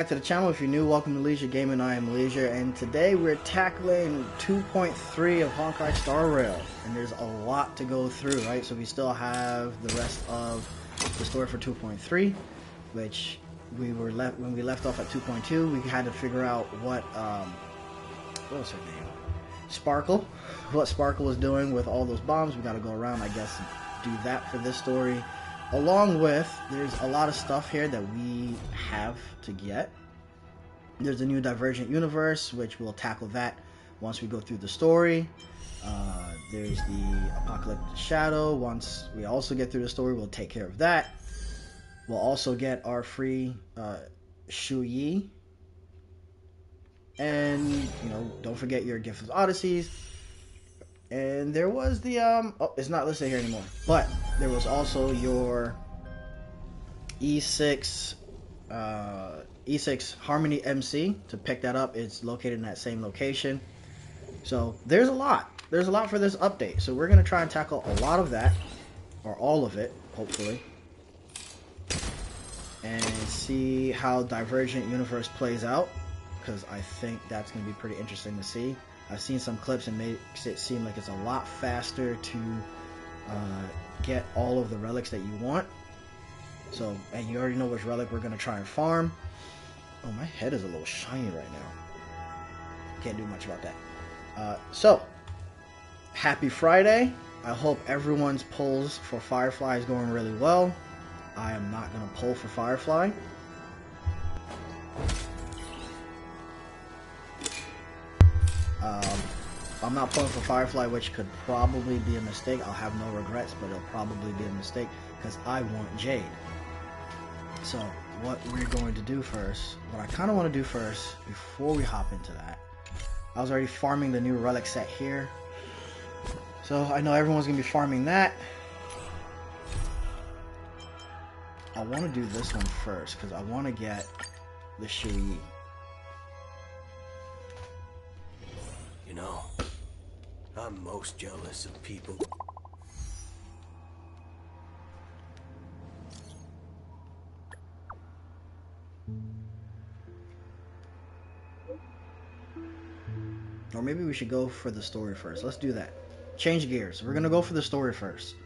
Back to the channel. If you're new, welcome to Leisure Gaming. I am Leisure, and today we're tackling 2.3 of Honkai Star Rail, and there's a lot to go through, right? So we still have the rest of the story for 2.3, which when we left off at 2.2. We had to figure out what was her name? Sparkle. What Sparkle was doing with all those bombs. We got to go around, I guess, and do that for this story. Along with, there's a lot of stuff here that we have to get. There's a new Divergent universe, which we'll tackle that once we go through the story. There's the Apocalyptic Shadow. Once we also get through the story, we'll take care of that. We'll also get our free Shu Yi. And, don't forget your Gift of Odysseys. And there was the, it's not listed here anymore. But there was also your E6 Harmony MC. To pick that up, it's located in that same location. So there's a lot. There's a lot for this update. So we're going to try and tackle a lot of that. Or all of it, hopefully. And see how Divergent Universe plays out. Because I think that's going to be pretty interesting to see. I've seen some clips and makes it seem like it's a lot faster to get all of the relics that you want. So, and you already know which relic we're going to try and farm. Oh, my head is a little shiny right now. Can't do much about that. So, happy Friday. I hope everyone's pulls for Firefly is going really well. I am not going to pull for Firefly. I'm not pulling for Firefly, which could probably be a mistake. I'll have no regrets, but it'll probably be a mistake because I want Jade. So what we're going to do first, what I kind of want to do first, before we hop into that, I was already farming the new relic set here. So I know everyone's going to be farming that. I want to do this one first because I want to get the Shu Yi. You know, I'm most jealous of people. Or maybe we should go for the story first. Let's do that. Change gears. We're going to go for the story first.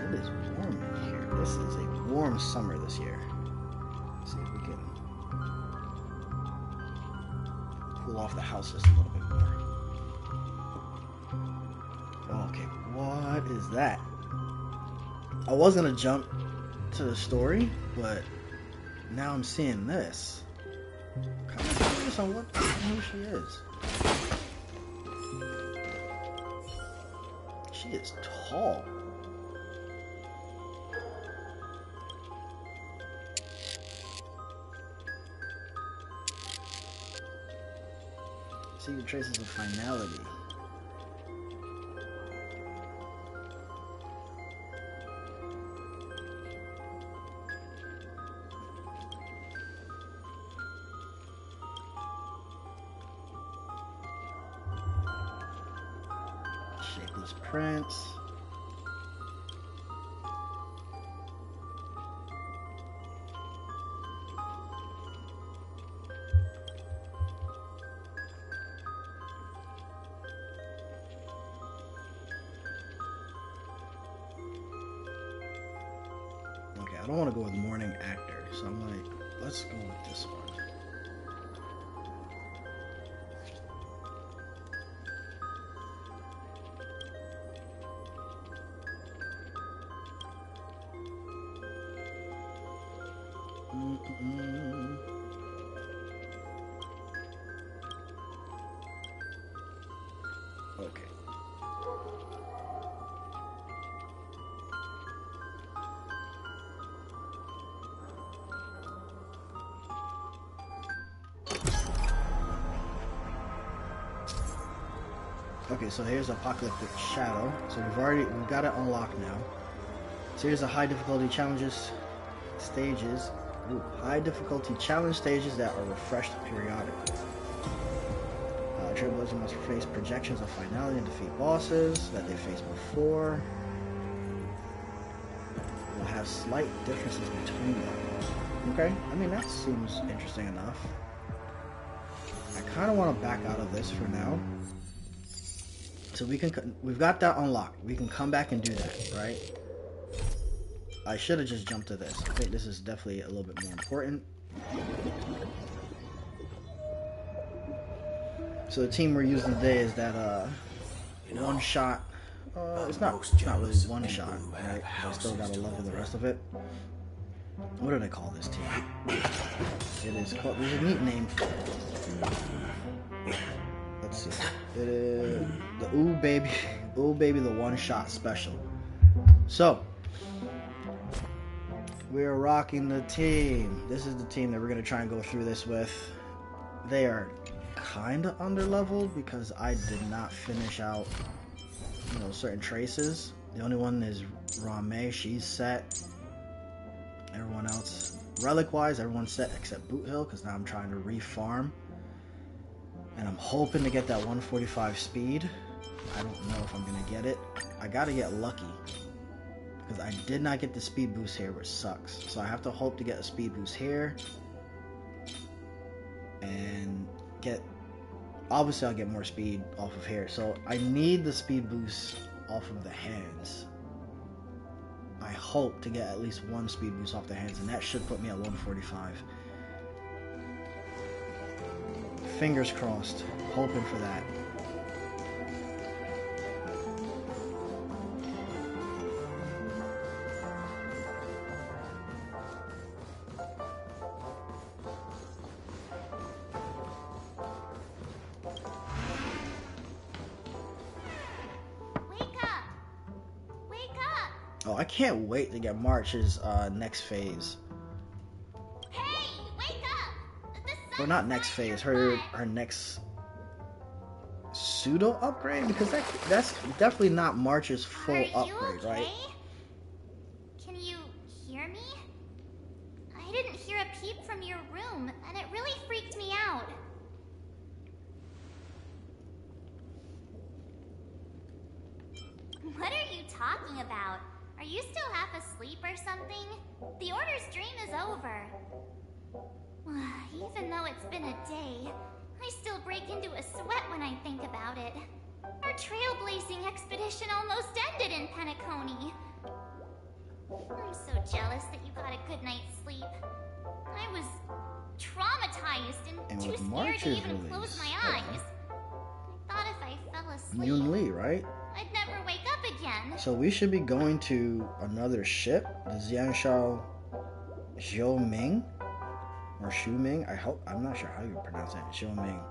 It is warm in here. This is a warm summer this year. Let's see if we can cool off the house just a little bit more. Okay, what is that? I was gonna jump to the story, but now I'm seeing this. Kind of curious on who she is. She is tall. See the traces of finality. Shapeless prints. Okay, I don't want to go with morning actor, so I'm like, let's go with this one. Okay. Okay, so here's Apocalyptic Shadow. So we've got it unlocked now. So here's the high difficulty challenges stages. Ooh, high difficulty challenge stages that are refreshed periodically. Trailblazers must face projections of finality and defeat bosses that they faced before. Will have slight differences between them. Okay, I mean that seems interesting enough. I kind of want to back out of this for now. So we've got that unlocked. We can come back and do that, right? I should have just jumped to this. I think this is definitely a little bit more important. So the team we're using today is that one shot. It's not really one shot, right? I still gotta level the rest of it. What do they call this team? It is called. There's a neat name. Let's see. It is the Ooh Baby the One Shot Special. So we're rocking the team. This is the team that we're gonna try and go through this with. They are kind of underleveled because I did not finish out, certain traces. The only one is Rame. She's set. Everyone else, relic-wise, everyone's set except Boot Hill because now I'm trying to re-farm. And I'm hoping to get that 145 speed. I don't know if I'm going to get it. I got to get lucky because I did not get the speed boost here, which sucks. So I have to hope to get a speed boost here. And obviously I'll get more speed off of here. So I need the speed boost off of the hands. I hope to get at least one speed boost off the hands, and that should put me at 145. Fingers crossed. Hoping for that. Oh, I can't wait to get March's next phase. Hey, wake up! Or not next phase, her next pseudo upgrade, because that's definitely not March's full upgrade, okay? right? Can you hear me? I didn't hear a peep from your room, and it really freaked me out. What are you talking about? Are you still half asleep or something? The Order's dream is over. Even though it's been a day, I still break into a sweat when I think about it. Our trailblazing expedition almost ended in Penacony. I'm so jealous that you got a good night's sleep. I was traumatized and too scared to even close my eyes. I thought if I fell asleep, Yoon Lee, right? I'd never wake up again. So we should be going to another ship, the Xianshao Xiaoming or Shuming. I'm not sure how you pronounce it. Xiaoming.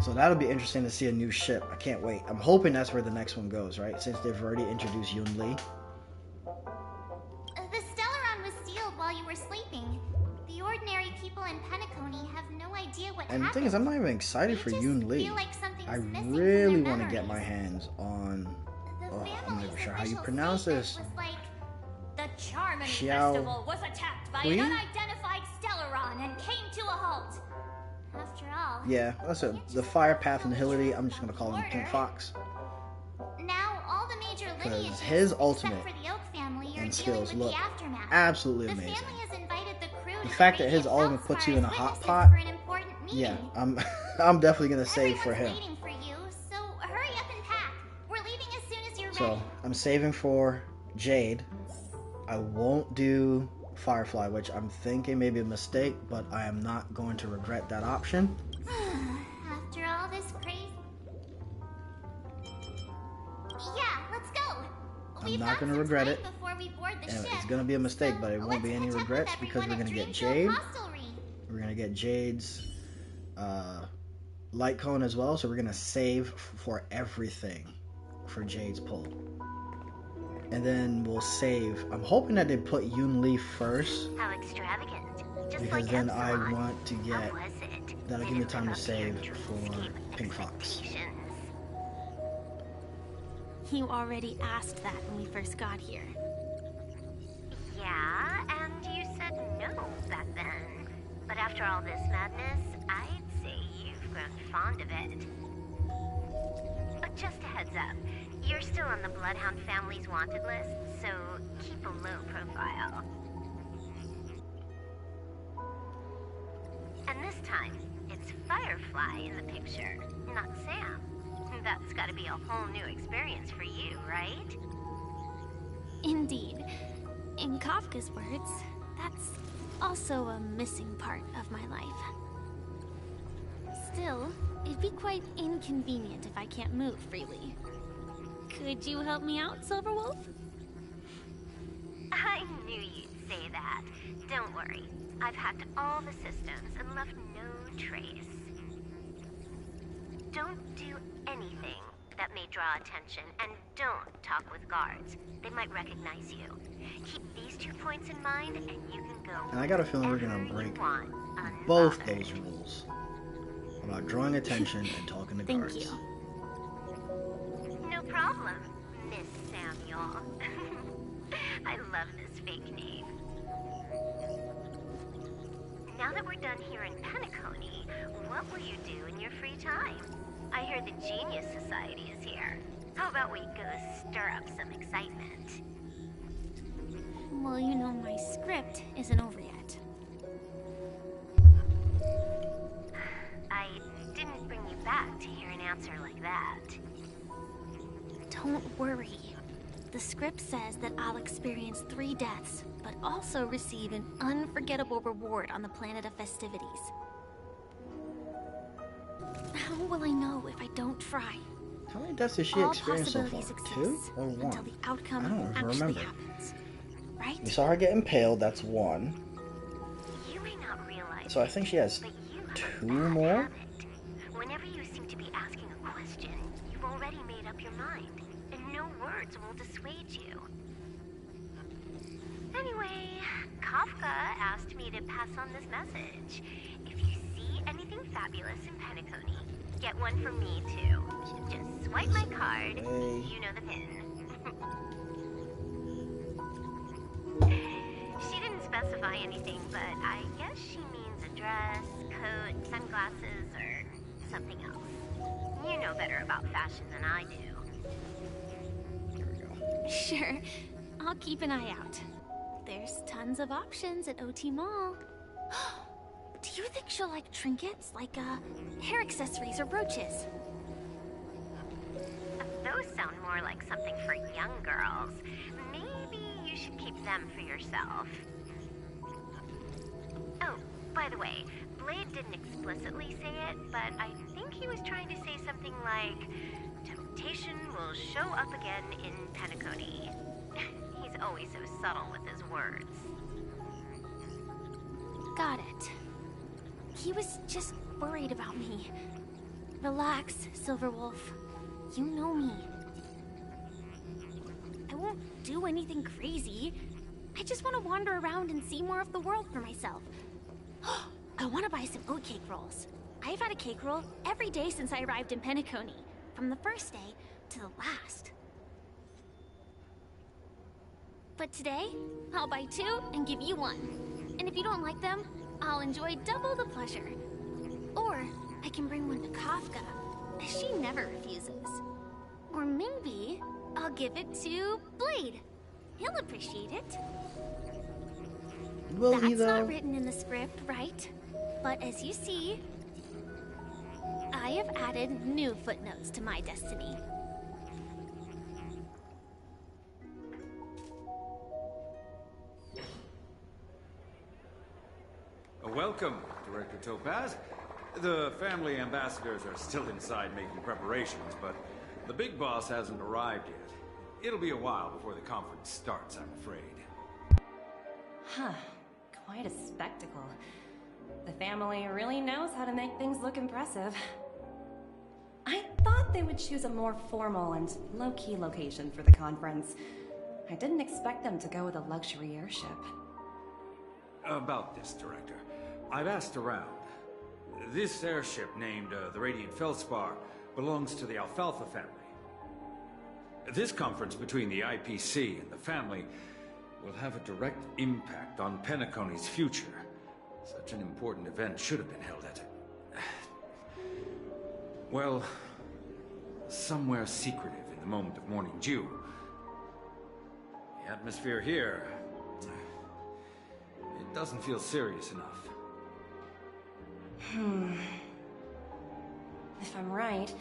So that'll be interesting to see a new ship. I can't wait. I'm hoping that's where the next one goes, right? Since they've already introduced Yoon Lee. The Stellaron was sealed while you were sleeping. The ordinary people in Penacony have no idea what happened. And the thing is, I'm not even excited for Yoon Lee. I really want to get my hands on. I'm not even sure how you pronounce this. Like, the Charming Xiao Festival was attacked by Hui? an unidentified Stellaron and came to a halt. After all, Yeah, that's it. The Fire Path and the Hillary. I'm just gonna call him Pink Fox. now all the major lineages, his except ultimate for the Oak family, are and dealing skills with look the aftermath. absolutely The amazing. family has invited the crew The to fact that his Radiant ultimate Felspar puts you in a as hot witnesses pot. for an important meeting. Yeah, I'm definitely gonna save for him. Everyone's waiting for you, so hurry up and pack. We're leaving as soon as you're So ready. I'm saving for Jade. I won't do Firefly, which I'm thinking may be a mistake, but I am not going to regret that option. After all this crazy... Yeah, let's go. I'm not going to regret it. Before we board the And ship, it's going to be a mistake, so but it won't let's be any catch up with regrets because we're everyone going to at get Dreamfield Jade. Hostelry. We're going to get Jade's light cone as well, so we're gonna save for everything for Jade's pull. And then we'll save. I'm hoping that they put Yoon Lee first. How extravagant. Just Because like then Epsilon. I want to get. How was it? That'll Did give me it time to live up save your for dreamscape Pink Fox. expectations? You already asked that when we first got here. Yeah, and you said no back then. But after all this madness, I'd say you've grown fond of it. But just a heads up, you're still on the Bloodhound family's wanted list, so keep a low profile. And this time, it's Firefly in the picture, not Sam. That's gotta be a whole new experience for you, right? Indeed. In Kafka's words, that's also a missing part of my life. Still, it'd be quite inconvenient if I can't move freely. Could you help me out, Silverwolf? I knew you'd say that. Don't worry. I've hacked all the systems and left no trace. Don't do anything that may draw attention, and don't talk with guards. They might recognize you. Keep these 2 points in mind, and you can go. And I got a feeling we're gonna wherever you break want, both unbothered. those rules about drawing attention and talking to Thank guards. you. No problem, Miss Samuel. I love this fake name. Now that we're done here in Penacony, what will you do in your free time? I hear the Genius Society is here. How about we go stir up some excitement? Well, you know my script isn't over yet. I didn't bring you back to hear an answer like that. Don't worry. The script says that I'll experience 3 deaths, but also receive an unforgettable reward on the planet of festivities. How will I know if I don't try? How many deaths has she All experienced so far? possibilities 2 exist or until 1? the outcome I don't actually remember. happens. Right? We saw her get impaled, that's 1. You may not realize So I think she has but you have 2 a bad more? habit. Whenever you seem to be asking a question, you've already made up your mind, and no words will dissuade you. Anyway, Kafka asked me to pass on this message. If you see anything fabulous in Penacony, get one from me too. Just swipe my card. Hey. You know the pin. She didn't specify anything, but I guess she means a dress, coat, sunglasses, or something else. You know better about fashion than I do. There we go. Sure. I'll keep an eye out. There's tons of options at OT Mall. Do you think she'll like trinkets, like hair accessories or brooches? Those sound more like something for young girls. Maybe you should keep them for yourself. Oh, by the way, Blade didn't explicitly say it, but I think he was trying to say something like, temptation will show up again in Penacony. He's always so subtle with his words. Got it. He was just worried about me. Relax, Silverwolf. You know me. I won't do anything crazy. I just want to wander around and see more of the world for myself. I want to buy some oat cake rolls. I've had a cake roll every day since I arrived in Penacony, from the first day to the last. But today, I'll buy 2 and give you 1. And if you don't like them, I'll enjoy double the pleasure. Or I can bring one to Kafka, as she never refuses. Or maybe I'll give it to Blade. He'll appreciate it. Will he That's though? not written in the script, right? But as you see, I have added new footnotes to my destiny. Welcome, Director Topaz. The family ambassadors are still inside making preparations, but the big boss hasn't arrived yet. It'll be a while before the conference starts, I'm afraid. Huh. Quite a spectacle. The family really knows how to make things look impressive. thought they would choose a more formal and low-key location for the conference. I didn't expect them to go with a luxury airship. About this, Director. I've asked around. This airship, named the Radiant Feldspar, belongs to the Alfalfa family. This conference between the IPC and the family will have a direct impact on Penacony's future. Such an important event should have been held at well, somewhere secretive in the moment of morning dew. The atmosphere here, it doesn't feel serious enough. If I'm right,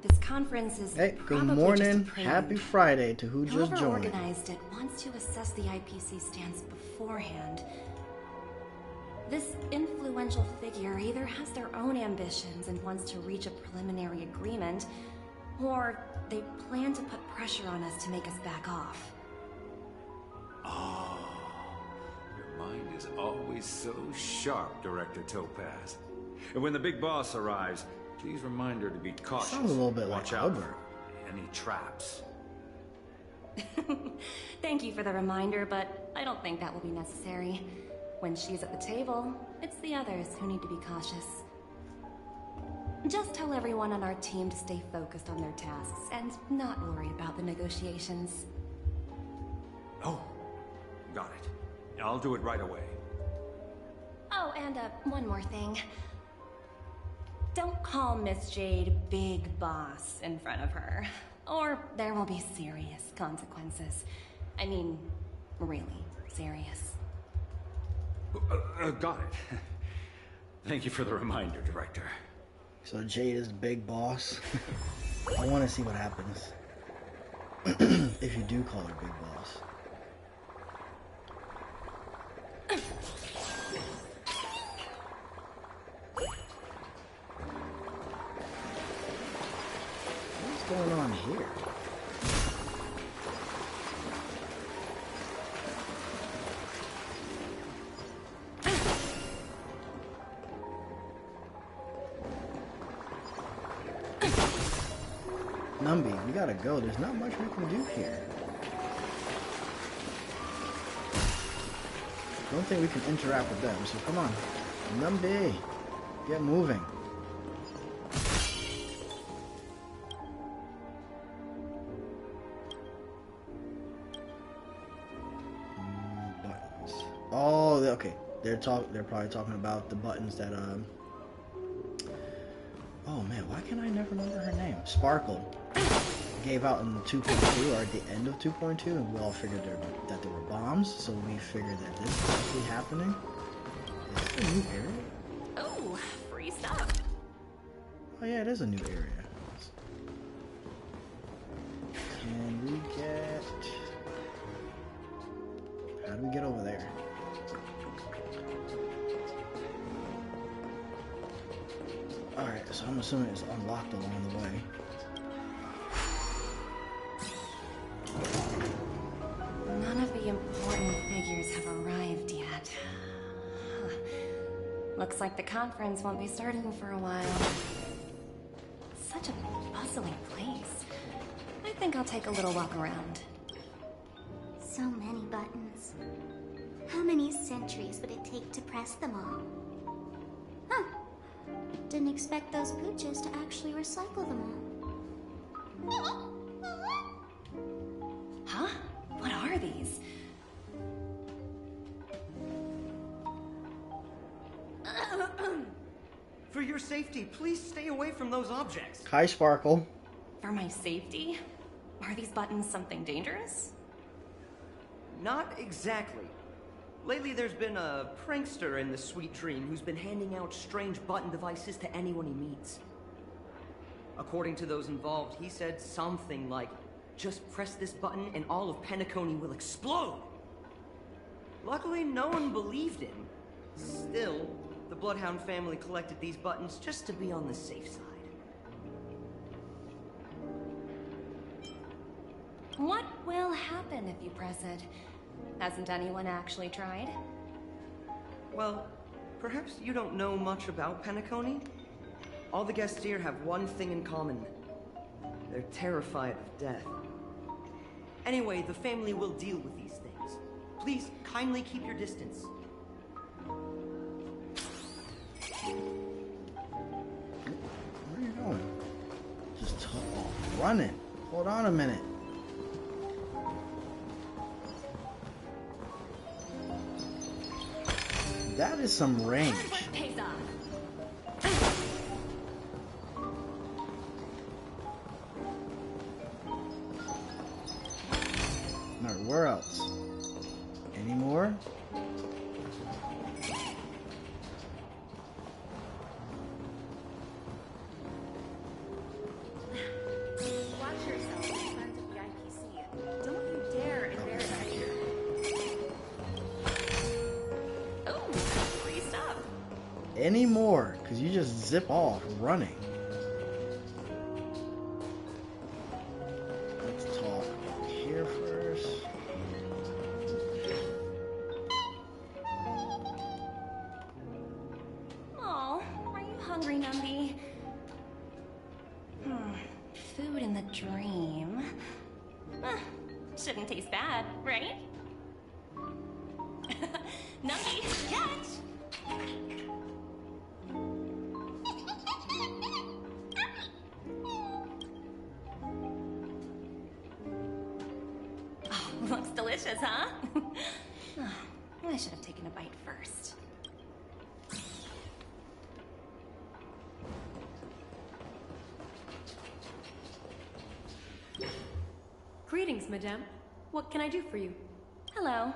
this conference is Hey, good probably morning. just a prelude. Happy Friday to who just Whoever joined. organized it wants to assess the IPC stance beforehand. This influential figure either has their own ambitions and wants to reach a preliminary agreement, or they plan to put pressure on us to make us back off. Oh, your mind is always so sharp, Director Topaz. And when the big boss arrives, please remind her to be cautious. Sounds a little bit Watch like out Albert. for any traps. Thank you for the reminder, but I don't think that will be necessary. When she's at the table, it's the others who need to be cautious. Just tell everyone on our team to stay focused on their tasks and not worry about the negotiations. Oh, got it. I'll do it right away. Oh, and one more thing. Don't call Miss Jade Big Boss in front of her, or there will be serious consequences. I mean, really serious. Got it. Thank you for the reminder, Director. So Jade is the big boss. I want to see what happens if you do call her big boss. What's going on here? Numby, we gotta go. There's not much we can do here. Don't think we can interact with them, so come on. Numby, get moving. Buttons. Oh, okay. They're probably talking about the buttons that oh man, why can I never remember her name? Sparkle gave out in 2.2 or at the end of 2.2, and we all figured that there were bombs, so we figured that this is actually happening. Is this a new area? Oh, free stuff. Oh yeah, it is a new area. Can we get... How do we get over there? Alright, so I'm assuming it's unlocked along the way. None of the important figures have arrived yet. Looks like the conference won't be starting for a while. Such a bustling place. I think I'll take a little walk around. So many buttons. How many centuries would it take to press them all? Huh. Didn't expect those pooches to actually recycle them all. Huh? What are these? For your safety, please stay away from those objects. Hi, Sparkle. For my safety? Are these buttons something dangerous? Not exactly. Lately, there's been a prankster in the Sweet Dream who's been handing out strange button devices to anyone he meets. According to those involved, he said something like, "Just press this button and all of Penacony will explode." Luckily, no one believed him. Still, the Bloodhound family collected these buttons just to be on the safe side. What will happen if you press it? Hasn't anyone actually tried? Well, perhaps you don't know much about Penacony? All the guests here have one thing in common. They're terrified of death. Anyway, the family will deal with these things. Please, kindly keep your distance. Where are you going? Just running. Hold on a minute. That is some range. No, where else? Any more? Watch yourself in front of the IPC. Don't you dare embarrass us here. Oh, free stuff. Any more? Because you just zip off running. Let's talk here first. Oh, are you hungry, Numby? Food in the dream. Shouldn't taste bad, right? Numby, catch! Oh, looks delicious, huh? I should have taken a bite first. Greetings, madame. What can I do for you? Hello.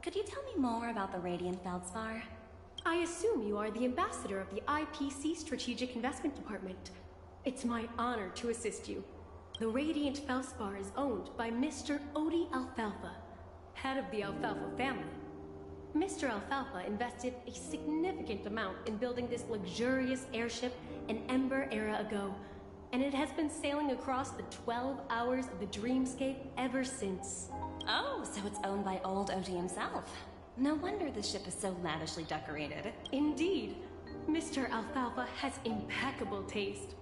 Could you tell me more about the Radiant Feldspar? I assume you are the ambassador of the IPC Strategic Investment Department. It's my honor to assist you. The Radiant Feldspar is owned by Mr. Odie Alfalfa, head of the Alfalfa family. Mr. Alfalfa invested a significant amount in building this luxurious airship an Ember era ago, and it has been sailing across the 12 hours of the dreamscape ever since. Oh, so it's owned by old Odie himself. No wonder the ship is so lavishly decorated. Indeed. Mr. Alfalfa has impeccable taste.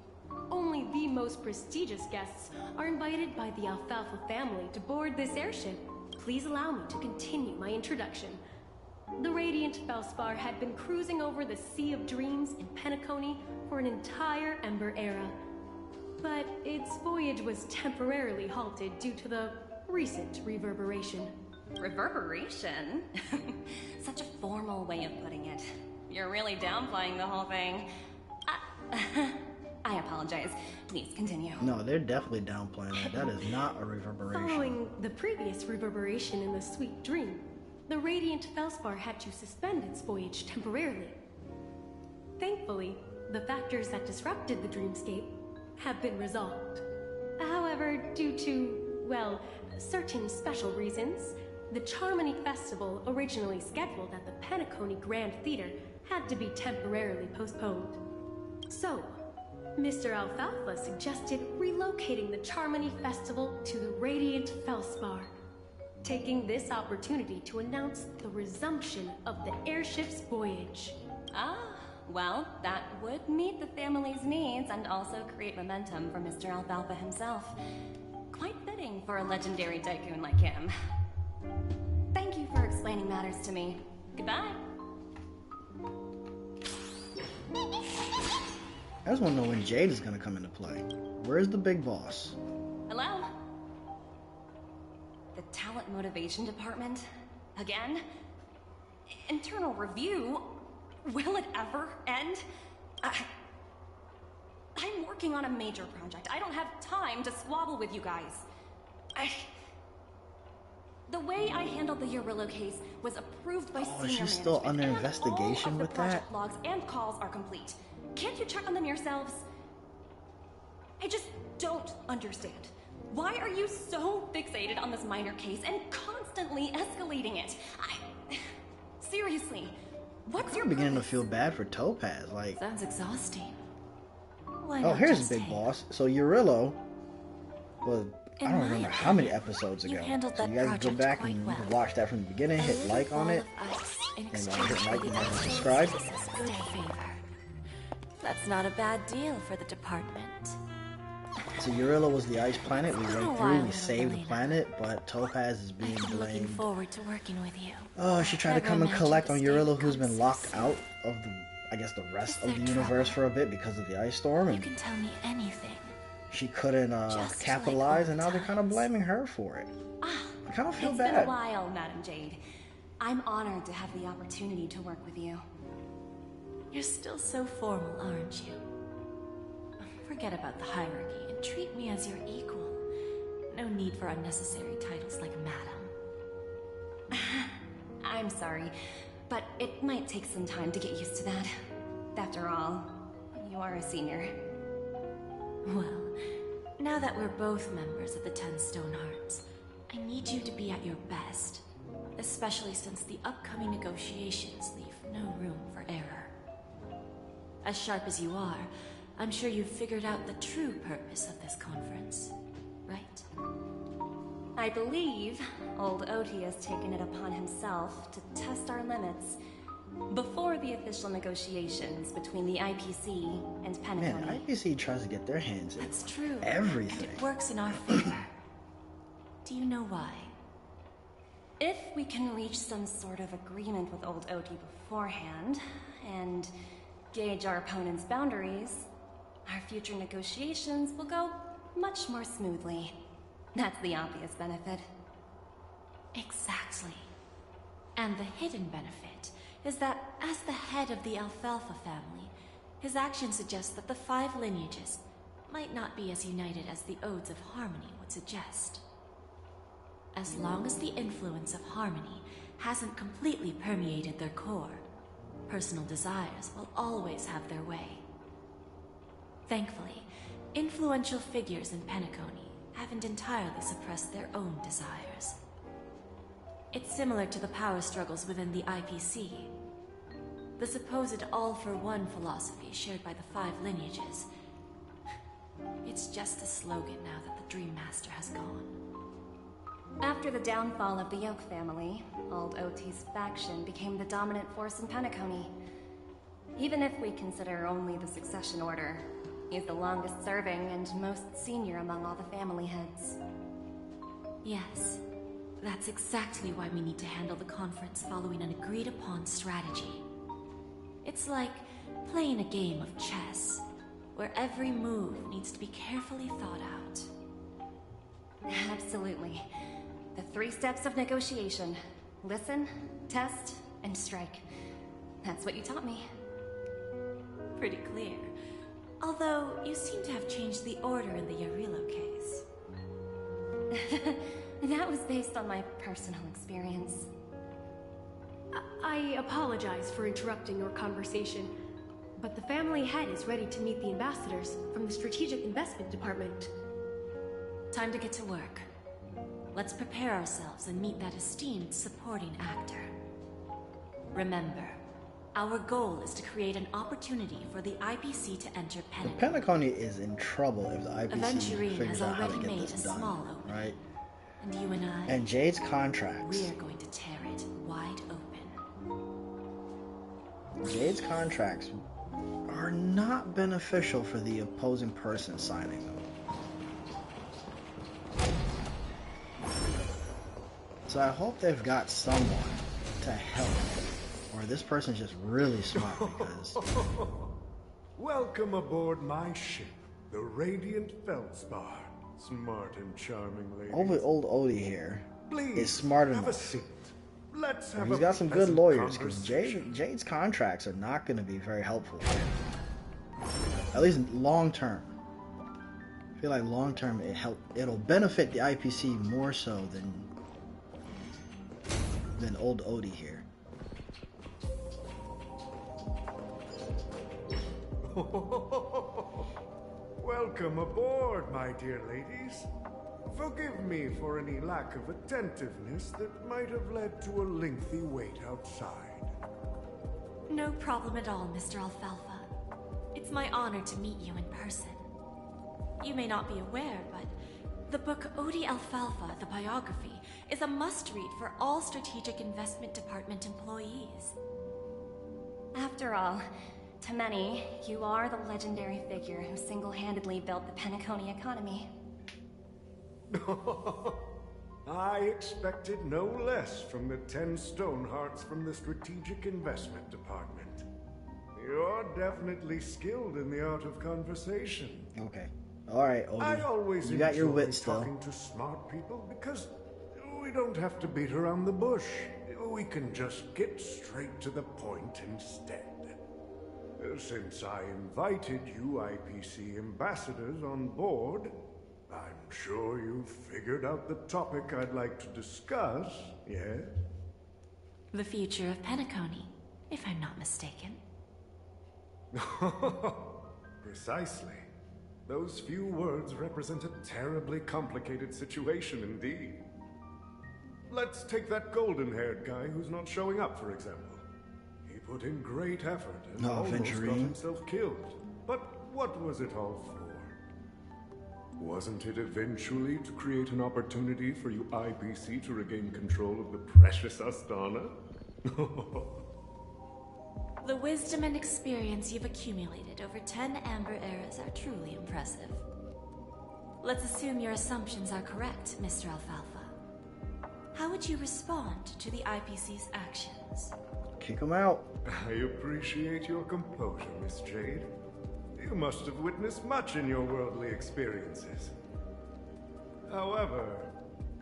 Only the most prestigious guests are invited by the Alfalfa family to board this airship. Please allow me to continue my introduction. The Radiant Feldspar had been cruising over the Sea of Dreams in Penacony for an entire Ember era. But its voyage was temporarily halted due to the recent reverberation. Reverberation? Such a formal way of putting it. You're really downplaying the whole thing. I apologize. Please continue. No, they're definitely downplaying that. That is not a reverberation. Following the previous reverberation in the Sweet Dream, the Radiant Feldspar had to suspend its voyage temporarily. Thankfully, the factors that disrupted the dreamscape have been resolved. However, due to, well, certain special reasons, the Charmony Festival, originally scheduled at the Penacony Grand Theater, had to be temporarily postponed. So, Mr. Alfalfa suggested relocating the Charmony Festival to the Radiant Feldspar, taking this opportunity to announce the resumption of the airship's voyage. Ah, well, that would meet the family's needs and also create momentum for Mr. Alfalfa himself. Quite fitting for a legendary tycoon like him. Thank you for explaining matters to me. Goodbye. I just want to know when Jade is going to come into play. Where's the big boss? Hello? The Talent Motivation Department? Again? Internal review? Will it ever end? I'm working on a major project. I don't have time to squabble with you guys. The way I handled the Urillo case was approved by senior she's management, still under and investigation all of the with project that? logs and calls are complete. Can't you check on them yourselves? I just don't understand. Why are you so fixated on this minor case and constantly escalating it? Seriously, what's your I'm beginning to purpose? feel bad for Topaz. Like, Sounds exhausting. Why oh, not here's just the big take- boss. So Urillo was, I In don't my remember how many opinion, episodes you ago. handled So that you guys go project back quite and well. watch that from the beginning, hit like on it, In and exchange hit for like the and IPC's subscribe. good favor. That's not a bad deal for the department. So Urilla was the ice planet. We It's been a went while, through, we little saved the Elena. planet, but Topaz is being I'm looking blamed. forward to working with you. Oh, she tried to Never come and imagined collect this on day Urilla, would who's come been so locked soon. out of the, I guess, the rest Is of the there universe trouble? for a bit because of the ice storm, You and can tell me anything. she couldn't Just capitalize, like and now old they're kind of times. blaming her for it. I kind of feel It's bad. been a while, Madam Jade. I'm honored to have the opportunity to work with you. You're still so formal, aren't you? Forget about the hierarchy and treat me as your equal. No need for unnecessary titles like Madam. I'm sorry, but it might take some time to get used to that. After all, you are a senior. Well, now that we're both members of the 10 Stone Hearts, I need you to be at your best. Especially since the upcoming negotiations leave no room for error. As sharp as you are, I'm sure you've figured out the true purpose of this conference, right? I believe old Oti has taken it upon himself to test our limits before the official negotiations between the IPC and Penacony. Man, IPC tries to get their hands in That's true. everything. And it works in our favor. Do you know why? If we can reach some sort of agreement with old Oti beforehand, and gauge our opponent's boundaries, our future negotiations will go much more smoothly. That's the obvious benefit. Exactly. And the hidden benefit is that as the head of the Alfalfa family, his actions suggest that the 5 lineages might not be as united as the Odes of Harmony would suggest. As long as the influence of Harmony hasn't completely permeated their core, personal desires will always have their way. Thankfully, influential figures in Penacony haven't entirely suppressed their own desires. It's similar to the power struggles within the IPC. The supposed all-for-one philosophy shared by the 5 lineages. It's just a slogan now that the Dream Master has gone. After the downfall of the Yoke family, old Oti's faction became the dominant force in Penacony. Even if we consider only the succession order, he's the longest serving and most senior among all the family heads. Yes, that's exactly why we need to handle the conference following an agreed-upon strategy. It's like playing a game of chess, where every move needs to be carefully thought out. Absolutely. The 3 steps of negotiation. Listen, test, and strike. That's what you taught me. Pretty clear. Although, you seem to have changed the order in the Yarilo case. That was based on my personal experience. I apologize for interrupting your conversation, but the family head is ready to meet the ambassadors from the Strategic Investment Department. Time to get to work. Let's prepare ourselves and meet that esteemed supporting actor. Remember, our goal is to create an opportunity for the IPC to enter The Penacony. Penacony is in trouble if the IPC Aventurine figures has out how to already get made this a small done, opening. right? And you and I, And Jade's contracts. we're going to tear it wide open. Jade's contracts are not beneficial for the opposing person signing them. So I hope they've got someone to help. Or this person's just really smart because... Welcome aboard my ship, the Radiant Feldspar. Smart and charming lady. Old Odie here Please, is smart have a enough. seat. Let's have He's a got some good pleasant lawyers because conversation. Jade's contracts are not going to be very helpful for him. At least long term. I feel like long term it'll benefit the IPC more so than old Odie here. Welcome aboard, my dear ladies. Forgive me for any lack of attentiveness that might have led to a lengthy wait outside. No problem at all, Mr. Alfalfa. It's my honor to meet you in person. You may not be aware, but the book Odie Alfalfa, the biography, is a must-read for all Strategic Investment Department employees. After all, To many, you are the legendary figure who single-handedly built the Penacony economy. I expected no less from the 10 Stonehearts from the Strategic Investment Department. You're definitely skilled in the art of conversation. Okay. Alright, I Odie. always You got your enjoy wit still. talking to smart people because we don't have to beat around the bush. We can just get straight to the point instead. Since I invited you IPC ambassadors on board, I'm sure you've figured out the topic I'd like to discuss, yes? The future of Penacony, if I'm not mistaken. Precisely. Those few words represent a terribly complicated situation indeed. Let's take that golden-haired guy who's not showing up, for example. He put in great effort and almost got himself killed. But what was it all for? Wasn't it eventually to create an opportunity for you IPC to regain control of the precious Astana? The wisdom and experience you've accumulated over 10 Amber Eras are truly impressive. Let's assume your assumptions are correct, Mr. Alfalfa. How would you respond to the IPC's actions? Kick him out. I appreciate your composure, Miss Jade. You must have witnessed much in your worldly experiences. However,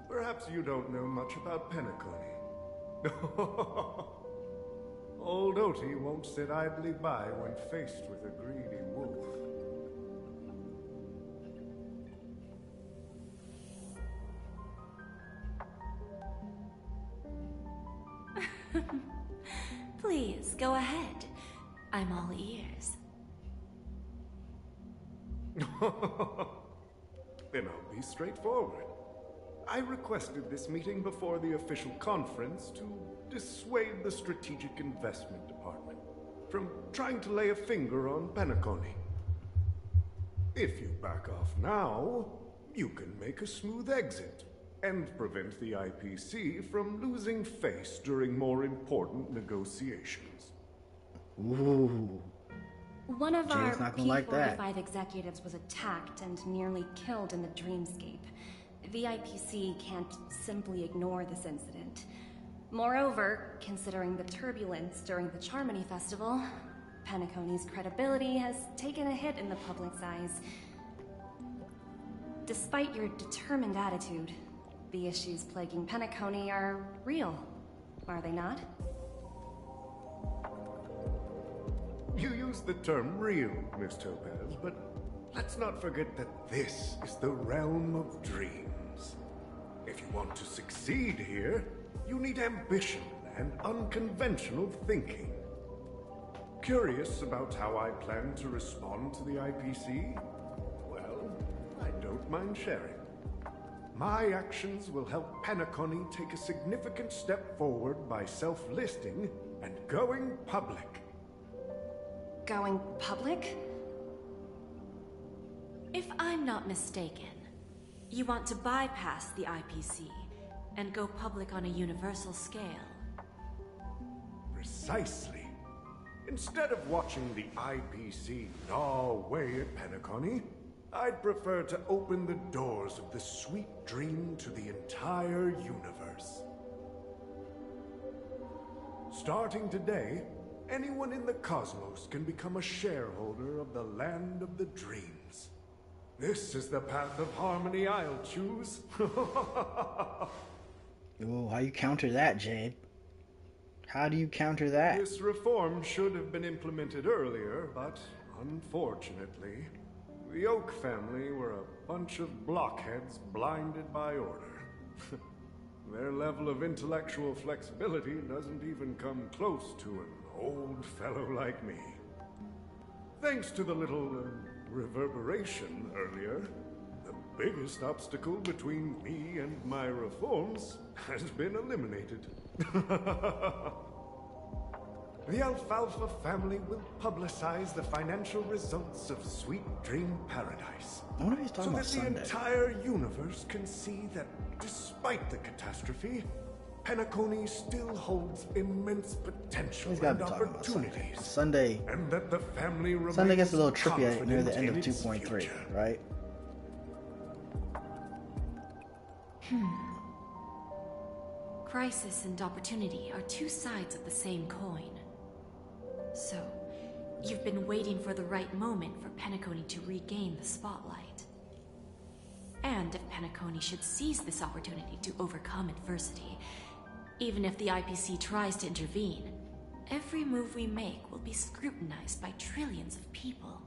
perhaps you don't know much about Penacony. Old Oti won't sit idly by when faced with a greedy wolf. Please, go ahead. I'm all ears. Then I'll be straightforward. I requested this meeting before the official conference to dissuade the Strategic Investment Department from trying to lay a finger on Penacony. If you back off now, you can make a smooth exit and prevent the IPC from losing face during more important negotiations. Ooh. One of Jane's our not gonna like that. P45 executives was attacked and nearly killed in the dreamscape. The IPC can't simply ignore this incident. Moreover, considering the turbulence during the Charmony Festival, Penacony's credibility has taken a hit in the public's eyes. Despite your determined attitude, the issues plaguing Penacony are real, are they not? You used the term real, Miss Topaz, but let's not forget that this is the realm of dreams. If you want to succeed here, you need ambition and unconventional thinking. Curious about how I plan to respond to the IPC? Well, I don't mind sharing. My actions will help Penacony take a significant step forward by self-listing and going public. Going public? If I'm not mistaken, you want to bypass the IPC and go public on a universal scale. Precisely. Instead of watching the IPC gnaw away at Penacony, I'd prefer to open the doors of the sweet dream to the entire universe. Starting today, anyone in the cosmos can become a shareholder of the land of the dreams. This is the path of harmony I'll choose. Ooh, how you counter that, Jade? How do you counter that? This reform should have been implemented earlier, but unfortunately, the Oak family were a bunch of blockheads blinded by order. Their level of intellectual flexibility doesn't even come close to an old fellow like me. Thanks to the little reverberation earlier, the biggest obstacle between me and my reforms has been eliminated. The Alfalfa family will publicize the financial results of Sweet Dream Paradise. I wonder if he's talking so about that the Sunday. entire universe can see that despite the catastrophe, Penacony still holds immense potential He's gotta and be talking about opportunities. Sunday. And that the family remains Sunday gets a little trippy near the end of confident in its 2.3, future. right? Crisis and opportunity are two sides of the same coin. So, you've been waiting for the right moment for Penacony to regain the spotlight. And if Penacony should seize this opportunity to overcome adversity, even if the IPC tries to intervene, every move we make will be scrutinized by trillions of people.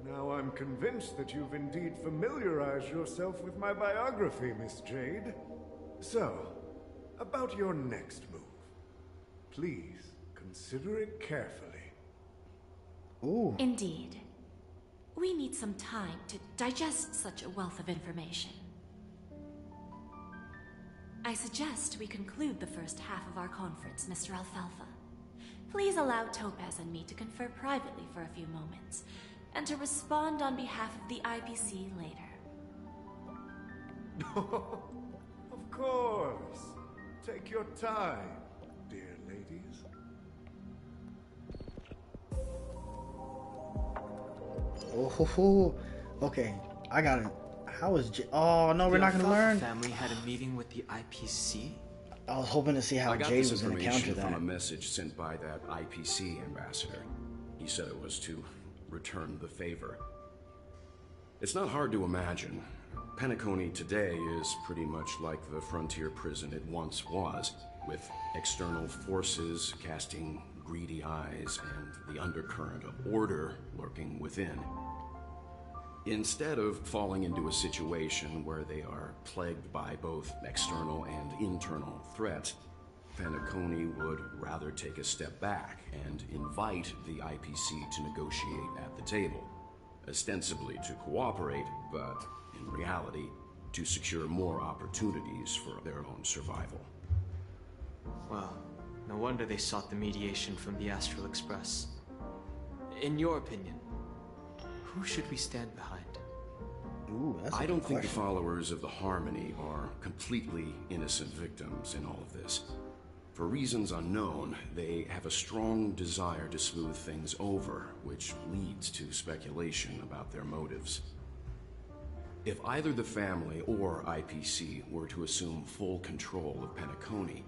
Now I'm convinced that you've indeed familiarized yourself with my biography, Miss Jade. So, about your next move. Please, consider it carefully. Ooh. Indeed. We need some time to digest such a wealth of information. I suggest we conclude the first half of our conference, Mr. Alfalfa. Please allow Topaz and me to confer privately for a few moments, and to respond on behalf of the IPC later. Of course. Take your time, dear ladies. Oh, okay. I got it. How is Oh no, we're not gonna learn. The family had a meeting with the IPC. I was hoping to see how I got Jade this was gonna counter information from that. a message sent by that IPC ambassador. He said it was to return the favor. It's not hard to imagine. Penacony today is pretty much like the frontier prison it once was, with external forces casting greedy eyes and the undercurrent of order lurking within. Instead of falling into a situation where they are plagued by both external and internal threats, Penacony would rather take a step back and invite the IPC to negotiate at the table, ostensibly to cooperate, but in reality, to secure more opportunities for their own survival. Well, no wonder they sought the mediation from the Astral Express. In your opinion, who should we stand behind? Ooh, that's a I good don't think the question. followers of the Harmony are completely innocent victims in all of this. For reasons unknown, they have a strong desire to smooth things over, which leads to speculation about their motives. If either the family or IPC were to assume full control of Penacony,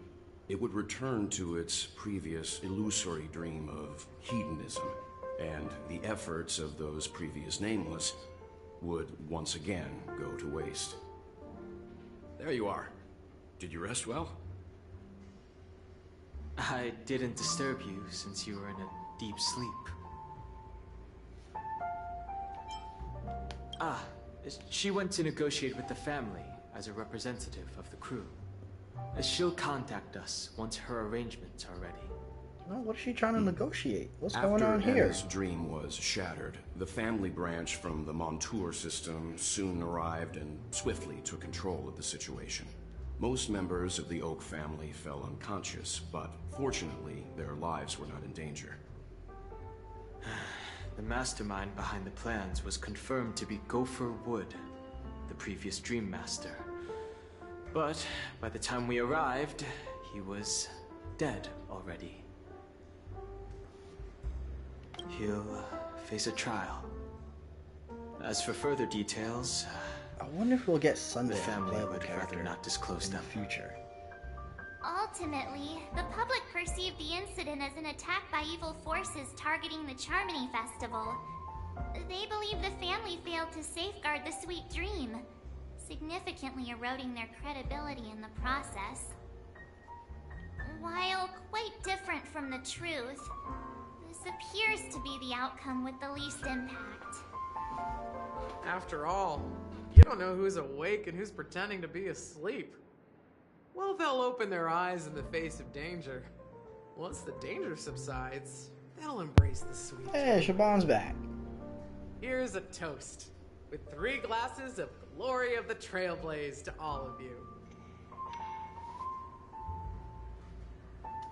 it would return to its previous illusory dream of hedonism, and the efforts of those previous nameless would once again go to waste. There you are. Did you rest well? I didn't disturb you since you were in a deep sleep. Ah, she went to negotiate with the family as a representative of the crew. She'll contact us once her arrangements are ready. No, what is she trying to negotiate? What's After going on here? Anna's dream was shattered, the family branch from the Montour system soon arrived and swiftly took control of the situation. Most members of the Oak family fell unconscious, but fortunately, their lives were not in danger. The mastermind behind the plans was confirmed to be Gopher Wood, the previous Dream Master. But by the time we arrived, he was dead already. He'll face a trial. As for further details, I wonder if we'll get the Sunday family playable would character rather not disclose in the them. future. Ultimately, the public perceived the incident as an attack by evil forces targeting the Charmony Festival. They believe the family failed to safeguard the Sweet Dream, significantly eroding their credibility in the process. While quite different from the truth, this appears to be the outcome with the least impact. After all, you don't know who's awake and who's pretending to be asleep. Well, they'll open their eyes in the face of danger. Once the danger subsides, they'll embrace the sweet. Hey, Shaban's back. Here's a toast, with 3 glasses of glory of the Trailblaze to all of you.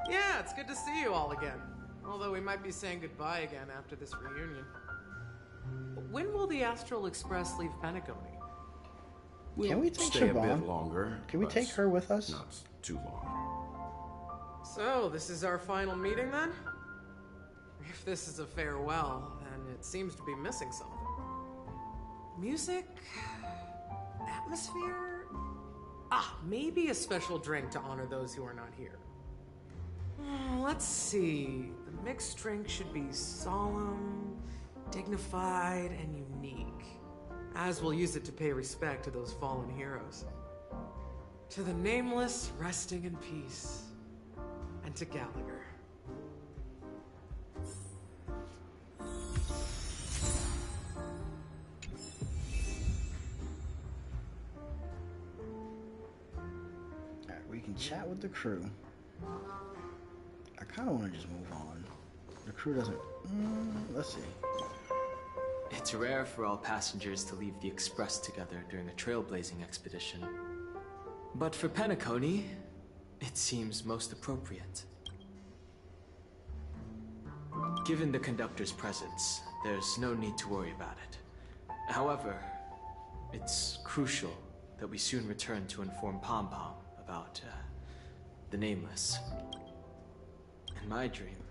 Yeah, it's good to see you all again. Although we might be saying goodbye again after this reunion. When will the Astral Express leave Penacony? We'll Can we take stay a Siobhan? bit longer. Can we but take her with us? Not too long. So, this is our final meeting then? If this is a farewell, then it seems to be missing something. Music? Atmosphere? Maybe a special drink to honor those who are not here. Let's see. The mixed drink should be solemn, dignified, and unique. As we'll use it to pay respect to those fallen heroes. To the nameless, resting in peace. And to Gallagher. Alright, we can chat with the crew. I kind of want to just move on. The crew doesn't... let's see. It's rare for all passengers to leave the Express together during a trailblazing expedition. But for Penacony, it seems most appropriate. Given the conductor's presence, there's no need to worry about it. However, it's crucial that we soon return to inform Pom Pom about, the Nameless. In my dream,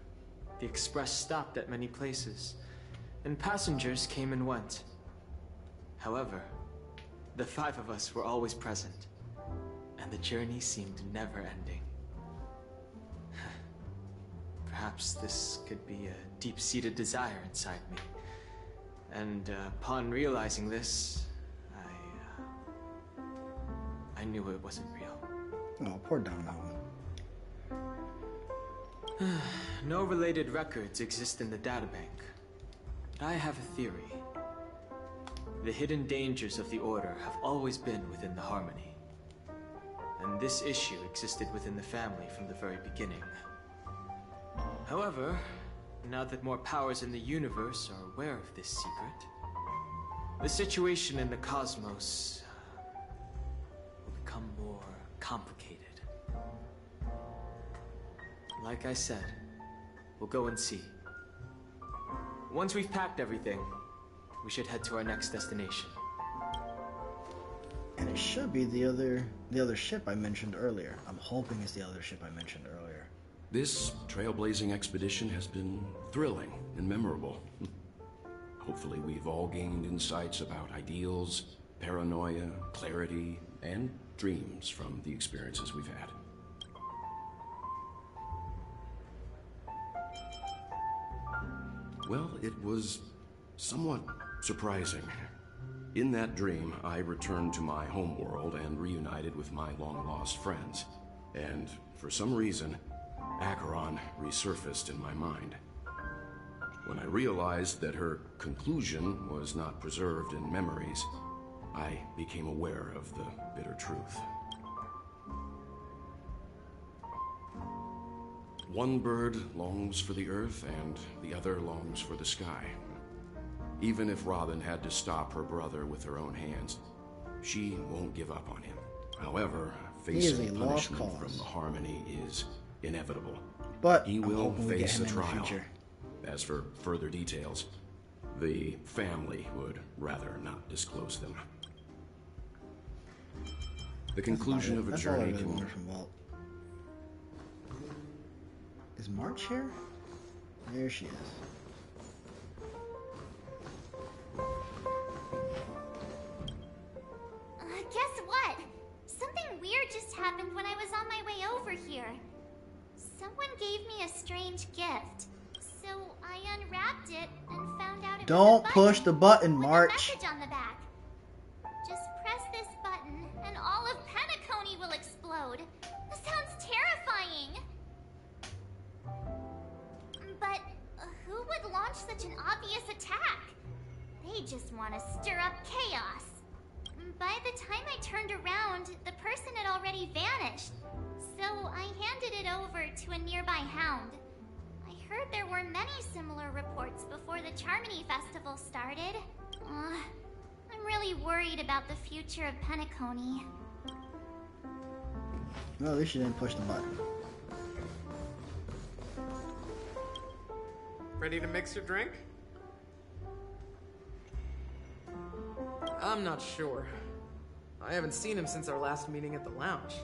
the Express stopped at many places, and passengers came and went. However, the 5 of us were always present, and the journey seemed never ending. Perhaps this could be a deep-seated desire inside me. And upon realizing this, I knew it wasn't real. Oh, poor Dono. No related records exist in the databank. But I have a theory. The hidden dangers of the Order have always been within the Harmony. And this issue existed within the family from the very beginning. However, now that more powers in the universe are aware of this secret, the situation in the cosmos will become more complicated. Like I said, we'll go and see. Once we've packed everything, we should head to our next destination. And it should be the other ship I mentioned earlier. I'm hoping it's the other ship I mentioned earlier. This trailblazing expedition has been thrilling and memorable. Hopefully we've all gained insights about ideals, paranoia, clarity, and dreams from the experiences we've had. Well, it was somewhat surprising. In that dream, I returned to my homeworld and reunited with my long-lost friends. And for some reason, Acheron resurfaced in my mind. When I realized that her conclusion was not preserved in memories, I became aware of the bitter truth. One bird longs for the earth, and the other longs for the sky. Even if Robin had to stop her brother with her own hands, she won't give up on him. However, facing punishment from the Harmony is inevitable. But he will face a trial. Future. As for further details, the family would rather not disclose them. The conclusion of a journey can... Is March here? There she is. Guess what? Something weird just happened when I was on my way over here. Someone gave me a strange gift. So I unwrapped it and found out it Don't was a push the button, with March. a message on the back. Just press this button and all of Penacony will explode. This sounds terrifying. But who would launch such an obvious attack? They just want to stir up chaos. By the time I turned around, the person had already vanished. So I handed it over to a nearby hound. I heard there were many similar reports before the Charmony Festival started. I'm really worried about the future of Penacony. Well, at least you didn't push the button. Ready to mix your drink? I'm not sure. I haven't seen him since our last meeting at the lounge.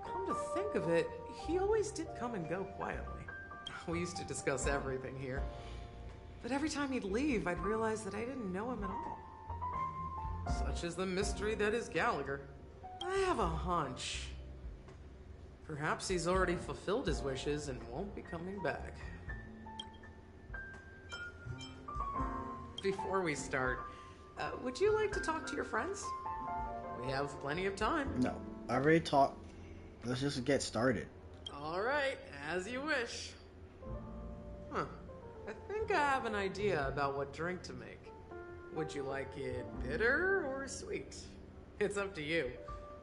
Come to think of it, he always did come and go quietly. We used to discuss everything here. But every time he'd leave, I'd realize that I didn't know him at all. Such is the mystery that is Gallagher. I have a hunch. Perhaps he's already fulfilled his wishes and won't be coming back. Before we start, would you like to talk to your friends? We have plenty of time. No, I already talked. Let's just get started. Alright, as you wish. Huh. I think I have an idea about what drink to make. Would you like it bitter or sweet? It's up to you.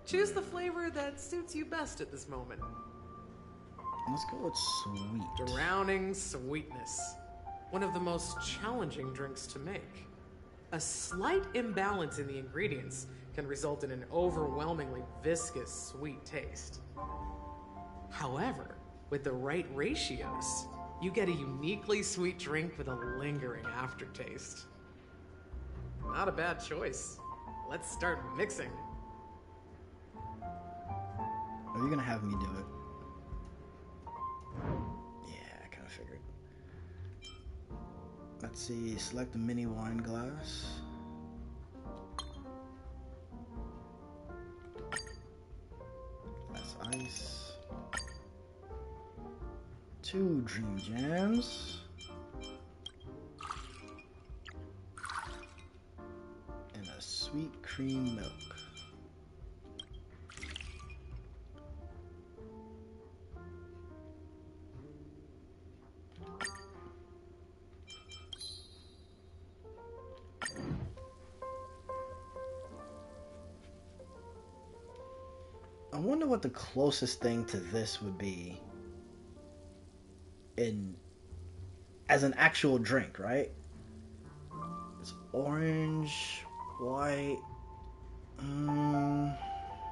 Choose the flavor that suits you best at this moment. Let's go with sweet. Drowning sweetness. One of the most challenging drinks to make. A slight imbalance in the ingredients can result in an overwhelmingly viscous, sweet taste. However, with the right ratios, you get a uniquely sweet drink with a lingering aftertaste. Not a bad choice. Let's start mixing. Are you gonna have me do it? Yeah, I kind of figured. Let's see, select a mini wine glass. That's ice. 2 dream jams. And a sweet cream milk. I wonder what the closest thing to this would be as an actual drink, right? It's orange, white.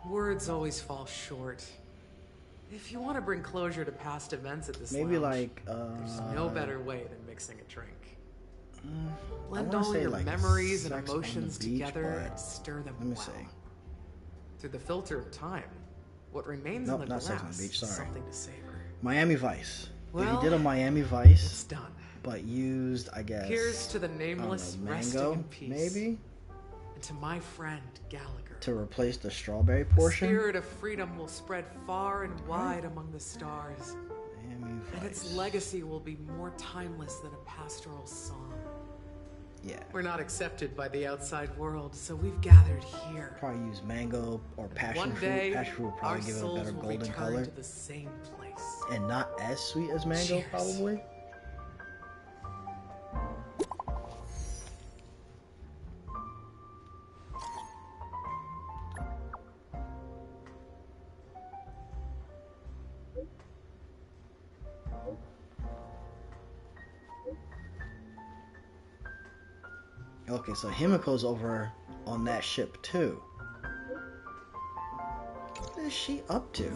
Words always fall short. If you want to bring closure to past events at this Maybe lounge, like there's no better way than mixing a drink. I Blend wanna all say your like memories and Sex on the emotions Beach, together but and stir them let me well. see. Through the filter of time, what remains Nope, in the not Sex on glass the Beach, is sorry. something to savor. Miami Vice. If Well, you did a Miami Vice, it's done. but used, I guess, Here's to the I don't nameless know, resting mango, in peace. maybe, And to my friend Gallagher. to replace the strawberry The portion. spirit of freedom will spread far and wide among the stars. Miami And its Vice. legacy will be more timeless than a pastoral song. Yeah. We're not accepted by the outside world, so we've gathered here. Probably use mango or passion One fruit. day, Passion fruit will our probably give it a souls better will golden return color. to the same place. And not as sweet as mango, Cheers. probably. Okay, so Himiko's over on that ship too. What is she up to?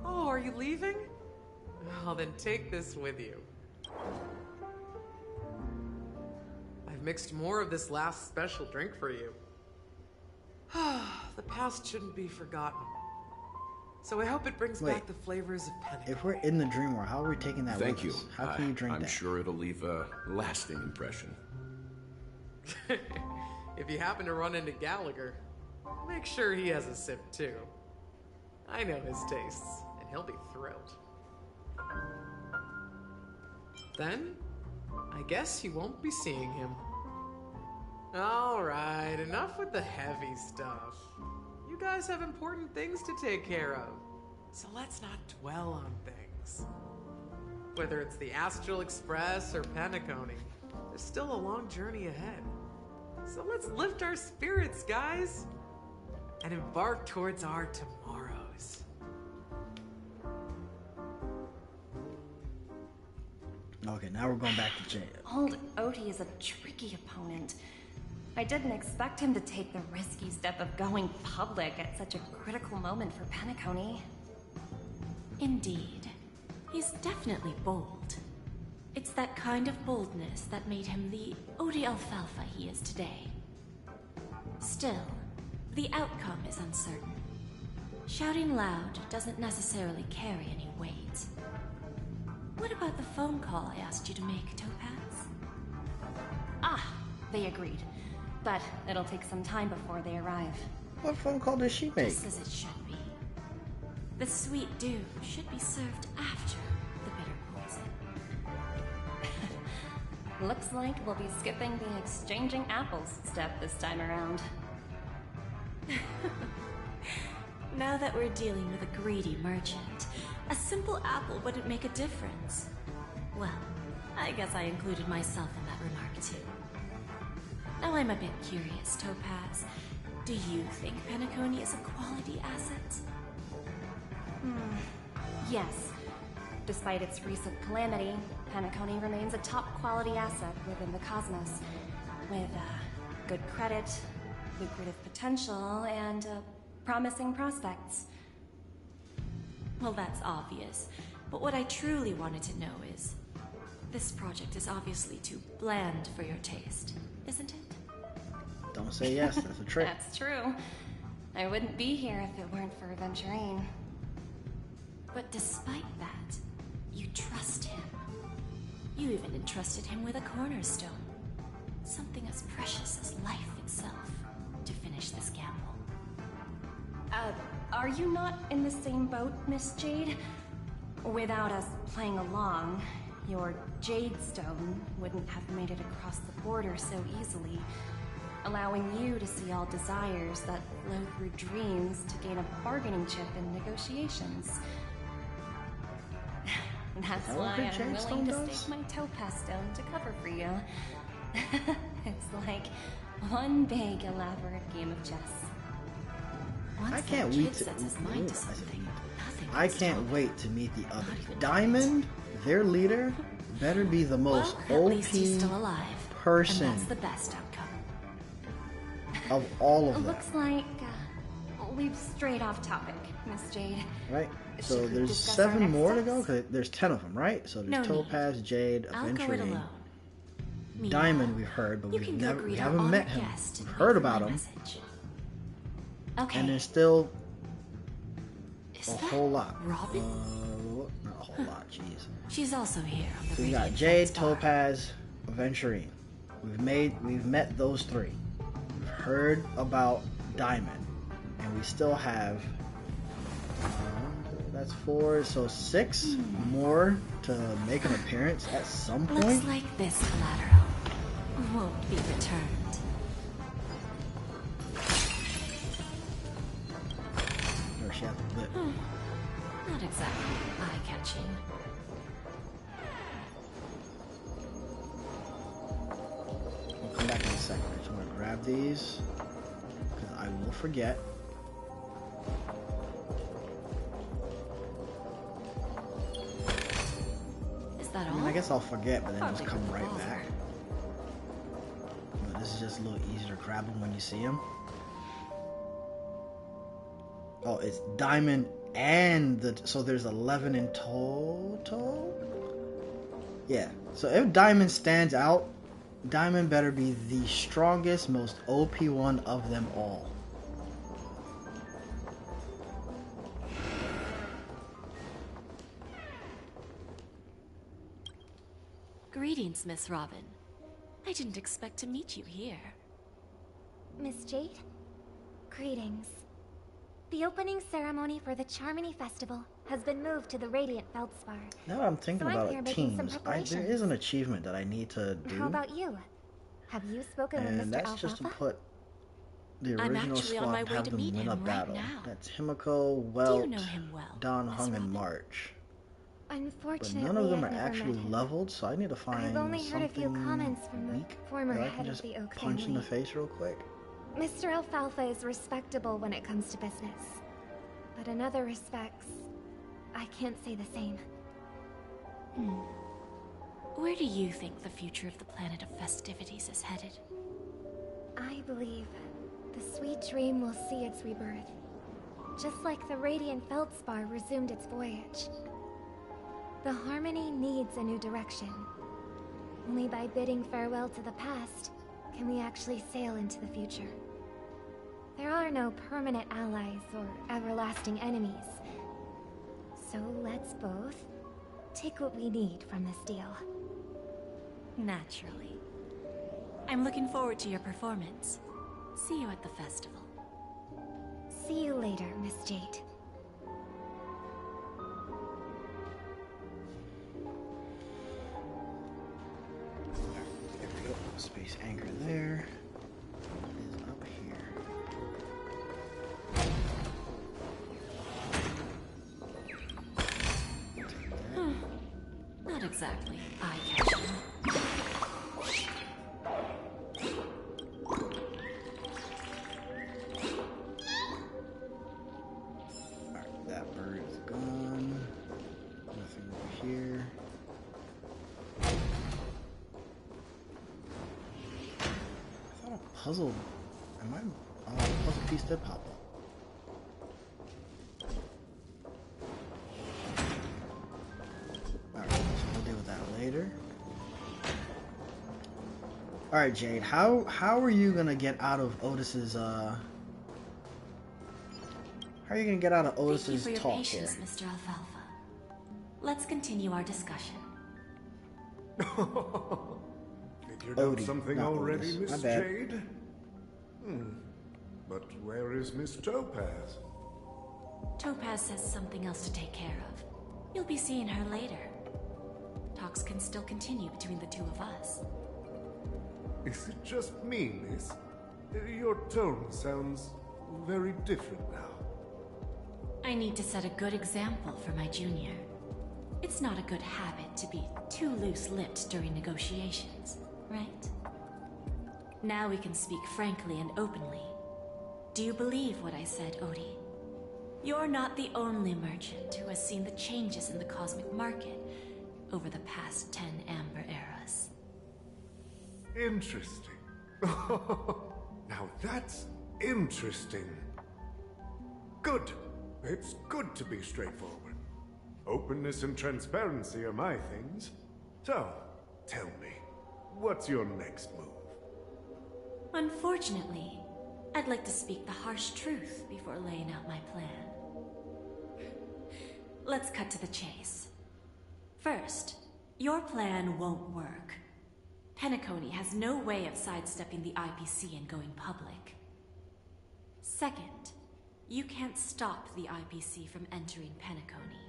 Oh, are you leaving? Well, then take this with you. I've mixed more of this last special drink for you. The past shouldn't be forgotten. So I hope it brings Wait. back the flavors of Penacony. If we're in the dream world, how are we taking that Thank with you. us? How can you drink I'm that? sure it'll leave a lasting impression. If you happen to run into Gallagher, make sure he has a sip too. I know his tastes, and he'll be thrilled. Then, I guess you won't be seeing him. Alright, enough with the heavy stuff. You guys have important things to take care of, so let's not dwell on things. Whether it's the Astral Express or Penacony, there's still a long journey ahead. So let's lift our spirits, guys, and embark towards our tomorrows. Okay, now we're going back to jail. Old Odie is a tricky opponent. I didn't expect him to take the risky step of going public at such a critical moment for Penacony. Indeed. He's definitely bold. It's that kind of boldness that made him the Odie Alfalfa he is today. Still, the outcome is uncertain. Shouting loud doesn't necessarily carry any weight. What about the phone call I asked you to make, Topaz? Ah, they agreed. But it'll take some time before they arrive. What phone call did she make? Just as it should be. The sweet dew should be served after the bitter poison. Looks like we'll be skipping the exchanging apples step this time around. Now that we're dealing with a greedy merchant, a simple apple wouldn't make a difference. Well, I guess I included myself in that remark too. Now I'm a bit curious, Topaz. Do you think Penacony is a quality asset? Yes. Despite its recent calamity, Penacony remains a top quality asset within the cosmos. With good credit, lucrative potential, and promising prospects. Well, that's obvious. But what I truly wanted to know is, this project is obviously too bland for your taste, isn't it? Don't say yes, that's a trick. That's true. I wouldn't be here if it weren't for Aventurine. But despite that, you trust him. You even entrusted him with a cornerstone. Something as precious as life itself, to finish this gamble. Are you not in the same boat, Miss Jade? Without us playing along, your Jade Stone wouldn't have made it across the border so easily, allowing you to see all desires that flow through dreams to gain a bargaining chip in negotiations. That's why I'm willing to stake my Topaz Stone to cover for you. It's like one big elaborate game of chess. I can't wait to. I can't wait to meet the others. Diamond, their leader, better be the most OP person and that's the best outcome. of all of them. Looks like we've strayed off topic, Miss Jade. Right. So there's 7 more to go. Cause there's 10 of them, right? So there's Topaz, Jade, Aventurine, Diamond. We've heard, but we haven't met him. We've heard about him. Okay. And there's still Is a that whole lot. Robin? Not a whole lot, jeez. She's also here on the So we got Jade, Topaz, Aventurine. We've met those 3. We've heard about Diamond, and we still have that's 4, so 6 more to make an appearance at some point. Looks like this collateral won't be returned. Or she has a lip. Not exactly eye-catching. We'll come back in a second. I just want to grab these because I will forget. Is that all? I mean, I guess I'll forget, but then just come right back. But this is just a little easier to grab them when you see them. Oh, it's Diamond and so there's 11 in total? Yeah, so if Diamond stands out, Diamond better be the strongest, most OP one of them all. Greetings, Miss Robin. I didn't expect to meet you here. Miss Jade? Greetings. The opening ceremony for the Charmony Festival has been moved to the Radiant Feldspar. Now that I'm thinking about here it, making some teams, there preparations. is an achievement that I need to do. How about you? Have you spoken with And Mr. that's Alfalfa? just to put the I'm original actually on squad my and way have to them meet win a him right battle. now. That's Himiko, Do Welt, you know him well, Don, Miss Hung, and Robin? March. But Unfortunately, none of them are I've never actually met him. leveled, so I need to find I've only heard a few something comments from the weak former that I head can of just the Oak punch in family. the face real quick. Mr. Alfalfa is respectable when it comes to business. But in other respects, I can't say the same. Where do you think the future of the planet of festivities is headed? I believe the sweet dream will see its rebirth, just like the Radiant Feldspar resumed its voyage. The Harmony needs a new direction, Only by bidding farewell to the past can we actually sail into the future. There are no permanent allies or everlasting enemies. So let's both take what we need from this deal. Naturally. I'm looking forward to your performance. See you at the festival. See you later, Miss Jade. There we go. Space anchor there. What is up here? Not exactly eye-catching. Alright, that bird is gone. Nothing over here. I thought a puzzle. Am I? Oh, a puzzle piece did pop up. Alright, so we'll deal with that later. Alright, Jade, how are you gonna get out of Otis's How are you gonna get out of Otis's Thank you for talk your patience, here? Mr. Alfalfa. Let's continue our discussion. Figured out Odie, something not already, Otis. Miss My bad. Jade? But where is Miss Topaz? Topaz says something else to take care of. You'll be seeing her later. Talks can still continue between the two of us. Is it just me, miss? Your tone sounds very different now. I need to set a good example for my junior. It's not a good habit to be too loose-lipped during negotiations, right? Now we can speak frankly and openly. Do you believe what I said, Odie? You're not the only merchant who has seen the changes in the cosmic market over the past 10 Amber Eras. Interesting. Now that's interesting. Good. It's good to be straightforward. Openness and transparency are my things. So, tell me, what's your next move? Unfortunately, I'd like to speak the harsh truth before laying out my plan. Let's cut to the chase. First, your plan won't work. Penacony has no way of sidestepping the IPC and going public. Second, you can't stop the IPC from entering Penacony.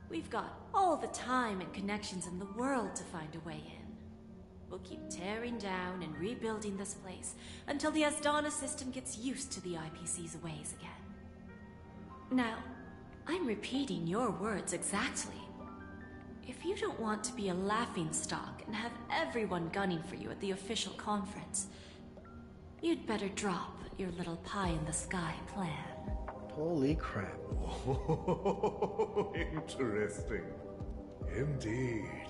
We've got all the time and connections in the world to find a way in. We'll keep tearing down and rebuilding this place until the Asdana system gets used to the IPC's ways again. Now, I'm repeating your words exactly. If you don't want to be a laughingstock and have everyone gunning for you at the official conference, you'd better drop your little pie-in-the-sky plan. Holy crap. Oh, interesting. Indeed.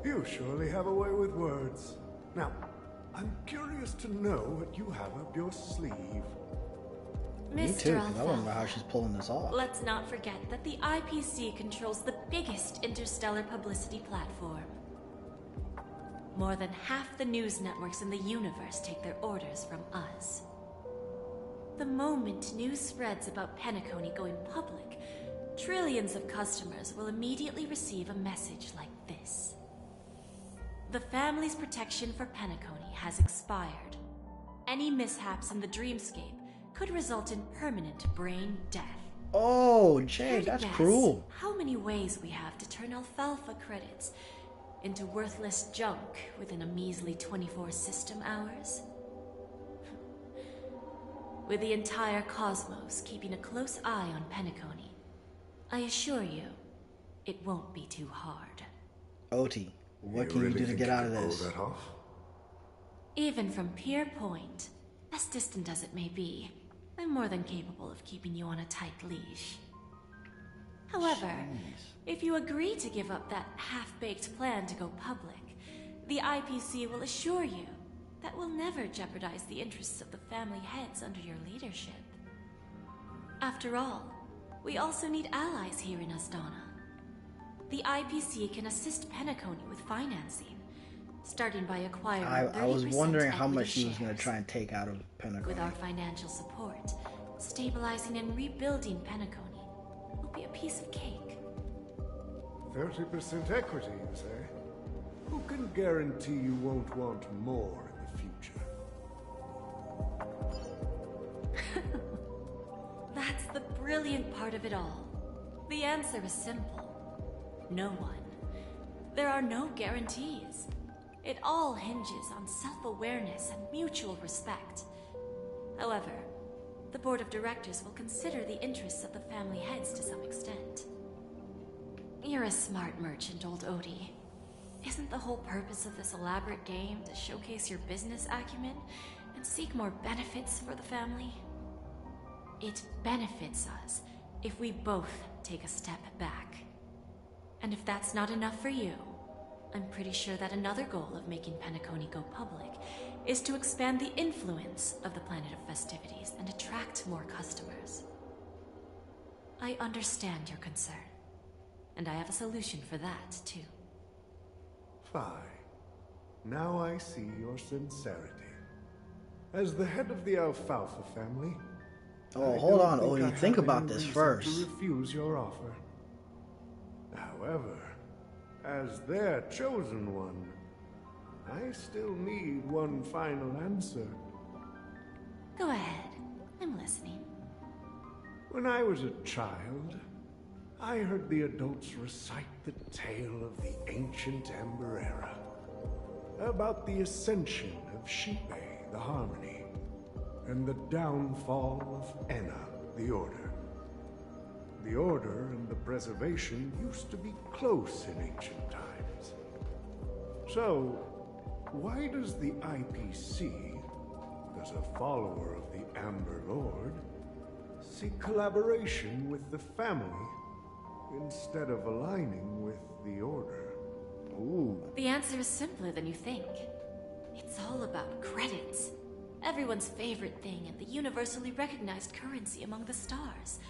You surely have a way with words. Now, I'm curious to know what you have up your sleeve. Me too, because I want to know how she's pulling this off. Let's not forget that the IPC controls the biggest interstellar publicity platform. More than half the news networks in the universe take their orders from us. The moment news spreads about Penacony going public, trillions of customers will immediately receive a message like this. The family's protection for Penacony has expired. Any mishaps in the dreamscape could result in permanent brain death. Oh, Jade, that's cruel. How many ways we have to turn Alfalfa credits into worthless junk within a measly 24 system hours? With the entire cosmos keeping a close eye on Penacony, I assure you, it won't be too hard. Oti, what can you do to get out of this? That off? Even from Pier Point, as distant as it may be, I'm more than capable of keeping you on a tight leash. However, if you agree to give up that half-baked plan to go public, the IPC will assure you that we'll never jeopardize the interests of the family heads under your leadership. After all, we also need allies here in Asdana. the IPC can assist Penacony with financing, starting by acquiring I was 30% wondering how equity much she was going to shares. try and take out of Penacony. With our financial support, stabilizing and rebuilding Penacony will be a piece of cake. 30% equity, you say? Who can guarantee you won't want more in the future? That's the brilliant part of it all. The answer is simple. No one. There are no guarantees. It all hinges on self-awareness and mutual respect. However, the board of directors will consider the interests of the family heads to some extent. You're a smart merchant, old Odie. Isn't the whole purpose of this elaborate game to showcase your business acumen and seek more benefits for the family? It benefits us if we both take a step back. And if that's not enough for you, I'm pretty sure that another goal of making Penacony go public is to expand the influence of the Planet of Festivities and attract more customers. I understand your concern, and I have a solution for that, too. Fine. Now I see your sincerity. As the head of the Alfalfa family... Oh, I hold don't on, think Odie. I Think have about any this reason first. to refuse your offer. However, as their chosen one, I still need one final answer. Go ahead. I'm listening. When I was a child, I heard the adults recite the tale of the ancient Amber Era, about the ascension of Shipe, the Harmony, and the downfall of Enna, the Order. The Order and the Preservation used to be close in ancient times. So, why does the IPC, as a follower of the Amber Lord, seek collaboration with the family instead of aligning with the Order? Ooh. The answer is simpler than you think. It's all about credits. Everyone's favorite thing and the universally recognized currency among the stars.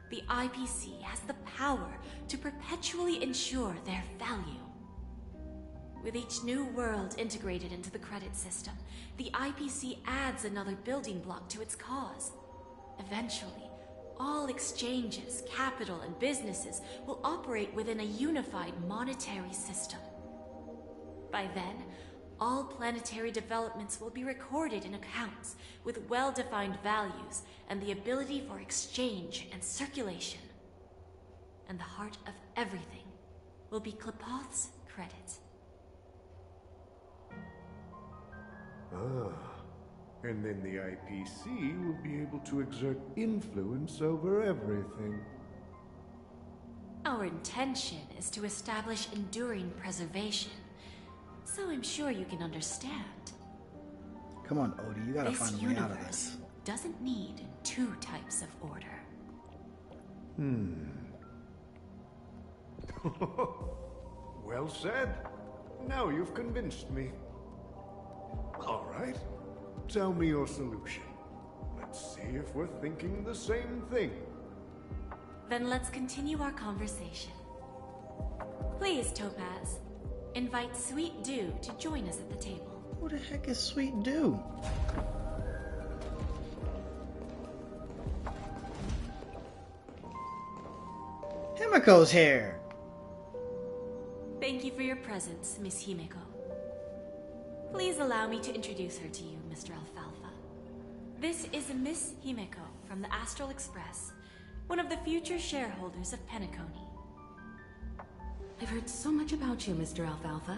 The IPC has the power to perpetually ensure their value. With each new world integrated into the credit system, the IPC adds another building block to its cause. Eventually, all exchanges, capital, and businesses will operate within a unified monetary system. By then, all planetary developments will be recorded in accounts with well-defined values and the ability for exchange and circulation. And the heart of everything will be Klepoth's credit. Ah, and then the IPC will be able to exert influence over everything. Our intention is to establish enduring preservation, so I'm sure you can understand. Come on, Odie, you gotta find a way out of this. This universe doesn't need two types of order. Well said. Now you've convinced me. All right. Tell me your solution. Let's see if we're thinking the same thing. Then let's continue our conversation. Please, Topaz, invite Sweet Dew to join us at the table. Who the heck is Sweet Dew? Himiko's here! Thank you for your presence, Miss Himeko. Please allow me to introduce her to you, Mr. Alfalfa. This is Miss Himeko from the Astral Express, one of the future shareholders of Penacony. I've heard so much about you, Mr. Alfalfa.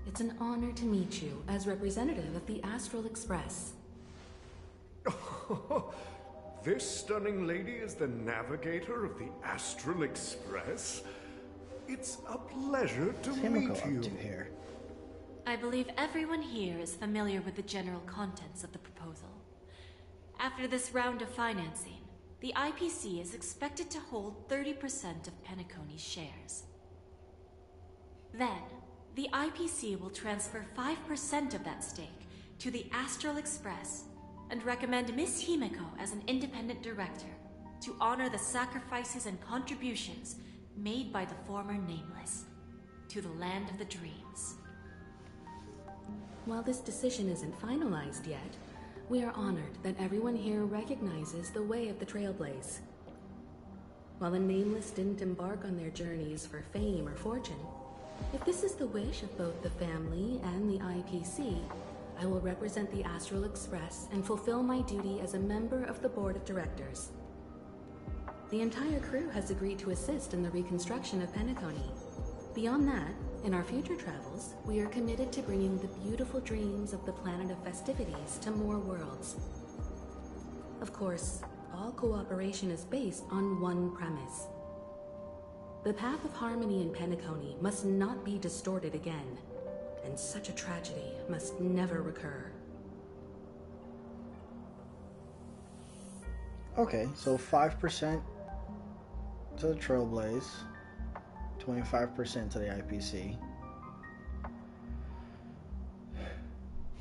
It's an honor to meet you as representative of the Astral Express. This stunning lady is the navigator of the Astral Express? It's a pleasure to meet you. Here? I believe everyone here is familiar with the general contents of the proposal. After this round of financing, the IPC is expected to hold 30% of Penacony's shares. Then, the IPC will transfer 5% of that stake to the Astral Express and recommend Miss Himeko as an independent director to honor the sacrifices and contributions made by the former Nameless, to the land of the dreams. While this decision isn't finalized yet, we are honored that everyone here recognizes the way of the Trailblaze. While the Nameless didn't embark on their journeys for fame or fortune, if this is the wish of both the family and the IPC, I will represent the Astral Express and fulfill my duty as a member of the board of directors. The entire crew has agreed to assist in the reconstruction of Penacony. Beyond that, in our future travels, we are committed to bringing the beautiful dreams of the planet of festivities to more worlds. Of course, all cooperation is based on one premise. The path of harmony in Penacony must not be distorted again, and such a tragedy must never recur. Okay, so 5% to the Trailblaze, 25% to the IPC.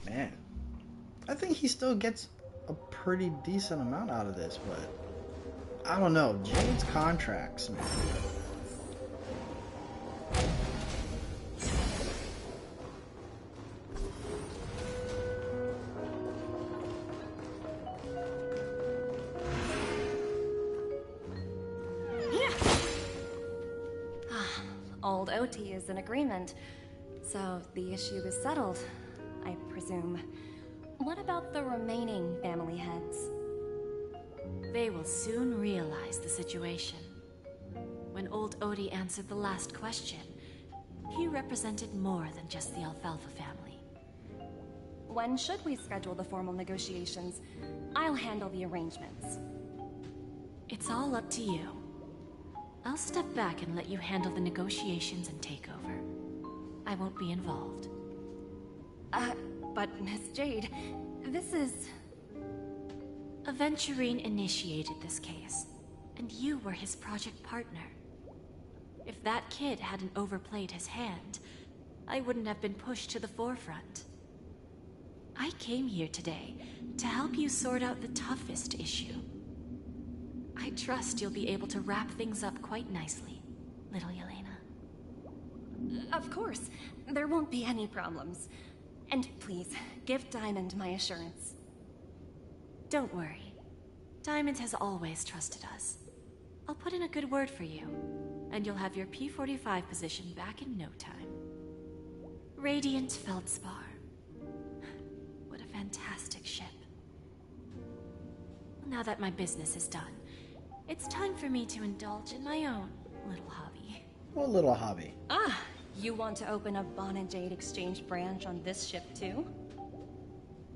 Man, I think he still gets a pretty decent amount out of this, but I don't know. Jade's contracts, man. Old OT is in agreement, so the issue is settled, I presume. What about the remaining family heads? They will soon realize the situation. When old Odie answered the last question, he represented more than just the Alfalfa family. When should we schedule the formal negotiations? I'll handle the arrangements. It's all up to you. I'll step back and let you handle the negotiations and takeover. I won't be involved. But Miss Jade, this is... Aventurine initiated this case, and you were his project partner. If that kid hadn't overplayed his hand, I wouldn't have been pushed to the forefront. I came here today to help you sort out the toughest issue. I trust you'll be able to wrap things up quite nicely, little Yelena. Of course, there won't be any problems. And please, give Diamond my assurance. Don't worry. Diamond has always trusted us. I'll put in a good word for you, and you'll have your P-45 position back in no time. Radiant Feldspar. What a fantastic ship. Now that my business is done, it's time for me to indulge in my own little hobby. What little hobby? You want to open a Bon and Jade exchange branch on this ship too?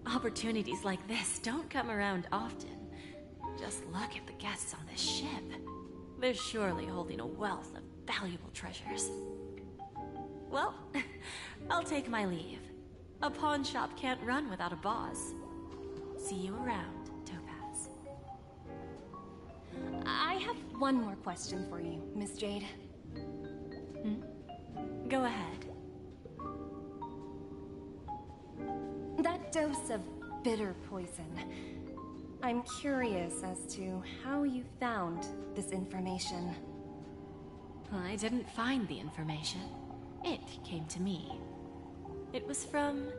Opportunities like this don't come around often. Just look at the guests on this ship. They're surely holding a wealth of valuable treasures. Well, I'll take my leave. A pawn shop can't run without a boss. See you around, Topaz. I have one more question for you, Miss Jade. Go ahead. That dose of bitter poison. I'm curious as to how you found this information. I didn't find the information. It came to me. It was from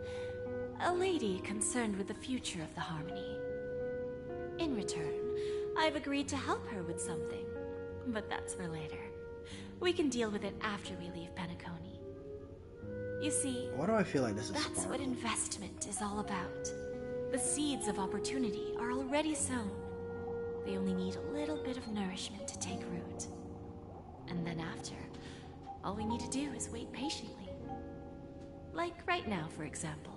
a lady concerned with the future of the Harmony. In return, I've agreed to help her with something, but that's for later. We can deal with it after we leave Penacony. You see, Why do I feel like this is that's Sparkle? what investment is all about. The seeds of opportunity are already sown. They only need a little bit of nourishment to take root. And then after, all we need to do is wait patiently. Like right now, for example.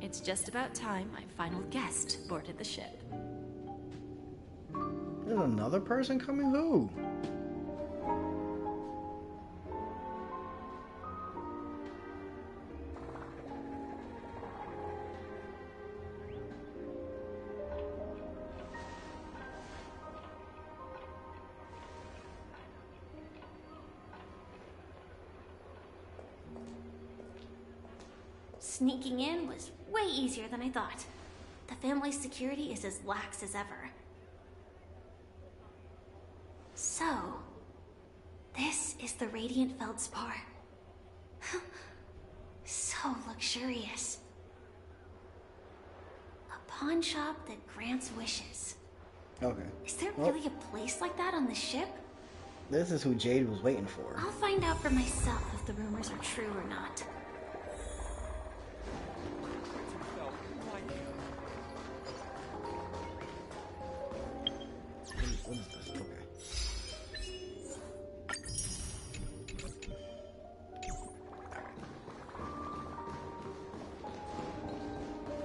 It's just about time my final guest boarded the ship. There's another person coming? Who? Sneaking in was way easier than I thought. The family's security is as lax as ever. So, this is the radiant feldspar. So luxurious. A pawn shop that grants wishes. Okay. Is there really a place like that on the ship? This is who Jade was waiting for. I'll find out for myself if the rumors are true or not. What is this? Okay.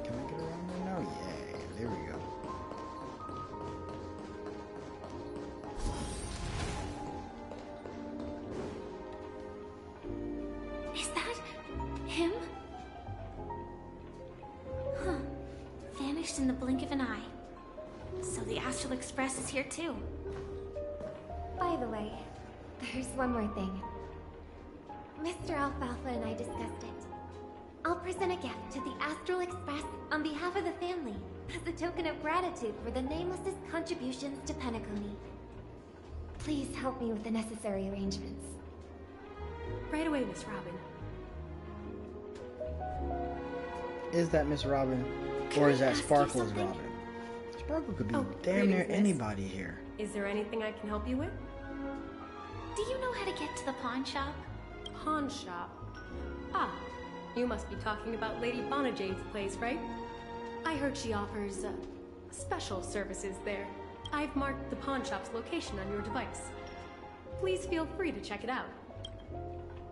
Can I get around there now? Yeah, there we go. Is that him? Huh. Vanished in the blink of an eye. So the Astral Express is here too. By the way, there's one more thing. Mr. Alfalfa and I discussed it. I'll present a gift to the Astral Express on behalf of the family as a token of gratitude for the Nameless's contributions to Penacony. Please help me with the necessary arrangements. Right away, Miss Robin. Is that Miss Robin? Or is that Sparkle's Robin? Sparkle could be damn near greetings, miss. anybody here. Is there anything I can help you with? Do you know how to get to the pawn shop? Pawn shop? Ah, you must be talking about Lady Bonajade's place, right? I heard she offers, special services there. I've marked the pawn shop's location on your device. Please feel free to check it out.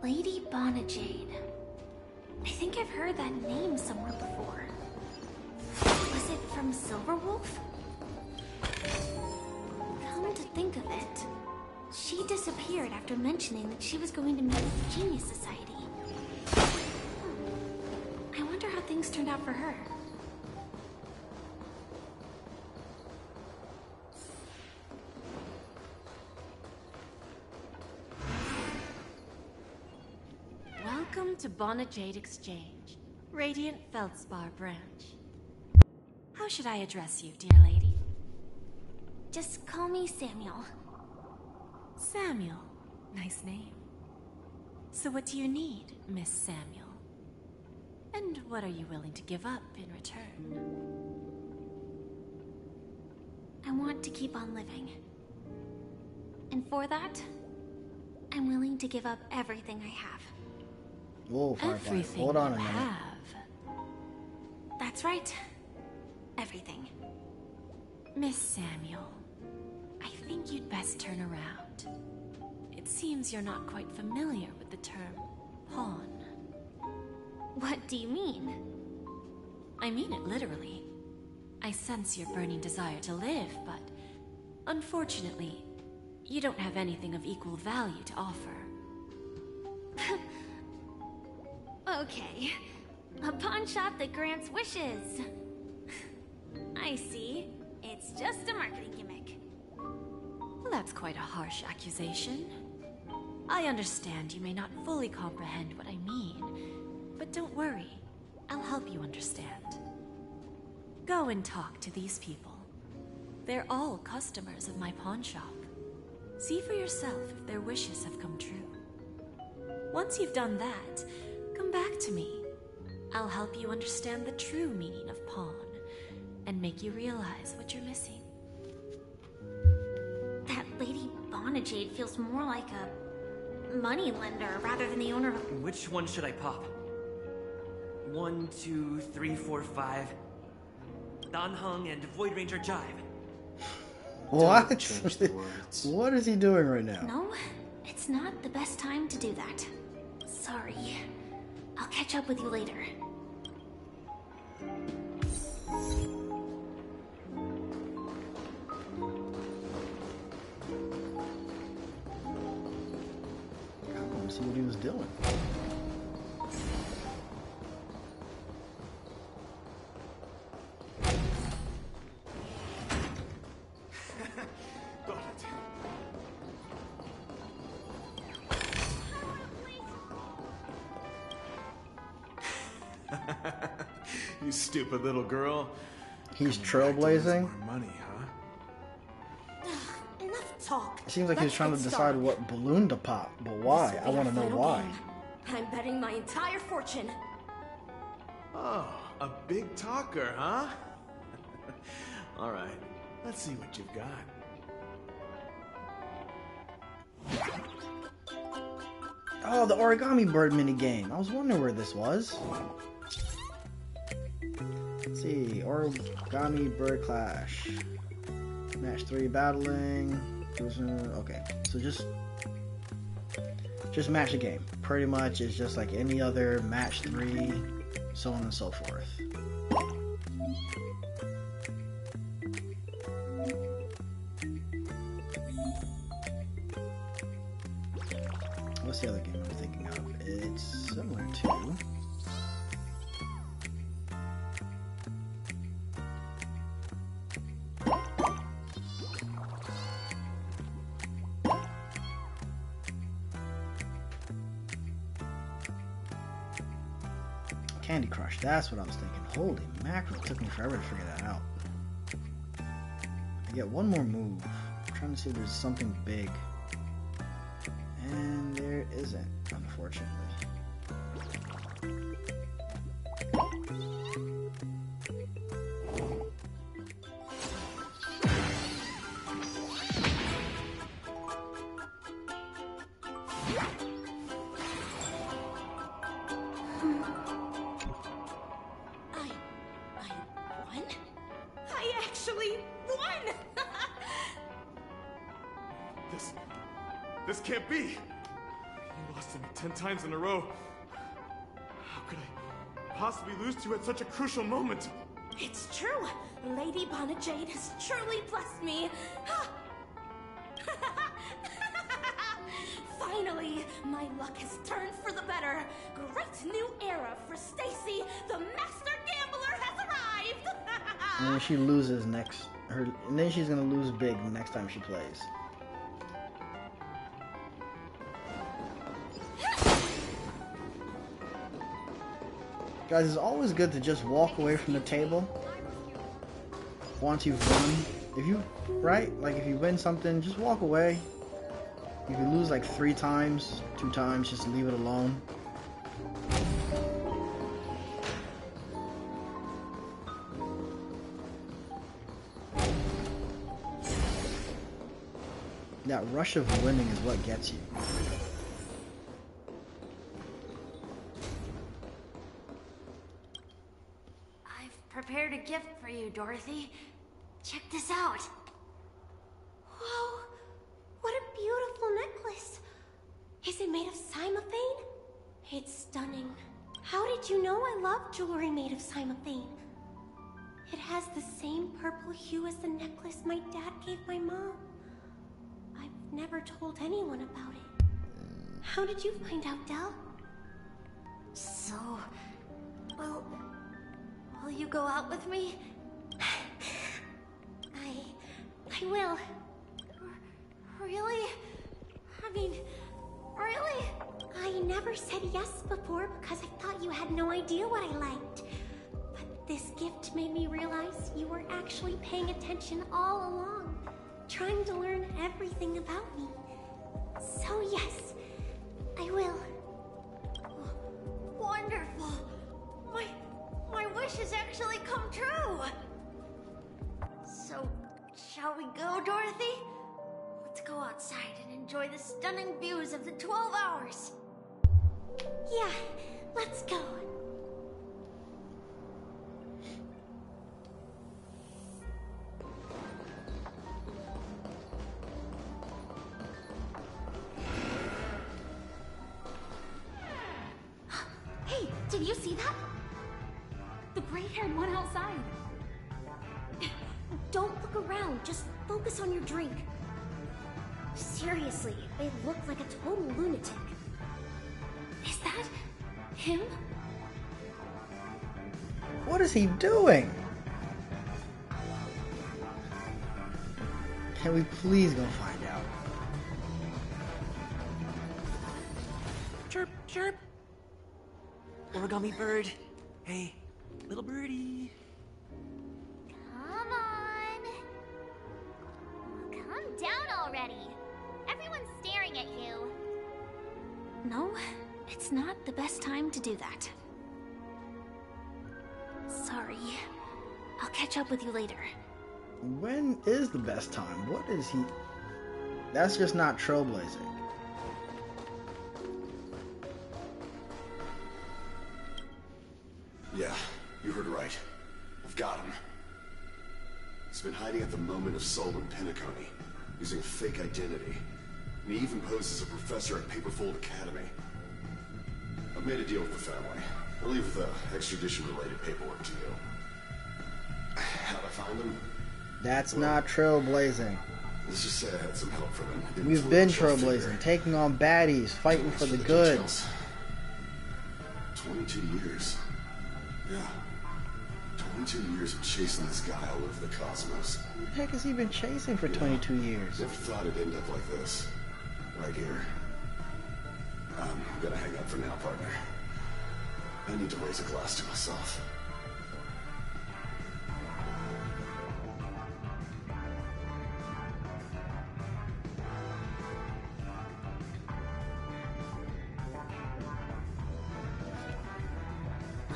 Lady Bonajade. I think I've heard that name somewhere before. Was it from Silverwolf? Come to think of it, she disappeared after mentioning that she was going to meet with the Genius Society. I wonder how things turned out for her. Welcome to Bonajade Exchange, Radiant Feldspar branch. How should I address you, dear lady? Just call me Samuel. Samuel. Nice name. So what do you need, Miss Samuel? And what are you willing to give up in return? I want to keep on living. And for that, I'm willing to give up everything I have. Whoa, Firefly. Everything Hold on a you minute. have. That's right. Everything. Miss Samuel, I think you'd best turn around. It seems you're not quite familiar with the term pawn. What do you mean? I mean it literally. I sense your burning desire to live, but unfortunately, you don't have anything of equal value to offer. Okay. A pawn shop that grants wishes. I see. It's just a marketing gimmick. Well, that's quite a harsh accusation. I understand you may not fully comprehend what I mean, but don't worry. I'll help you understand. Go and talk to these people. They're all customers of my pawn shop. See for yourself if their wishes have come true. Once you've done that, come back to me. I'll help you understand the true meaning of pawn and make you realize what you're missing. That Lady Bonajade feels more like a moneylender rather than the owner of... Which one should I pop? 1, 2, 3, 4, 5. Dan Heng and Void Ranger Jive. What? Change the words. What is he doing right now? No, it's not the best time to do that. Sorry. I'll catch up with you later. I want to see what he was doing. You stupid little girl. He's Coming back to lose trailblazing. more money, huh? Ugh, enough talk. It seems like he's Let's trying to get decide started. what balloon to pop, but why? This I will be want our to know final why. game. I'm betting my entire fortune. Oh, a big talker, huh? All right, let's see what you've got. Oh, the origami bird minigame. I was wondering where this was. Let's see, origami bird clash. Match 3 battling. Okay, so just match a game. Pretty much it's just like any other match 3, so on and so forth. What's the other game I'm thinking of? It's similar to... Candy Crush, that's what I was thinking. Holy mackerel, it took me forever to figure that out. I get one more move. I'm trying to see if there's something big. And there isn't, unfortunately. This can't be! You lost to me 10 times in a row. How could I possibly lose to you at such a crucial moment? It's true! Lady Bonajade has truly blessed me! Finally, my luck has turned for the better! Great new era for Stacy! The Master Gambler has arrived! And then she loses and then she's gonna lose big the next time she plays. Guys, it's always good to just walk away from the table once you've won. If you win something, just walk away. If you lose like 3 times, 2 times, just leave it alone. That rush of winning is what gets you. Prepared a gift for you, Dorothy. Check this out. Whoa! What a beautiful necklace! Is it made of cymophane? It's stunning. How did you know I love jewelry made of cymophane? It has the same purple hue as the necklace my dad gave my mom. I've never told anyone about it. How did you find out, Del? So, well, will you go out with me? I will. Really? I mean, really? I never said yes before because I thought you had no idea what I liked. But this gift made me realize you were actually paying attention all along, trying to learn everything about me. So yes, I will. Wonderful. My wish has actually come true. So, shall we go, Dorothy? Let's go outside and enjoy the stunning views of the 12 hours. Yeah, let's go. Hey, did you see that? The gray-haired one outside. Don't look around, just focus on your drink. Seriously, they look like a total lunatic. Is that him? What is he doing? Can we please go find out? Chirp, chirp. Origami bird. Hey, little birdie. Come on. Calm down already. already. Everyone's staring at you. No, it's not the best time to do that. Sorry. I'll catch up with you later. When is the best time? What is he? That's just not trailblazing. Yeah, you heard right. I've got him. He's been hiding at the moment of soul in Penacony, using a fake identity. And he even poses as a professor at Paperfold Academy. I've made a deal with the family. I'll leave the extradition-related paperwork to you. How'd I find him? That's not trailblazing. Let's just say I had some help from him. We've been trailblazing, taking on baddies, fighting for the good. 22 years. Yeah. 22 years of chasing this guy all over the cosmos. What the heck has he been chasing for 22 years? Never thought it'd end up like this. Right here. I'm gonna hang up for now, partner. I need to raise a glass to myself.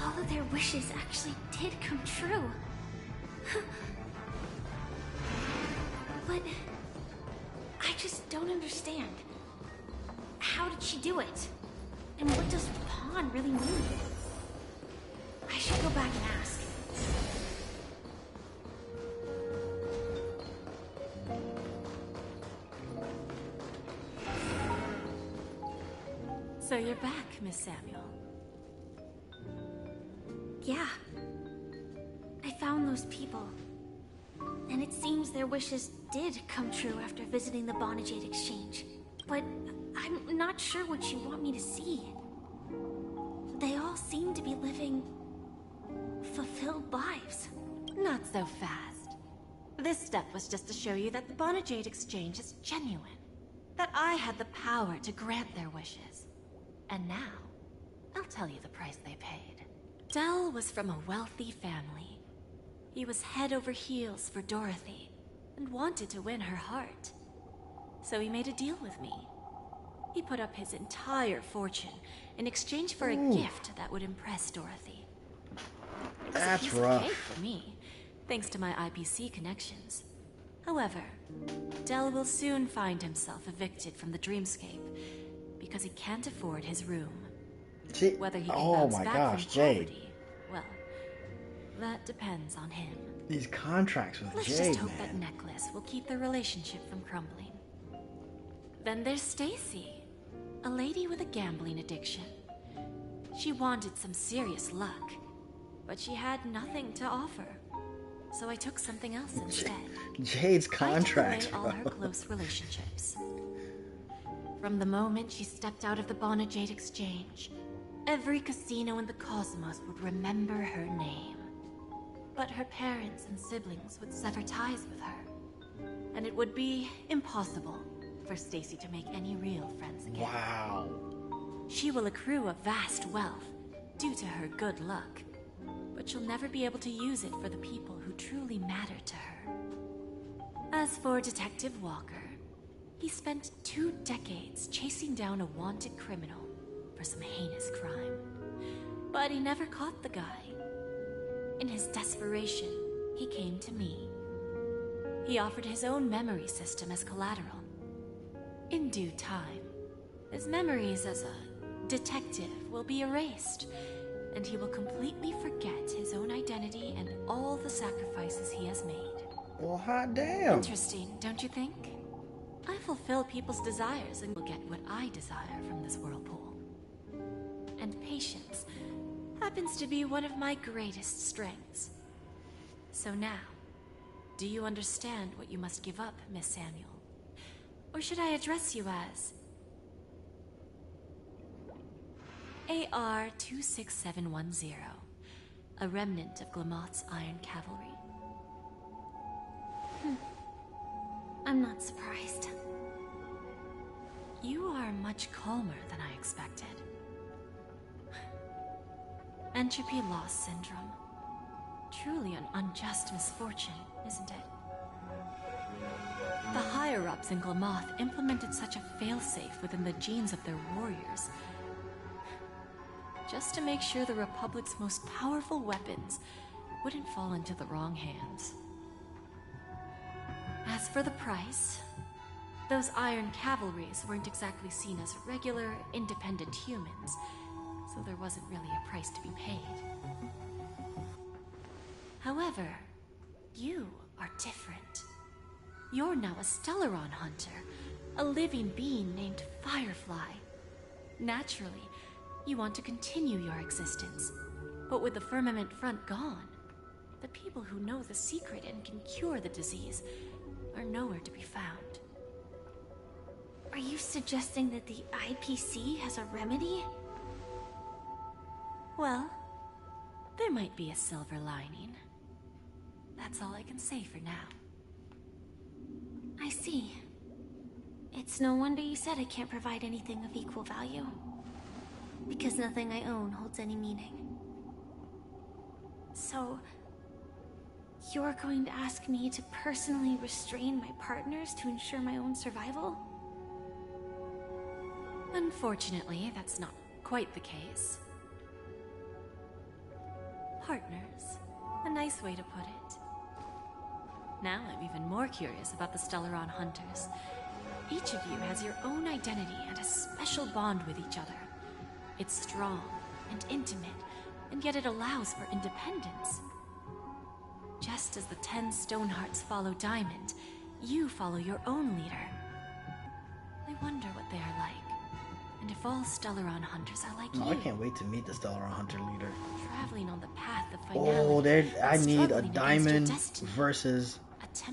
All of their wishes actually did come true. But I just don't understand. How did she do it? And what does pawn really mean? I should go back and ask. So you're back, Miss Samuel. Yeah. I found those people. And it seems their wishes did come true after visiting the Bonajade Exchange. But I'm not sure what you want me to see. They all seem to be living fulfilled lives. Not so fast. This step was just to show you that the Bonajade Exchange is genuine. That I had the power to grant their wishes. And now, I'll tell you the price they paid. Dell was from a wealthy family. He was head over heels for Dorothy, and wanted to win her heart. So he made a deal with me. He put up his entire fortune in exchange for a gift that would impress Dorothy. It was a piece of cake for me, thanks to my IPC connections. However, Dell will soon find himself evicted from the dreamscape because he can't afford his room. Whether he can bounce back from poverty, well, that depends on him. These contracts with Let's Jade, just hope man. that necklace will keep their relationship from crumbling. Then there's Stacy, a lady with a gambling addiction. She wanted some serious luck, but she had nothing to offer. So I took something else instead. Jade's contracts, I took away all her close relationships. From the moment she stepped out of the Bonajade Exchange, every casino in the cosmos would remember her name. But her parents and siblings would sever ties with her, and it would be impossible for Stacy to make any real friends again. Wow. She will accrue a vast wealth due to her good luck, but she'll never be able to use it for the people who truly matter to her. As for Detective Walker, he spent 2 decades chasing down a wanted criminal for some heinous crime. But he never caught the guy. In his desperation, he came to me. He offered his own memory system as collateral. In due time, his memories as a detective will be erased, and he will completely forget his own identity and all the sacrifices he has made. Well, hot damn. Interesting, don't you think? I fulfill people's desires and will get what I desire from this whirlpool. And patience happens to be one of my greatest strengths. So now, do you understand what you must give up, Miss Samuel? Or should I address you as AR-26710, a remnant of Glamoth's Iron Cavalry? I'm not surprised. You are much calmer than I expected. Entropy loss syndrome. Truly an unjust misfortune, isn't it? the higher-ups in Glamoth implemented such a failsafe within the genes of their warriors, just to make sure the Republic's most powerful weapons wouldn't fall into the wrong hands. As for the price, those Iron Cavalries weren't exactly seen as regular, independent humans, so there wasn't really a price to be paid. However, you are different. You're now a Stellaron hunter, a living being named Firefly. Naturally, you want to continue your existence, but with the Firmament Front gone, the people who know the secret and can cure the disease are nowhere to be found. Are you suggesting that the IPC has a remedy? Well, there might be a silver lining. That's all I can say for now. I see. It's no wonder you said I can't provide anything of equal value. Because nothing I own holds any meaning. So, you're going to ask me to personally restrain my partners to ensure my own survival? Unfortunately, that's not quite the case. Partners. A nice way to put it. Now I'm even more curious about the Stellaron Hunters. Each of you has your own identity and a special bond with each other. It's strong and intimate, and yet it allows for independence. Just as the 10 Stonehearts follow Diamond, you follow your own leader. I wonder what they are like, and if all Stellaron Hunters are like you. I can't wait to meet the Stellaron Hunter leader. Traveling on the path of finality. Oh, I need a Diamond versus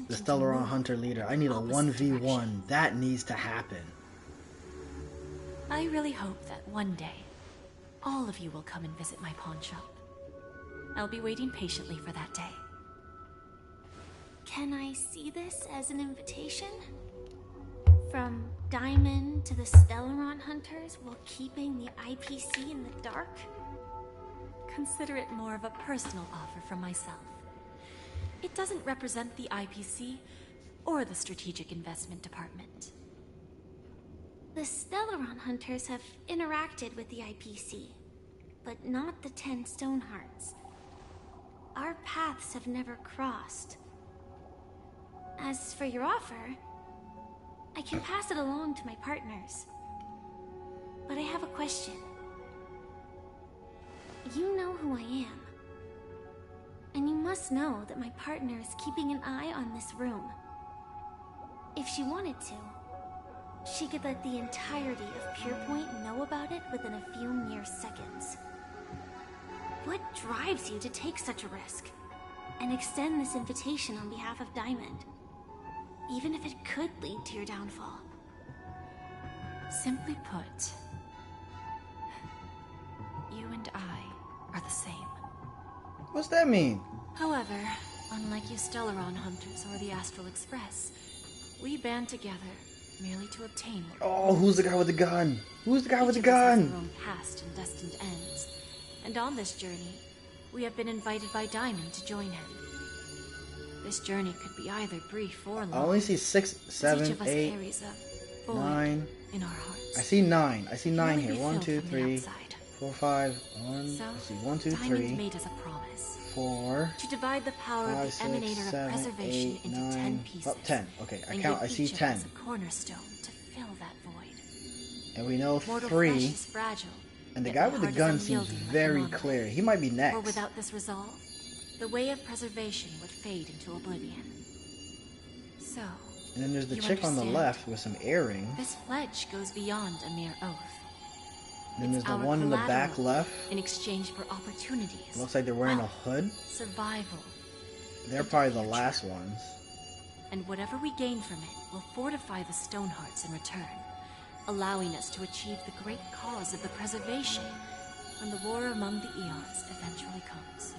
the Stellaron Hunter leader. I need a 1v1. That needs to happen. I really hope that one day, all of you will come and visit my pawn shop. I'll be waiting patiently for that day. Can I see this as an invitation? From Diamond to the Stellaron Hunters while keeping the IPC in the dark? Consider it more of a personal offer from myself. It doesn't represent the IPC or the Strategic Investment Department. The Stellaron Hunters have interacted with the IPC, but not the 10 Stonehearts. Our paths have never crossed. As for your offer, I can pass it along to my partners. But I have a question. You know who I am. And you must know that my partner is keeping an eye on this room. If she wanted to, she could let the entirety of Pierpoint know about it within a few mere seconds. What drives you to take such a risk and extend this invitation on behalf of Diamond, even if it could lead to your downfall? Simply put, you and I are the same. What's that mean? However, unlike you Stellaron Hunters or the Astral Express, we band together merely to obtain what Oh, who's the guy with the gun? Who's the guy with the each of us has gun? our own past and destined ends. And on this journey, we have been invited by Diamond to join him. This journey could be either brief or long. I only see 6, as 7, each of us 8, carries a void 9. in our hearts. I see 9. I see 9 Can here. only be 1, filled 2, from the 3, outside. 4, 5. 1. So, I see 1, 2, Diamond 3, made us a promise 4. to divide the power 5, of the 6, emanator 7, of preservation 8, into 9. 10 pieces. Oh, 10. Okay, I and count. I give see each of 10. us a cornerstone to fill that void. And we know Mortal 3. flesh is fragile, And the yet guy my with the heart is gun seems unyielding like very a monolith. clear. He might be For next. without this resolve, the way of preservation would fade into oblivion. So, And then there's the you chick on the understand? left with some earring. This pledge goes beyond a mere oath. And then there's It's the our one in the back collateral left. in exchange for opportunities. Looks like they're wearing a wealth, hood. survival, They're probably the last ones. and whatever we gain from it will fortify the Stonehearts in return, allowing us to achieve the great cause of the preservation when the war among the eons eventually comes.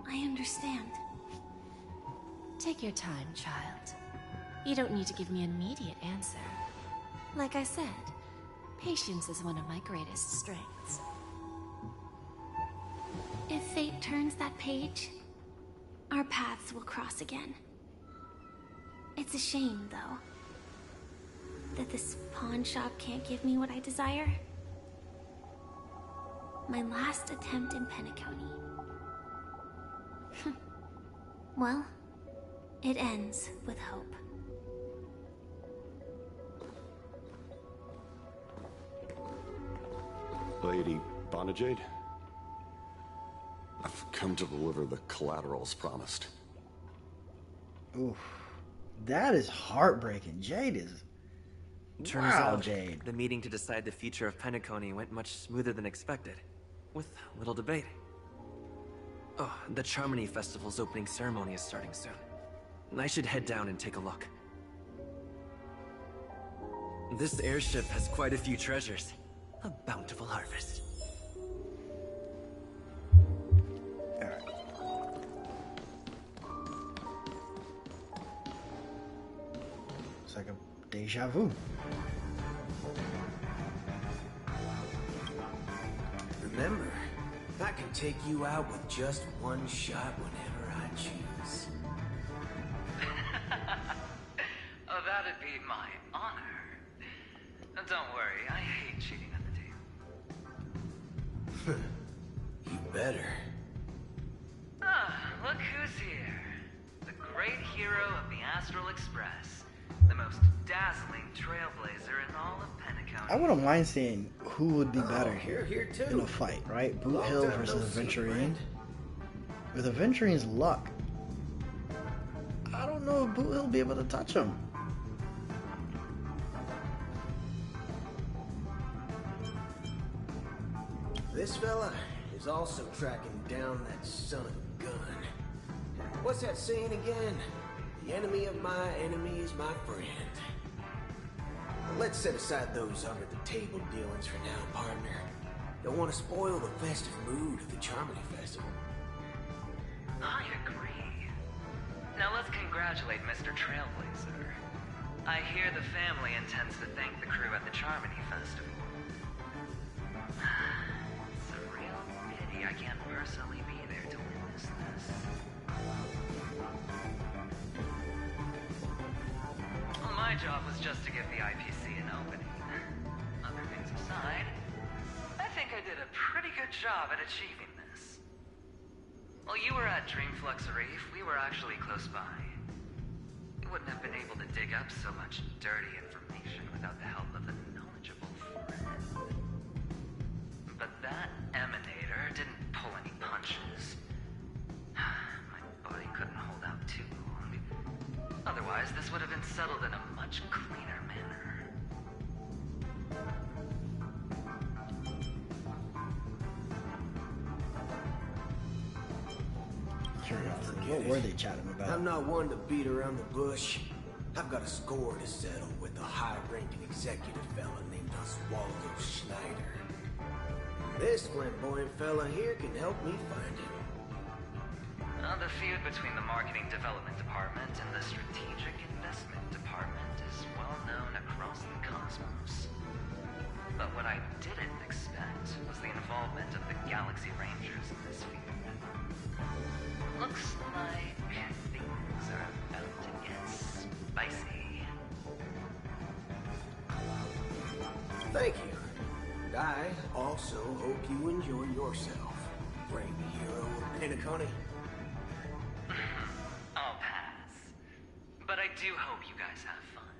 I understand. Take your time, child. You don't need to give me an immediate answer. Like I said, patience is one of my greatest strengths. If fate turns that page, our paths will cross again. It's a shame, though, that this pawn shop can't give me what I desire. My last attempt in Penacony. Well, it ends with hope. Lady Bonajade? I've come to deliver the collaterals promised. Oof. That is heartbreaking. Jade is... Turns wow, out, Jade. the meeting to decide the future of Penacony went much smoother than expected, with little debate. Oh, the Charmony Festival's opening ceremony is starting soon. I should head down and take a look. This airship has quite a few treasures. A bountiful harvest. It's like a deja vu. Remember, I can take you out with just one shot whenever I choose. Oh, that'd be my honor. Don't worry, I hate cheating at the table. You better. Ah, look who's here. The great hero of the Astral Express. The most dazzling trailblazer in all of Penacony. I wouldn't mind seeing who would be better here too. in a fight, right? Boot Long Hill time versus no see, Aventurine. friend. With Aventurine's luck, I don't know if Boot Hill will be able to touch him. This fella is also tracking down that son of a gun. What's that saying again? The enemy of my enemy is my friend. But let's set aside those under-the-table dealings for now, partner. Don't want to spoil the festive mood of the Charmony Festival. I agree. Now let's congratulate Mr. Trailblazer. I hear the family intends to thank the crew at the Charmony Festival. It's a real pity I can't personally be there to witness this. Well, my job was just to give the IPC an opening. Other things aside, I think I did a pretty good job at achieving this. While you were at Dreamflux Reef, we were actually close by. We wouldn't have been able to dig up so much dirty information without the help of a knowledgeable friend. But that emanator didn't pull any punches. My body couldn't hold out too long. Otherwise, this would have been settled in a much cleaner manner. What were they chatting about? I'm not one to beat around the bush. I've got a score to settle with a high-ranking executive fella named Oswaldo Schneider. This flamboyant fella here can help me find him. The feud between the Marketing Development Department and the Strategic Investment Department is well known across the cosmos. But what I didn't expect was the involvement of the Galaxy Rangers in this feud. Looks like things are about to get spicy. Thank you. And I also hope you enjoy yourself, brave hero of Penacony. I'll pass. But I do hope you guys have fun.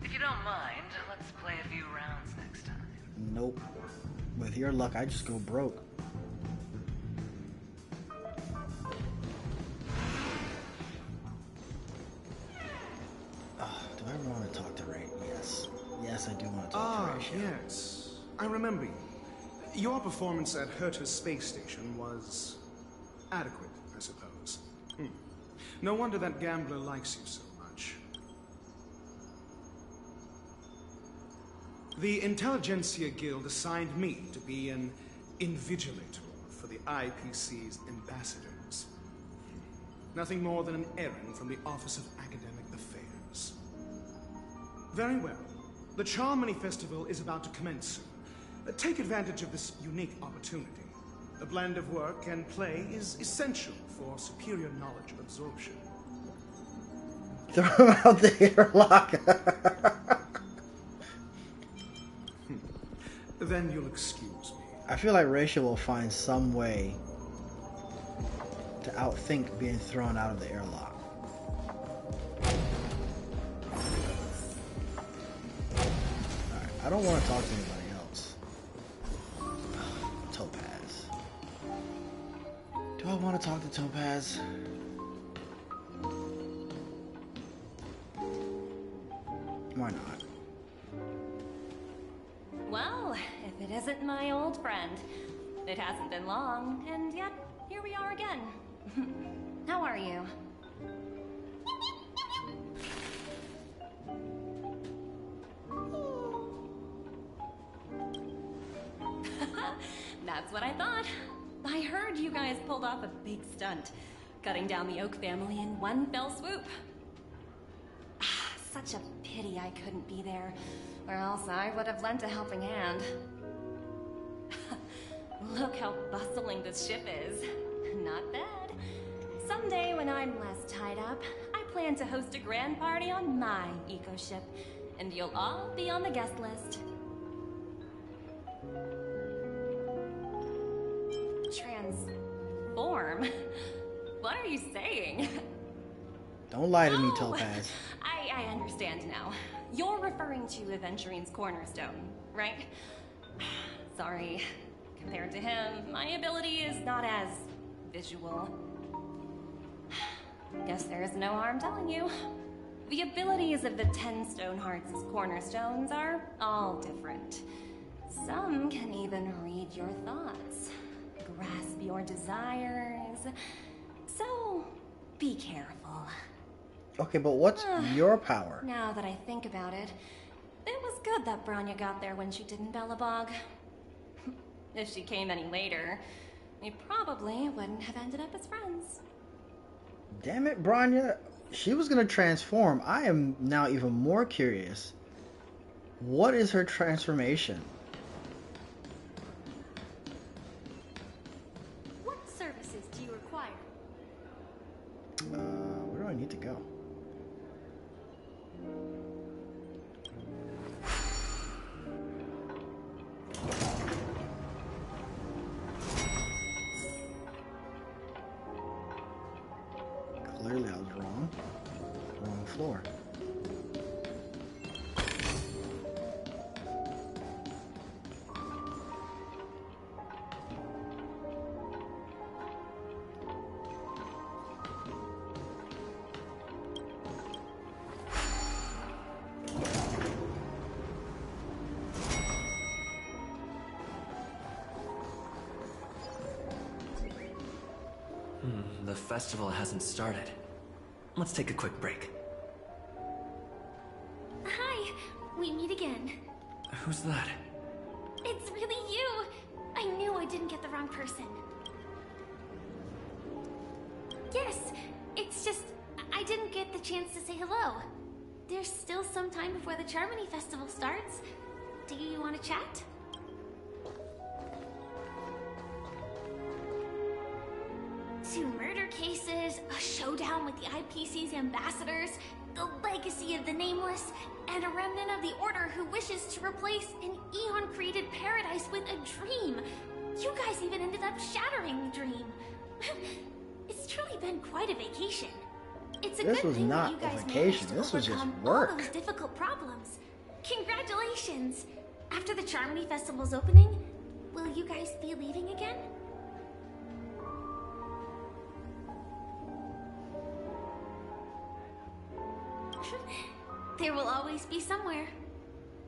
If you don't mind, let's play a few rounds next time. Nope. With your luck, I just go broke. Do I want to talk to Ray? Yes. Yes, I do want to talk to Ray. Yes. I remember you. Your performance at Herta's space station was adequate, I suppose. No wonder that gambler likes you so much. The Intelligentsia Guild assigned me to be an invigilator for the IPC's ambassadors. Nothing more than an errand from the Office of Academic Affairs. Very well. The Charmony Festival is about to commence soon. Take advantage of this unique opportunity. A blend of work and play is essential for superior knowledge absorption. Throw him out the airlock. Then you'll excuse me. I feel like Rachel will find some way to outthink being thrown out of the airlock. Alright, I don't want to talk to anybody else. Topaz. Do I want to talk to Topaz? Why not? Well, if it isn't my old friend. It hasn't been long, and yet, here we are again. How are you? That's what I thought. I heard you guys pulled off a big stunt, cutting down the Oak family in one fell swoop. Such a pity I couldn't be there, or else I would have lent a helping hand. Look how bustling this ship is. Not bad. Someday when I'm less tied up, I plan to host a grand party on my eco-ship, and you'll all be on the guest list. Transform? What are you saying? Don't lie to me, Topaz. I understand now. You're referring to Aventurine's cornerstone, right? Sorry. Compared to him, my ability is not as visual. Guess there is no harm telling you. The abilities of the 10 Stonehearts' cornerstones are all different. Some can even read your thoughts, grasp your desires. So, be careful. Okay, but what's your power? Now that I think about it, it was good that Branya got there when she didn't Bellabog. If she came any later, we probably wouldn't have ended up as friends. Damn it, Branya. She was gonna transform. I am now even more curious. What is her transformation? What services do you require? Where do I need to go? Clearly I was wrong. Wrong floor. The festival hasn't started. Let's take a quick break. Hi, we meet again. Who's that? It's really you. I knew I didn't get the wrong person. Yes, it's just I didn't get the chance to say hello. There's still some time before the Charmony Festival starts. Do you want to chat? Two murder cases, a showdown with the IPC's ambassadors, the legacy of the Nameless, and a remnant of the Order who wishes to replace an Eon-created paradise with a dream. You guys even ended up shattering the dream. It's truly been quite a vacation. It's a This good was thing not that you a guys vacation, managed to this was just overcome work. all those difficult problems. Congratulations! After the Charmony Festival's opening, will you guys be leaving again? There will always be somewhere.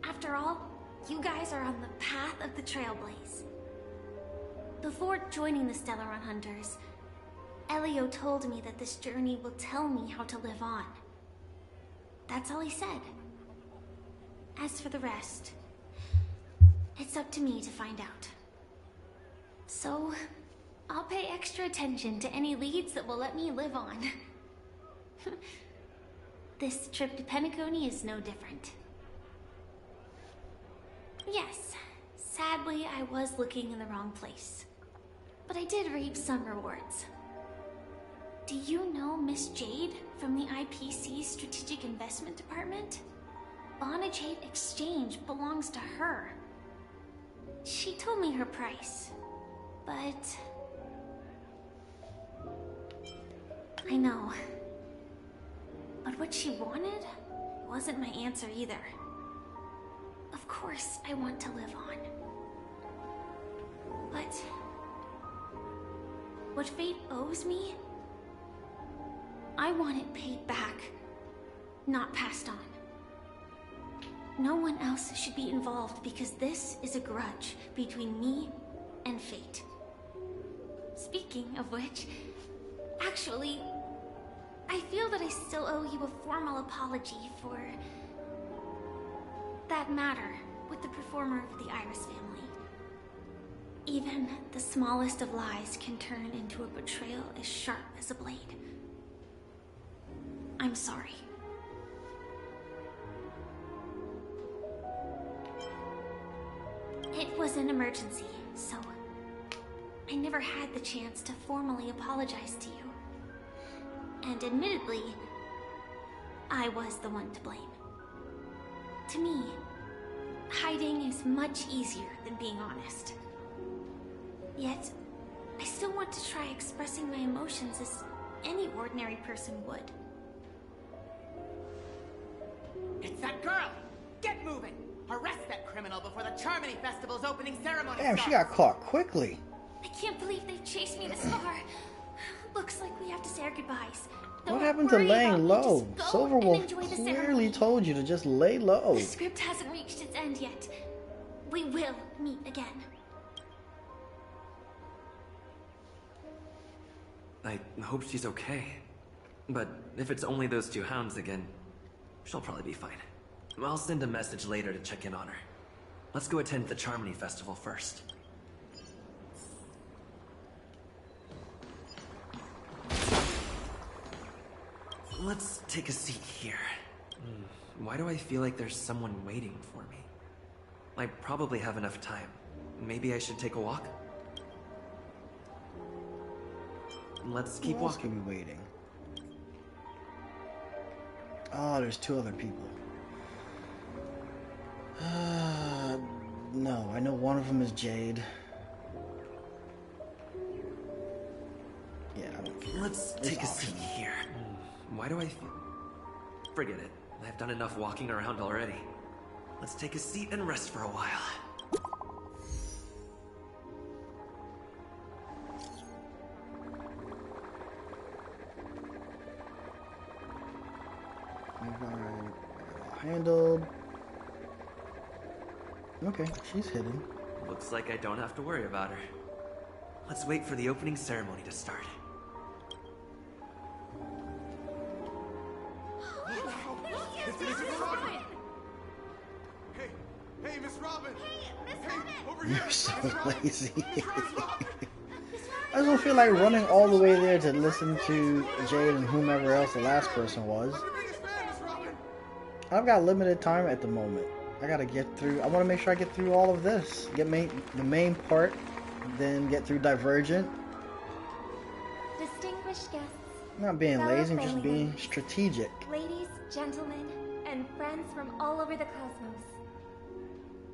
After all, you guys are on the path of the Trailblaze. Before joining the Stellaron Hunters, Elio told me that this journey will tell me how to live on. That's all he said. As for the rest, it's up to me to find out. So, I'll pay extra attention to any leads that will let me live on. This trip to Penacony is no different. Yes, sadly I was looking in the wrong place. but I did reap some rewards. Do you know Miss Jade from the IPC's Strategic Investment Department? Bonna Jade Exchange belongs to her. She told me her price, but... I know. But what she wanted wasn't my answer either. Of course, I want to live on. But... what fate owes me, I want it paid back, not passed on. No one else should be involved because this is a grudge between me and fate. Speaking of which, actually, I feel that I still owe you a formal apology for that matter with the performer of the Iris family. Even the smallest of lies can turn into a betrayal as sharp as a blade. I'm sorry. It was an emergency, so I never had the chance to formally apologize to you. And admittedly, I was the one to blame. To me, hiding is much easier than being honest. Yet, I still want to try expressing my emotions as any ordinary person would. It's that girl! Get moving! Arrest that criminal before the Charmony Festival's opening ceremony Damn, starts. she got caught quickly. I can't believe they've chased me this far. Looks like we have to say our goodbyes. What happened to laying low? Silverwolf clearly told you to just lay low. The script hasn't reached its end yet. We will meet again. I hope she's okay. But if it's only those two hounds again, she'll probably be fine. I'll send a message later to check in on her. Let's go attend the Charmony Festival first. Let's take a seat here. Why do I feel like there's someone waiting for me? I probably have enough time. Maybe I should take a walk? Let's keep Who else walking. could be waiting? Oh, there's two other people. No, I know one of them is Jade. Yeah, I don't care. Let's take a seat here. Why do I feel... Forget it. I've done enough walking around already. Let's take a seat and rest for a while. Handled. Okay, she's hidden. Looks like I don't have to worry about her. Let's wait for the opening ceremony to start. Hey, Miss Robin! You're so lazy. I don't feel like running all the way there to listen to Jade and whomever else the last person was. I've got limited time at the moment. I gotta get through. I want to make sure I get through all of this. Get the main part, then get through Divergent. Distinguished guests, Not being fellow lazy, just family being members, strategic. ladies, gentlemen, and friends from all over the cosmos.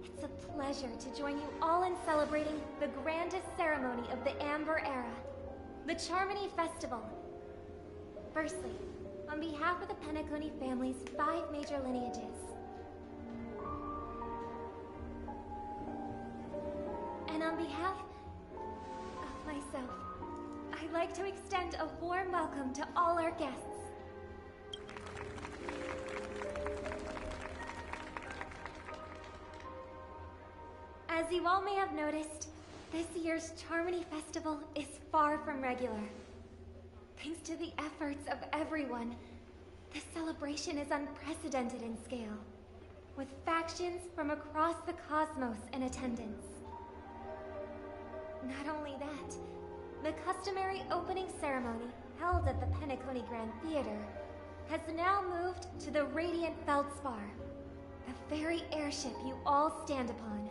It's a pleasure to join you all in celebrating the grandest ceremony of the Amber Era, the Charmony Festival. Firstly, on behalf of the Penacony family's 5 major lineages, and on behalf of myself, I'd like to extend a warm welcome to all our guests. As you all may have noticed, this year's Charmony Festival is far from regular. Thanks to the efforts of everyone, this celebration is unprecedented in scale, with factions from across the cosmos in attendance. Not only that, the customary opening ceremony held at the Penacony Grand Theater has now moved to the Radiant Feldspar, the very airship you all stand upon.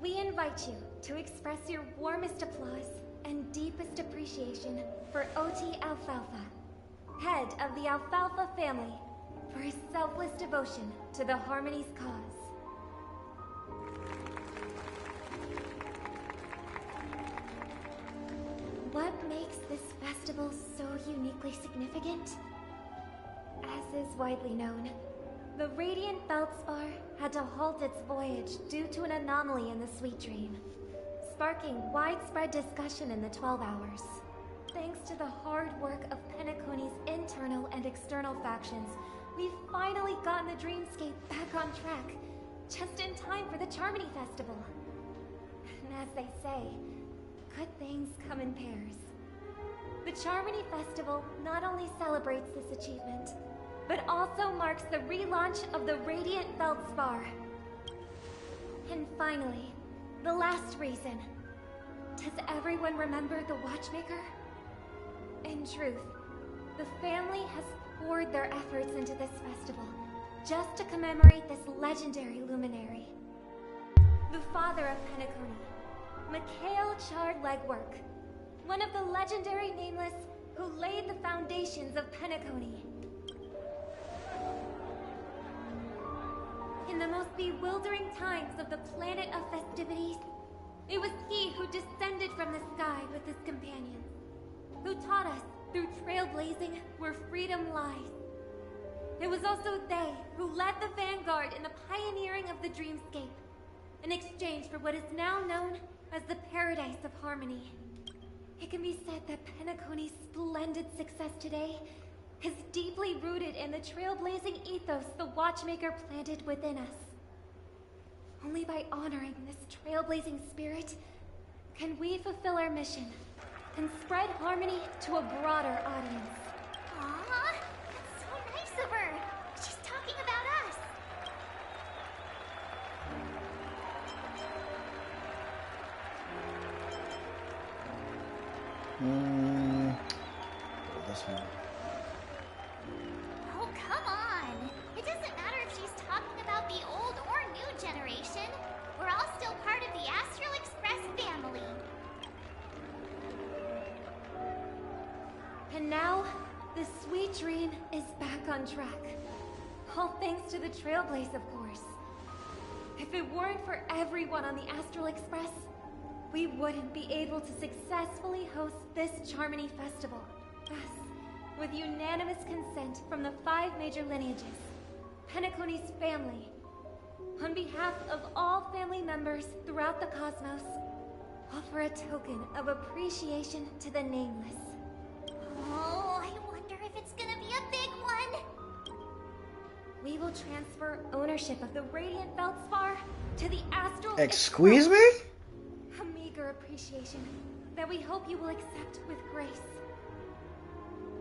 We invite you to express your warmest applause and deepest appreciation for OT Alfalfa, head of the Alfalfa family, for his selfless devotion to the Harmony's cause. What makes this festival so uniquely significant? As is widely known, the Radiant Feldspar had to halt its voyage due to an anomaly in the Sweet Dream, sparking widespread discussion in the 12 Hours. Thanks to the hard work of Penacony's internal and external factions, we've finally gotten the Dreamscape back on track, just in time for the Charmony Festival. And as they say, good things come in pairs. The Charmony Festival not only celebrates this achievement, but also marks the relaunch of the Radiant Feldspar. And finally, the last reason. Does everyone remember the Watchmaker? In truth, the family has poured their efforts into this festival just to commemorate this legendary luminary. The father of Penacony, Mikhail Chard Legwork, one of the legendary Nameless who laid the foundations of Penacony. In the most bewildering times of the planet of festivities, it was he who descended from the sky with his companions, who taught us through trailblazing where freedom lies. It was also they who led the vanguard in the pioneering of the Dreamscape, in exchange for what is now known as the Paradise of Harmony. It can be said that Penacony's splendid success today is deeply rooted in the trailblazing ethos the Watchmaker planted within us. Only by honoring this trailblazing spirit can we fulfill our mission and spread harmony to a broader audience. Aw, that's so nice of her. She's talking about us. This one. Oh, come on. It doesn't matter if she's talking about the old or new generation. We're all still part of the Astral Express family. And now, the Sweet Dream is back on track. All thanks to the Trailblaze, of course. If it weren't for everyone on the Astral Express, we wouldn't be able to successfully host this Charmony Festival. Thus, with unanimous consent from the 5 major lineages, Penacony's family, on behalf of all family members throughout the cosmos, offer a token of appreciation to the Nameless. Oh, I wonder if it's gonna be a big one. We will transfer ownership of the Radiant Feldspar to the Astral Excuse me? A meager appreciation that we hope you will accept with grace.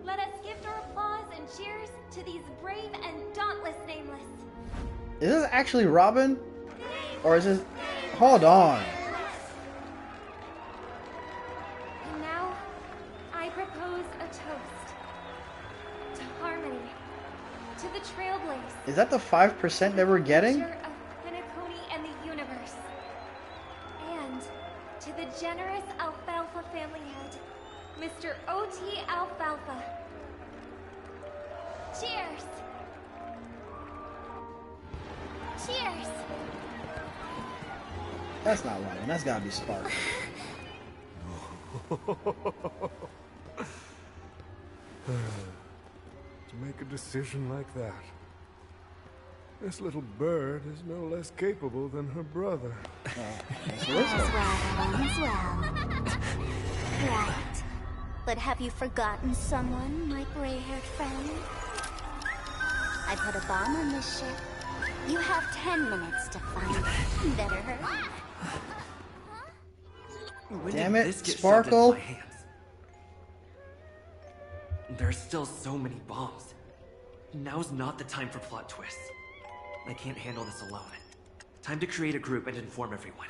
Let us gift our applause and cheers to these brave and dauntless Nameless. Is this actually Robin? Or is this... Hold on. And now, I propose a toast. To harmony. To the Trailblaze. Is that the 5% that we're getting? Of Penacony and the universe. And to the generous Alfalfa family head, Mr. O.T. Alfalfa. Cheers! Cheers! That's not Robin. That's gotta be Spark. To make a decision like that. This little bird is no less capable than her brother. As well. Right. But have you forgotten someone, my gray-haired friend? I put a bomb on this ship. You have 10 minutes to find it. Better hurry. Damn it, This get Sparkle. shoved into my hands? There's still so many bombs. Now's not the time for plot twists. I can't handle this alone. Time to create a group and inform everyone.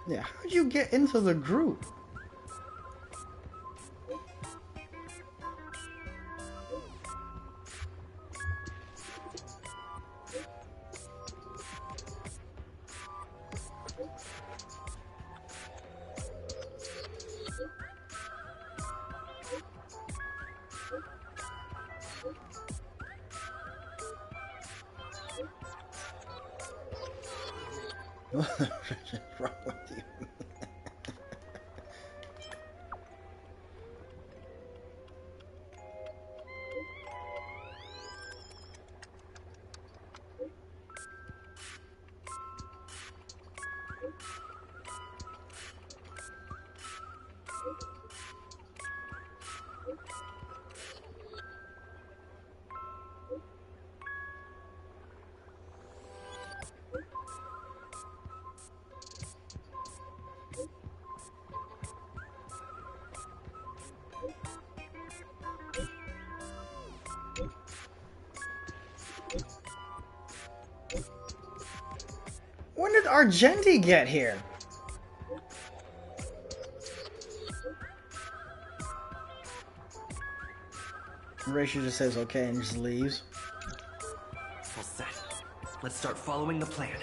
Yeah, how'd you get into the group? What the frick is wrong with you? When did Argenti get here? Horatio just says okay and just leaves. All set. Let's start following the plan.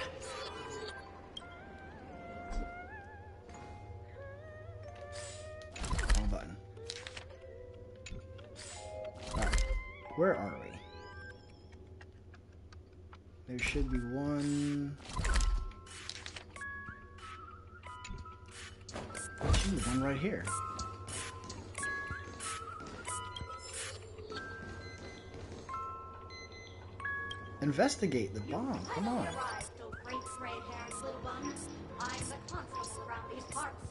Wrong button. Alright. Where are we? There should be one. There should be one right here. Investigate the bomb. Come on. I'm the constable around these parts,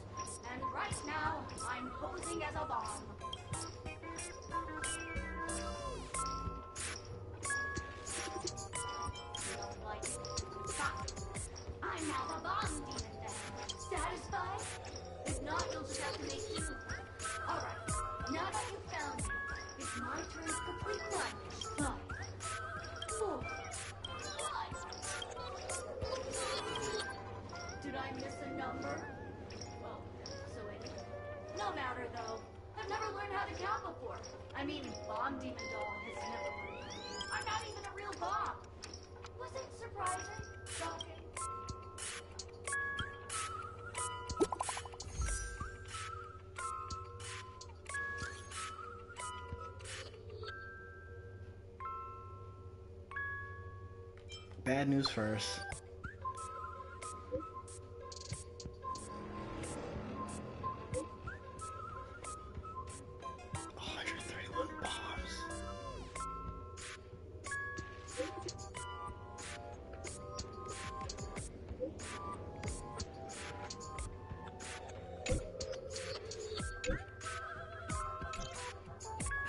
and right now I'm posing as a bomb. You don't like it? Fine. I'm now the bomb demon then. Satisfied? If not, you'll just have to make do. Alright, now that you've found me, it's my turn to complete blindness. 5, 4, 3. Did I miss a number? Well, so it is. No matter though. I've never learned how to count before. I mean, Bomb Demon Doll has never learned. I'm not even a real bomb. Was it surprising? Shocking? Bad news first.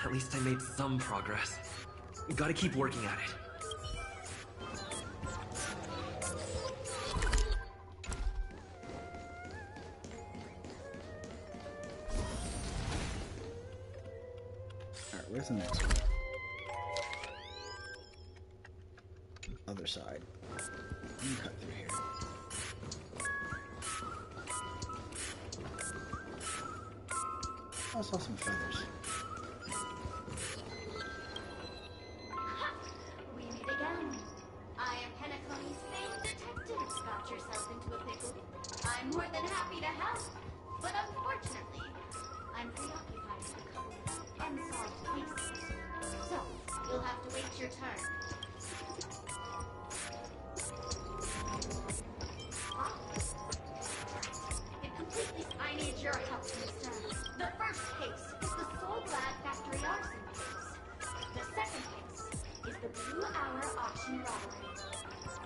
At least I made some progress. Gotta keep working at it. Alright, where's the next one? Other side. Let me cut through here. I saw some feathers. We meet again. I am Penacony's famed detective. Got yourself into a pickle. I'm more than happy to help, but unfortunately, I'm preoccupied with a couple of unsolved cases. So, you'll have to wait your turn. I need your help, mister. The first case is the Soul Glad Factory arson case. The second case is the Blue Hour auction robbery.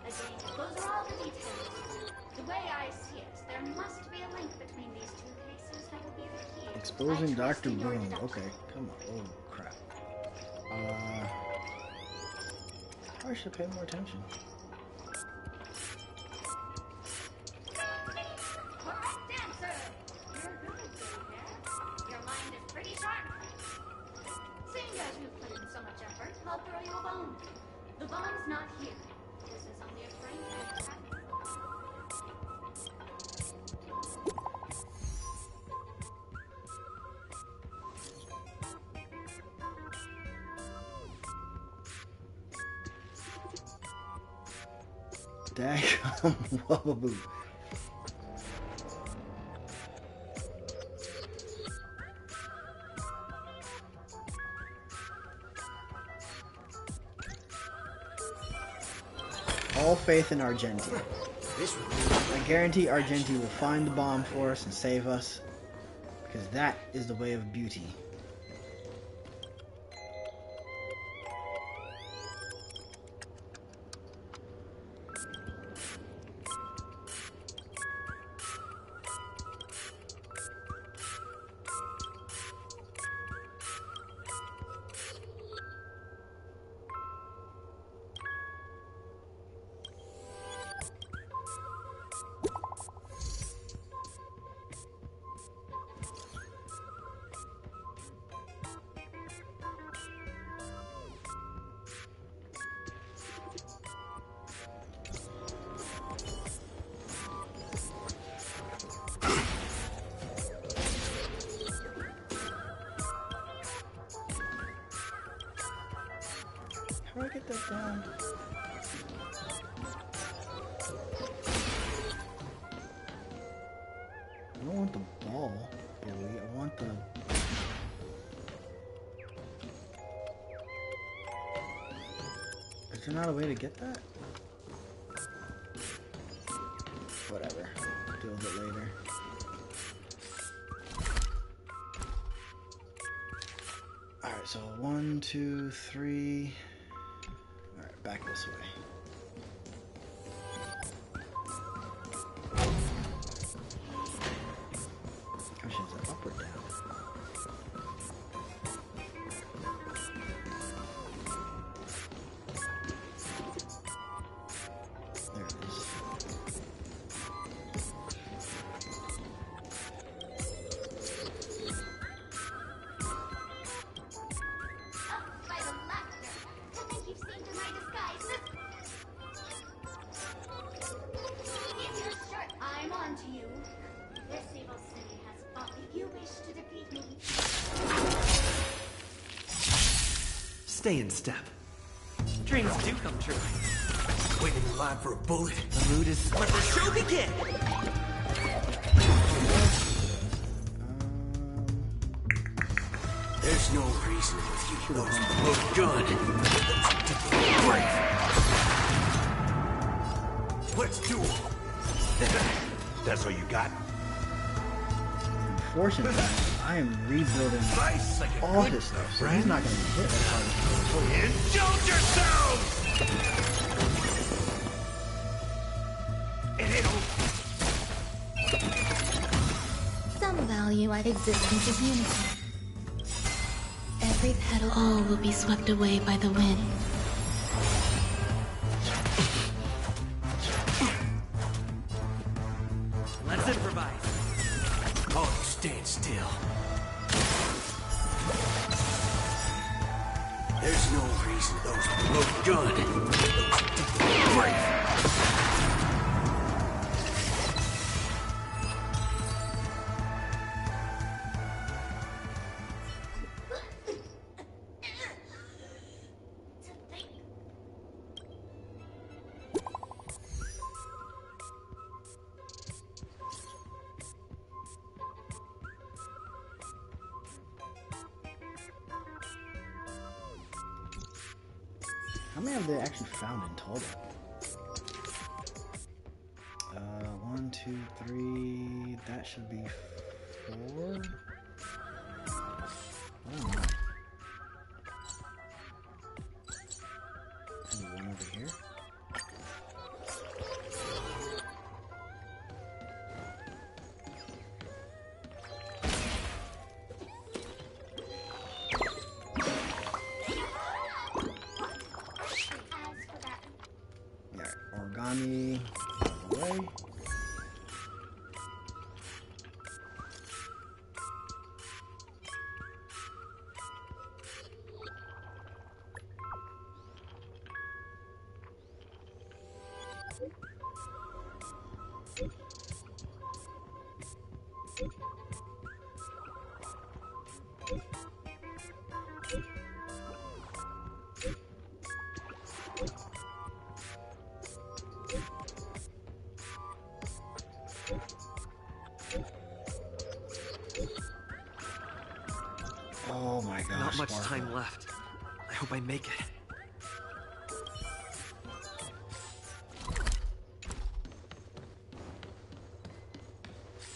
Again, those are all the details. The way I see it, there must be a link between these two cases that will be the key. Exposing Dr. Boom. Okay, come on. Oh, crap. I should pay more attention. Correct answer! You're good, baby bear. Your mind is pretty sharp. Seeing as you've put in so much effort, I'll throw you a bone. The bone's not here. This is only a frame and a Daggum Wubba. All faith in Argenti. I guarantee Argenti will find the bomb for us and save us, because that is the way of beauty. How do I get that down? I don't want the ball, boy. I want the... Is there not a way to get that? Whatever. Deal with it later. Alright, so 1, 2, 3... Alright, back this way. Gosh, is it up or down? There it is. By the laughter, I think you've seen through my disguise. In your shirt, I'm on to you. This evil city has fought if you wish to defeat me. Stay in step. Dreams do come true. Waiting in line for a bullet. The mood is... Let the show begin! There's no reason with you those look good. Great! Let's do it! That's all you got? Unfortunately, I am rebuilding Nice, like a all good his stuff, so friend. he's not going to be hit as hard as Indulge yourselves! It ain't over. Some value at existence is unity. Every petal, all will be swept away by the wind. Let's improvise. Oh, stand still. There's no reason those look good. Great. How many have they actually found in total? 1, 2, 3. That should be 4. I don't know. Maybe one over here. Origami away. much sparkle. time left. I hope I make it.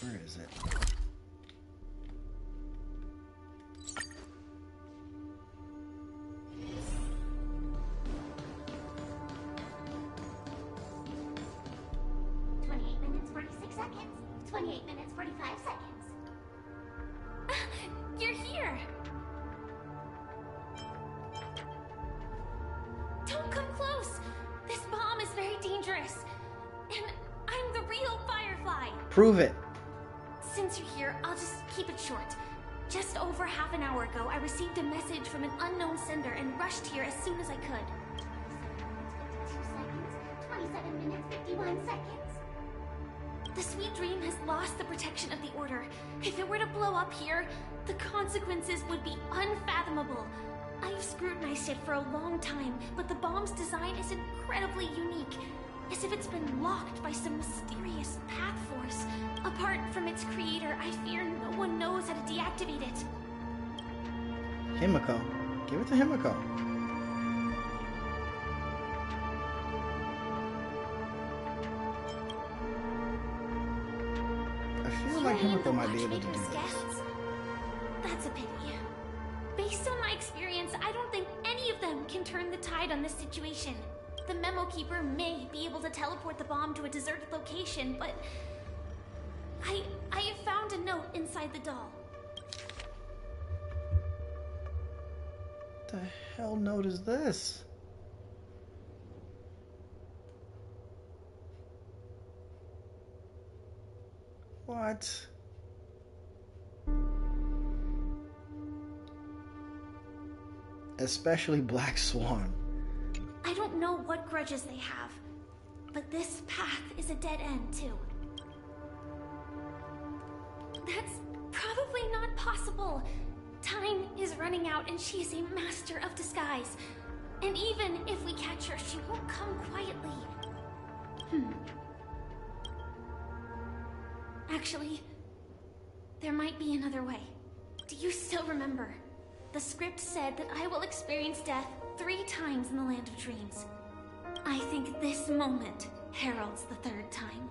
Where is it? Seconds. 28 minutes, 45 seconds. You're here! Don't come close! This bomb is very dangerous. And I'm the real Firefly. Prove it. Since you're here, I'll just keep it short. Just over half an hour ago, I received a message from an unknown sender and rushed here as soon as I could. 2 seconds. 27 minutes, 51 seconds. The Sweet Dream has lost the protection of the Order. If it were to blow up here, the consequences would be unfathomable. I've scrutinized it for a long time, but the bomb's design is incredibly unique. As if it's been locked by some mysterious path force. Apart from its creator, I fear no one knows how to deactivate it. Himiko. Give it to Himiko. I feel like Himiko might be able to do this. Guests? That's a pity. Based on my experience, I don't think any of them can turn the tide on this situation. The Memo Keeper may be able to teleport the bomb to a deserted location, but I have found a note inside the doll. What the hell note is this? What? Especially Black Swan. I don't know what grudges they have, but this path is a dead end too. That's probably not possible. Time is running out and she is a master of disguise. And even if we catch her, she won't come quietly. Actually, there might be another way. Do you still remember? The script said that I will experience death 3 times in the Land of Dreams. I think this moment heralds the 3rd time.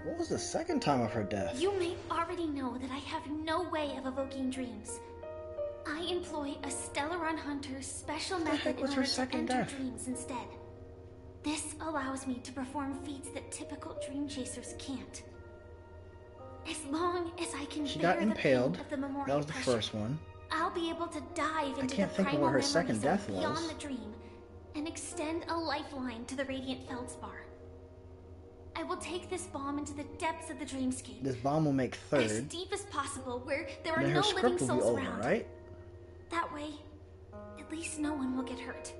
What was the 2nd time of her death? You may already know that I have no way of evoking dreams. I employ a Stellaron Hunter's special method in order to enter dreams instead. This allows me to perform feats that typical dream chasers can't. As long as I can bear the pain of the memorial that was the pressure, first one. I'll be able to dive into can't the think of primal what her memories second of death was. beyond the dream and extend a lifeline to the Radiant Feldspar. I will take this bomb into the depths of the dreamscape. This bomb will make 3rd. As deep as possible, where there are Then her no script living will be souls over, around. right? That way, at least no one will get hurt.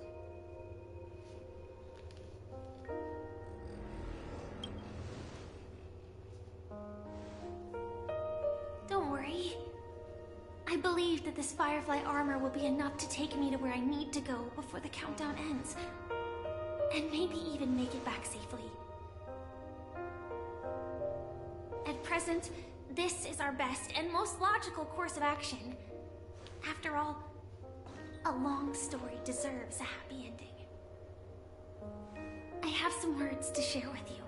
Don't worry. I believe that this Firefly armor will be enough to take me to where I need to go before the countdown ends. And maybe even make it back safely. At present, this is our best and most logical course of action. After all, a long story deserves a happy ending. I have some words to share with you,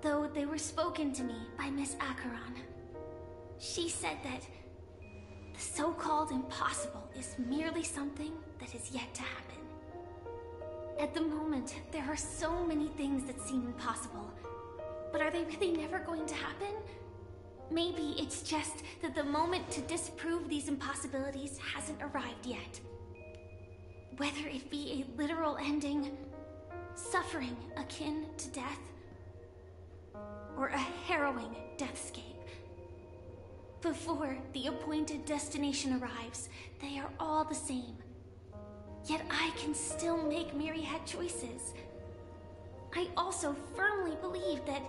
though they were spoken to me by Miss Acheron. She said that the so-called impossible is merely something that is yet to happen. At the moment, there are so many things that seem impossible, but are they really never going to happen? Maybe it's just that the moment to disprove these impossibilities hasn't arrived yet. Whether it be a literal ending, suffering akin to death, or a harrowing deathscape. Before the appointed destination arrives, they are all the same. Yet I can still make myriad choices. I also firmly believe that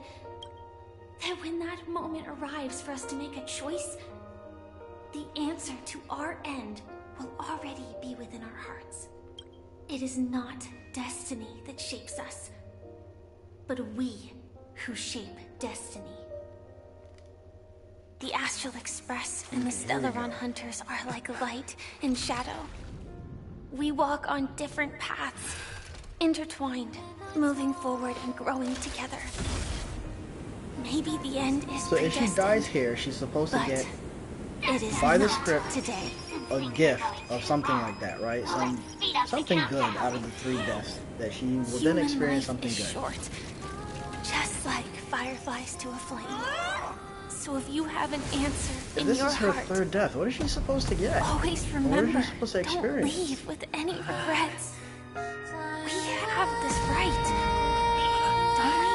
when that moment arrives for us to make a choice, the answer to our end will already be within our hearts. It is not destiny that shapes us, but we who shape destiny. The Astral Express and the Stellaron Hunters are like light and shadow. We walk on different paths, intertwined, moving forward and growing together. Maybe the end is So if she dies here, she's supposed to get, by the script, today. a gift of something like that, right? Something good out of the 3 deaths that she will then experience something good. Short, just like fireflies to a flame. So if you have an answer in This your is her heart, 3rd death. What is she supposed to get? always What remember, is she supposed to don't experience? leave with any regrets. We have this right, don't we?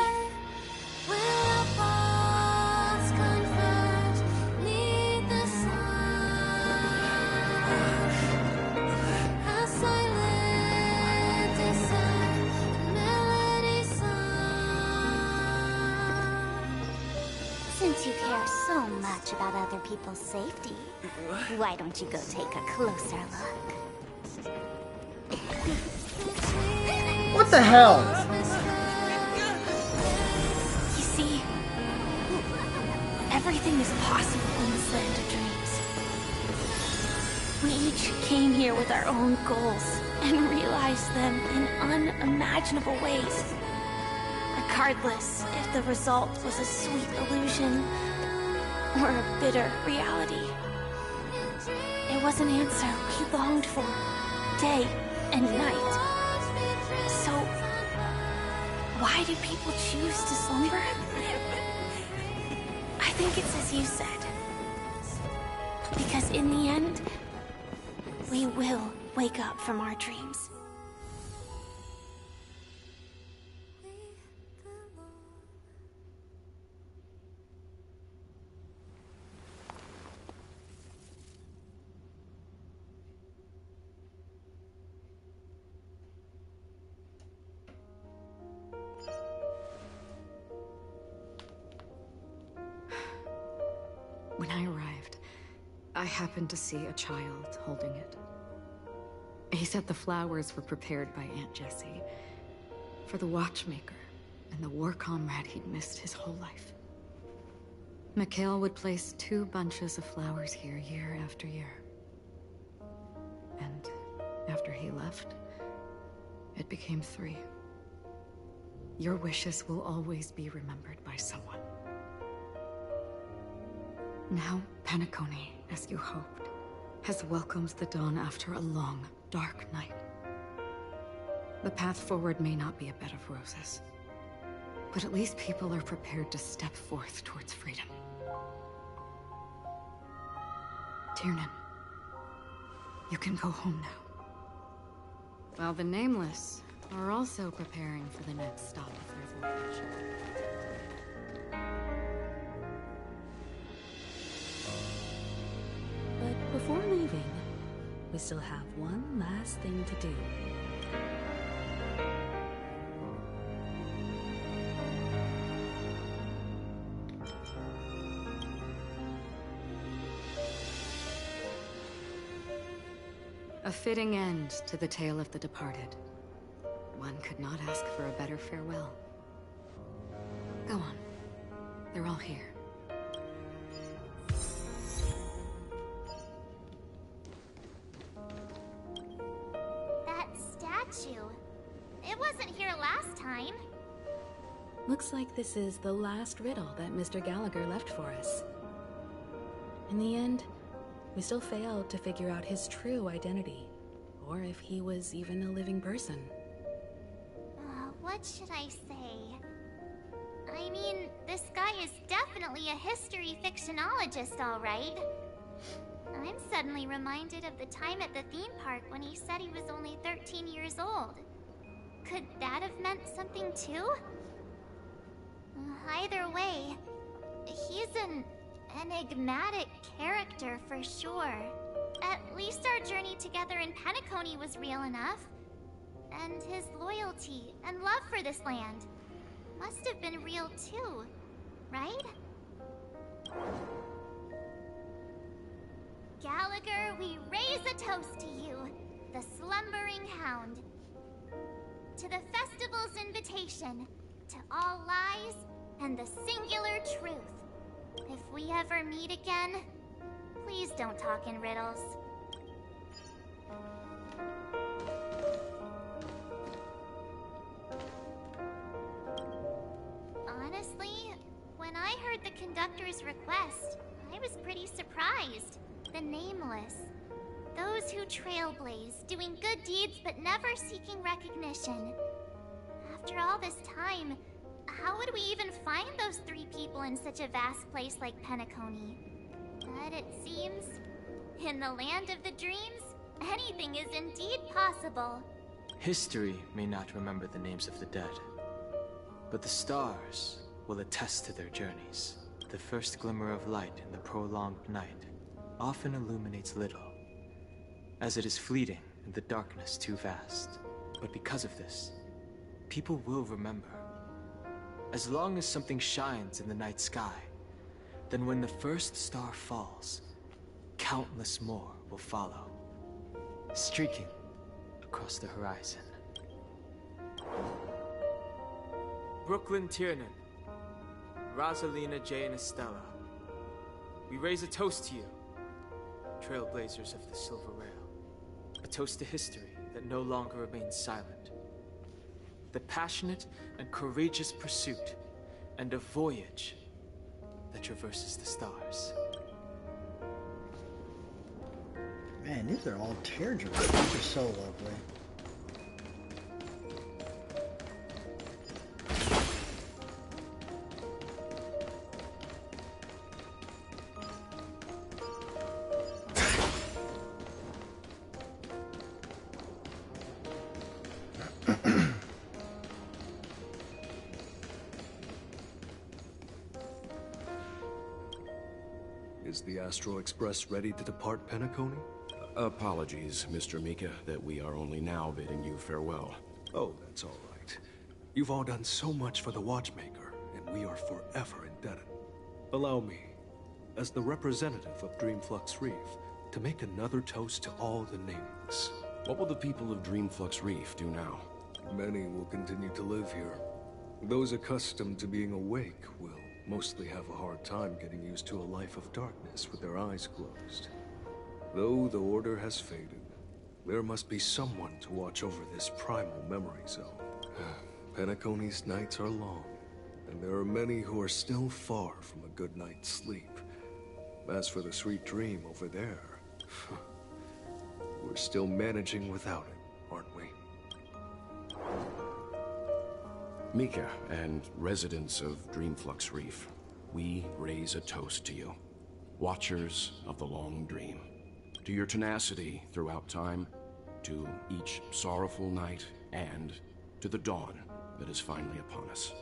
Since you care so much about other people's safety, why don't you go take a closer look? What the hell? You see, everything is possible in this land of dreams. We each came here with our own goals and realized them in unimaginable ways. Regardless if the result was a sweet illusion or a bitter reality. It was an answer we longed for, day and night. So, why do people choose to slumber? I think it's as you said. Because in the end, we will wake up from our dreams. When I arrived, I happened to see a child holding it. He said the flowers were prepared by Aunt Jessie for the watchmaker and the war comrade he'd missed his whole life. Mikhail would place 2 bunches of flowers here year after year. And after he left, it became 3. Your wishes will always be remembered by someone. Now, Penacony, as you hoped, has welcomed the dawn after a long, dark night. The path forward may not be a bed of roses, but at least people are prepared to step forth towards freedom. Tiernan, you can go home now. While the Nameless are also preparing for the next stop of their voyage. But before leaving, we still have one last thing to do. A fitting end to the tale of the departed. One could not ask for a better farewell. Go on. They're all here. That statue. It wasn't here last time. Looks like this is the last riddle that Mr. Gallagher left for us. In the end, we still failed to figure out his true identity, or if he was even a living person. What should I say? I mean, this guy is definitely a history fictionologist, all right. I'm suddenly reminded of the time at the theme park when he said he was only 13 years old. Could that have meant something too? Either way, he's an enigmatic character for sure. At least our journey together in Penacony was real enough. And his loyalty and love for this land must have been real too, right? Gallagher, we raise a toast to you, the slumbering hound. To the festival's invitation, to all lies and the singular truth. If we ever meet again, please don't talk in riddles. Honestly, when I heard the conductor's request, I was pretty surprised. The Nameless. Those who trailblaze, doing good deeds but never seeking recognition. After all this time, how would we even find those 3 people in such a vast place like Penacony? But it seems, in the land of the dreams, anything is indeed possible. History may not remember the names of the dead, but the stars will attest to their journeys. The first glimmer of light in the prolonged night often illuminates little, as it is fleeting and the darkness too vast. But because of this, people will remember. As long as something shines in the night sky, then when the first star falls, countless more will follow, streaking across the horizon. Brooklyn Tiernan, Rosalina J. and Estella, we raise a toast to you, trailblazers of the Silver Rail. A toast to history that no longer remains silent. The passionate and courageous pursuit, and a voyage that traverses the stars. Man, these are all teardrops. These are so lovely. Is the Astral Express ready to depart Penacony? Apologies, Mr. Mika, that we are only now bidding you farewell. Oh, that's all right. You've all done so much for the Watchmaker, and we are forever indebted. Allow me, as the representative of Dreamflux Reef, to make another toast to all the nameless. What will the people of Dreamflux Reef do now? Many will continue to live here. Those accustomed to being awake will mostly have a hard time getting used to a life of darkness with their eyes closed. Though the order has faded, there must be someone to watch over this primal memory zone. Penacony's nights are long, and there are many who are still far from a good night's sleep. As for the sweet dream over there, we're still managing without it, aren't we? Mika and residents of Dreamflux Reef, we raise a toast to you, watchers of the long dream, to your tenacity throughout time, to each sorrowful night, and to the dawn that is finally upon us.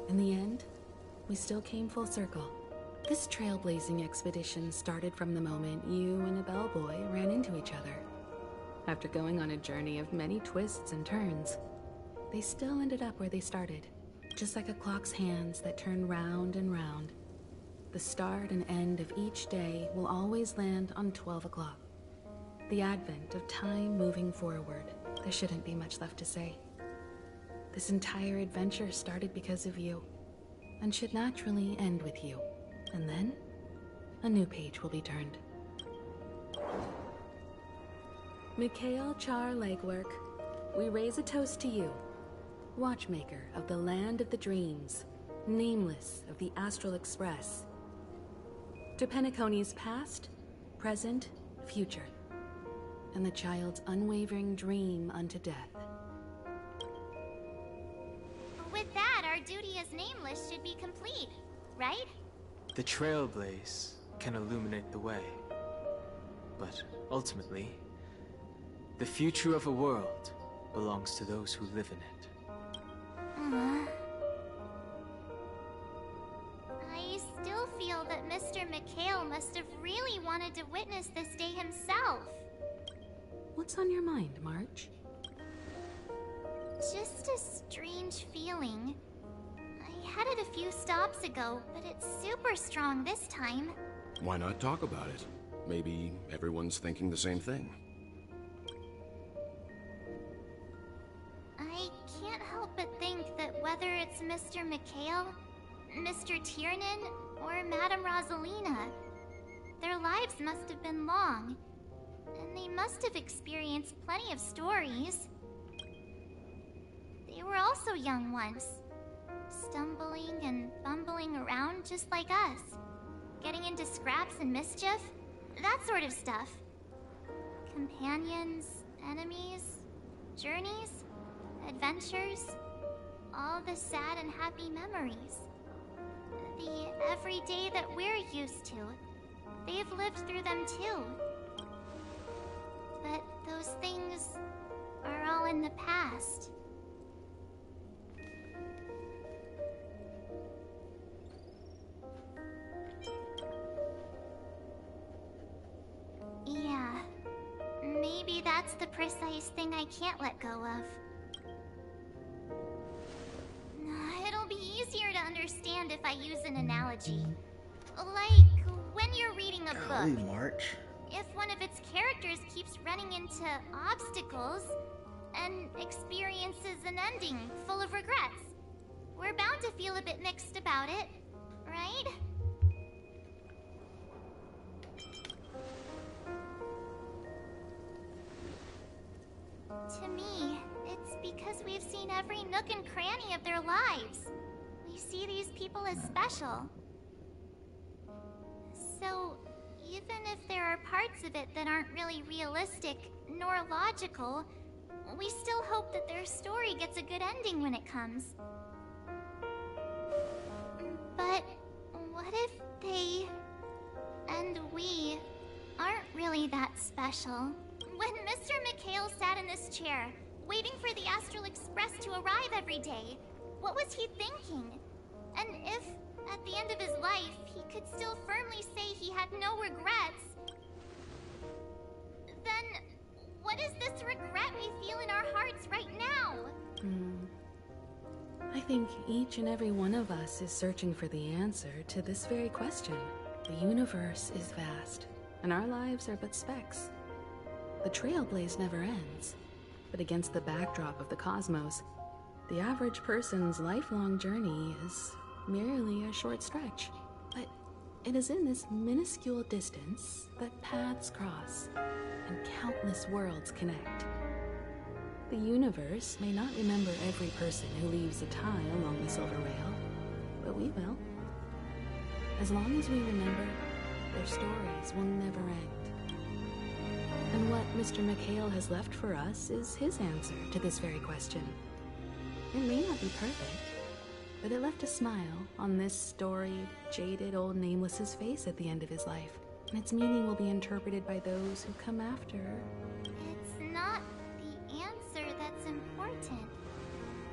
In the end, we still came full circle. This trailblazing expedition started from the moment you and a bellboy ran into each other. After going on a journey of many twists and turns, they still ended up where they started. Just like a clock's hands that turn round and round, the start and end of each day will always land on 12 o'clock. The advent of time moving forward. There shouldn't be much left to say. This entire adventure started because of you, and should naturally end with you. And then, a new page will be turned. Mikhail Char Legwork, we raise a toast to you, watchmaker of the land of the dreams, nameless of the Astral Express. To Penacony's past, present, future, and the child's unwavering dream unto death. With that, our duty as Nameless should be complete, right? The trailblaze can illuminate the way, but ultimately, the future of a world belongs to those who live in it. I still feel that Mr. Mikhail must have really wanted to witness this day himself. What's on your mind, March? Just a strange feeling. I had it a few stops ago, but it's super strong this time. Why not talk about it? Maybe everyone's thinking the same thing. I can't help but think that whether it's Mr. McHale, Mr. Tiernan, or Madame Rosalina, their lives must have been long, and they must have experienced plenty of stories. They were also young once, stumbling and bumbling around just like us, getting into scraps and mischief, that sort of stuff. Companions, enemies, journeys, adventures, all the sad and happy memories. The everyday that we're used to, they've lived through them too. But those things are all in the past. Yeah, maybe that's the precise thing I can't let go of. It'll be easier to understand if I use an analogy. Like, when you're reading a book, March. if one of its characters keeps running into obstacles and experiences an ending full of regrets, we're bound to feel a bit mixed about it, right? To me, it's because we've seen every nook and cranny of their lives. We see these people as special. So, even if there are parts of it that aren't really realistic nor logical, we still hope that their story gets a good ending when it comes. But what if they and we aren't really that special? When Mr. McHale sat in this chair, waiting for the Astral Express to arrive every day, what was he thinking? And if, at the end of his life, he could still firmly say he had no regrets, then what is this regret we feel in our hearts right now? I think each and every one of us is searching for the answer to this very question. The universe is vast, and our lives are but specks. The trailblaze never ends, but against the backdrop of the cosmos, the average person's lifelong journey is merely a short stretch. But it is in this minuscule distance that paths cross and countless worlds connect. The universe may not remember every person who leaves a tie along the silver rail, but we will. As long as we remember, their stories will never end. And what Mr. McHale has left for us is his answer to this very question. It may not be perfect, but it left a smile on this storied, jaded old Nameless's face at the end of his life, and its meaning will be interpreted by those who come after. It's not the answer that's important,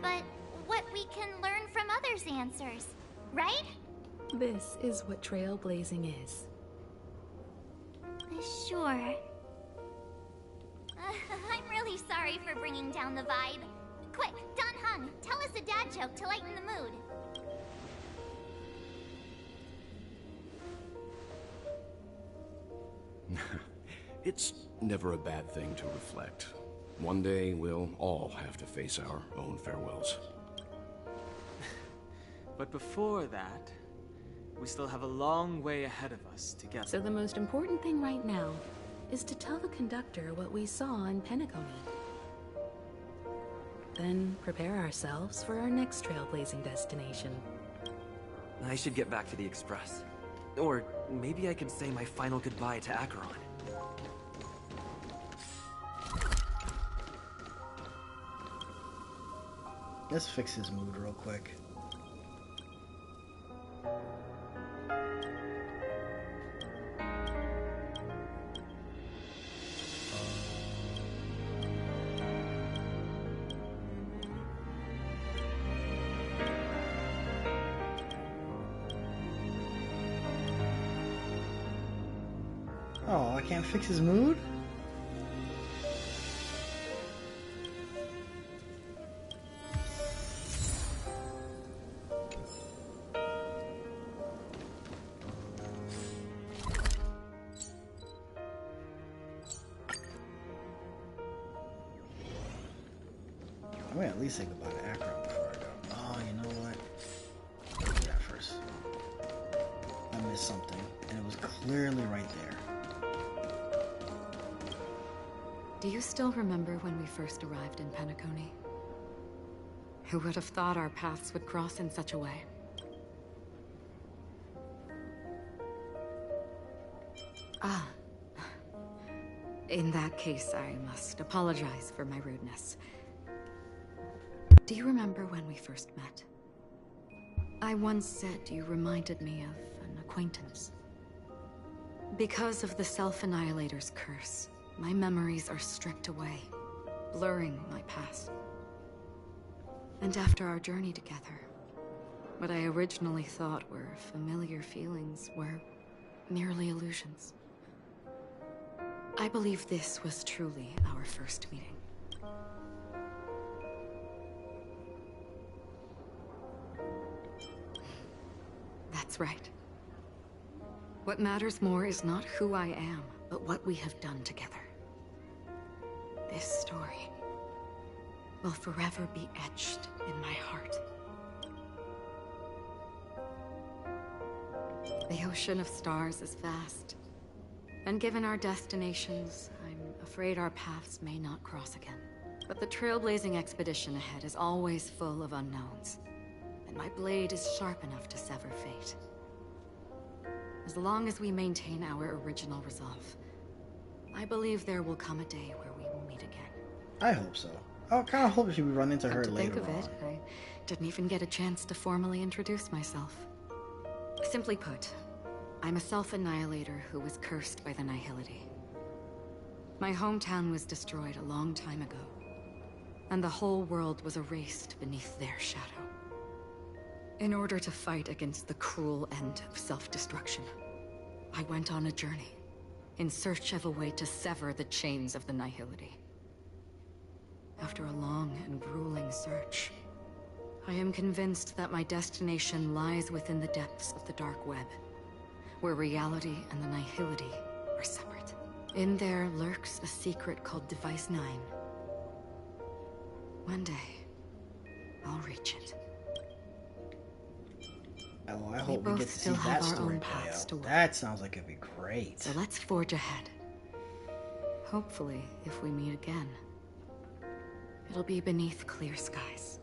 but what we can learn from others' answers, right? This is what trailblazing is. Sure. I'm really sorry for bringing down the vibe. Quick, Don Hung, tell us a dad joke to lighten the mood. It's never a bad thing to reflect. One day, we'll all have to face our own farewells. But before that, we still have a long way ahead of us to get. So the most important thing right now is to tell the conductor what we saw in Penacony. Then prepare ourselves for our next trailblazing destination. I should get back to the Express. Or maybe I can say my final goodbye to Acheron. Let's fix his mood real quick. Oh, I can't fix his mood? me at least say goodbye to Akron before I go. Oh, you know what? I'll do that first. I missed something, and it was clearly right there. Do you still remember when we first arrived in Penacony? Who would have thought our paths would cross in such a way? Ah. In that case, I must apologize for my rudeness. Do you remember when we first met? I once said you reminded me of an acquaintance. Because of the Self-Annihilator's curse, my memories are stripped away, blurring my past. And after our journey together, what I originally thought were familiar feelings were merely illusions. I believe this was truly our first meeting. That's right. What matters more is not who I am, but what we have done together. This story will forever be etched in my heart. The ocean of stars is vast, and given our destinations, I'm afraid our paths may not cross again. But the trailblazing expedition ahead is always full of unknowns, and my blade is sharp enough to sever fate. As long as we maintain our original resolve, I believe there will come a day where we will meet again. I hope so. I kind of hope we run into her Come to later think of it, I didn't even get a chance to formally introduce myself. Simply put, I'm a self-annihilator who was cursed by the Nihility. My hometown was destroyed a long time ago, and the whole world was erased beneath their shadow. In order to fight against the cruel end of self-destruction, I went on a journey, in search of a way to sever the chains of the Nihility. After a long and grueling search, I am convinced that my destination lies within the depths of the dark web, where reality and the Nihility are separate. In there lurks a secret called Device 9. One day, I'll reach it. Oh, I hope we get to see still that have our story own play paths out. to walk. That sounds like it'd be great. So let's forge ahead. Hopefully, if we meet again, it'll be beneath clear skies.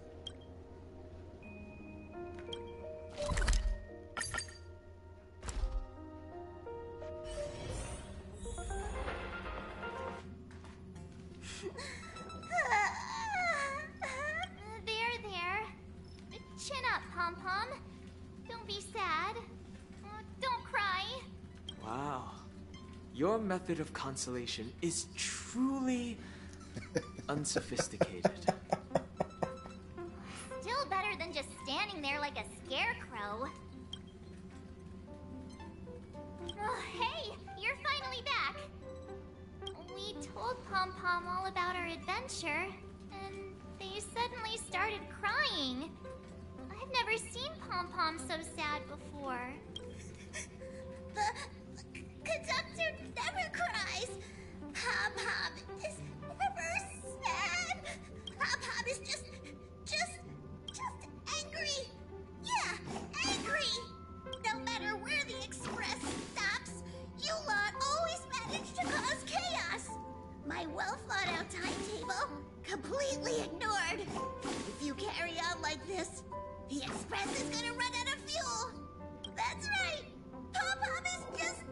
There. Chin up, Pom-Pom. Don't be sad. Don't cry. Wow. Your method of consolation is truly unsophisticated. Still better than just standing there like a scarecrow. Oh, hey, you're finally back. We told Pom-Pom all about our adventure, and they suddenly started crying. I've never seen Pom-Pom so sad before. The conductor never cries. Pom-Pom is never sad. Pom-Pom is just angry. Yeah, angry. No matter where the express stops, you lot always manage to cause chaos. My well-thought-out timetable completely ignored. If you carry on like this, the express is gonna run out of fuel. That's right. Pom-Pom is just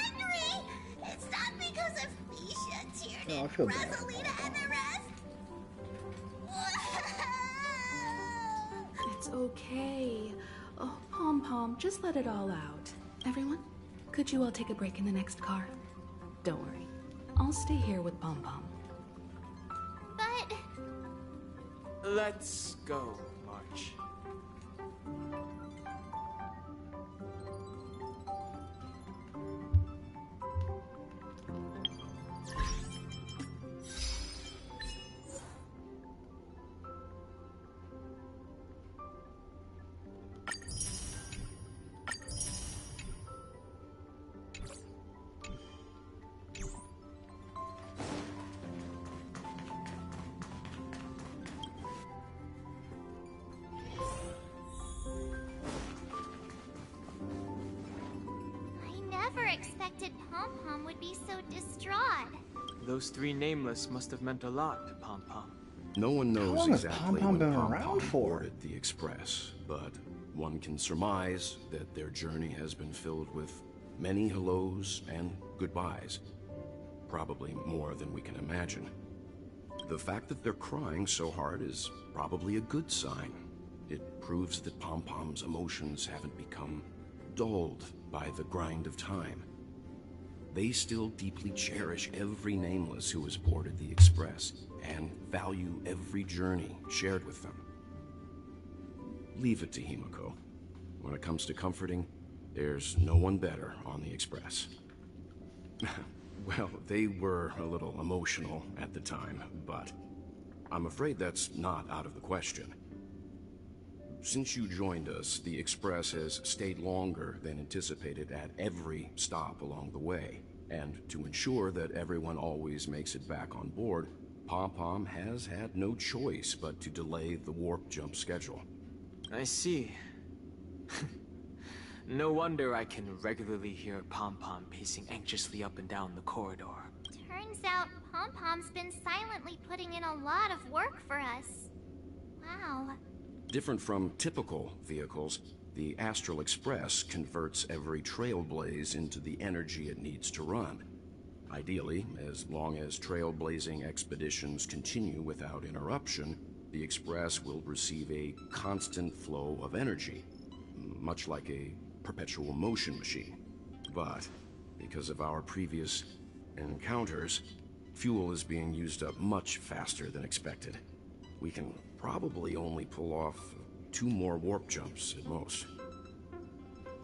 angry. It's not because of Misha, Tiernan, Oh, I feel bad. Rosalina, and the rest. It's okay. Oh, Pom-Pom, just let it all out. Everyone, could you all take a break in the next car? Don't worry. I'll stay here with Pom-Pom. But Let's go, March. never expected Pom-Pom would be so distraught. Those three nameless must have meant a lot to Pom-Pom. No one How knows long has exactly Pom-Pom when been Pom-Pom around for? boarded the Express, but one can surmise that their journey has been filled with many hellos and goodbyes. Probably more than we can imagine. The fact that they're crying so hard is probably a good sign. It proves that Pom-Pom's emotions haven't become dulled by the grind of time. They still deeply cherish every nameless who has boarded the Express and value every journey shared with them. Leave it to Himiko. When it comes to comforting, there's no one better on the Express. Well, they were a little emotional at the time, but I'm afraid that's not out of the question. Since you joined us, the Express has stayed longer than anticipated at every stop along the way. And to ensure that everyone always makes it back on board, Pom-Pom has had no choice but to delay the warp jump schedule. I see. No wonder I can regularly hear Pom-Pom pacing anxiously up and down the corridor. Turns out Pom-Pom's been silently putting in a lot of work for us. Wow. Different from typical vehicles, the Astral Express converts every trailblaze into the energy it needs to run. Ideally, as long as trailblazing expeditions continue without interruption, the Express will receive a constant flow of energy, much like a perpetual motion machine. But because of our previous encounters, fuel is being used up much faster than expected. We can probably only pull off 2 more warp jumps at most.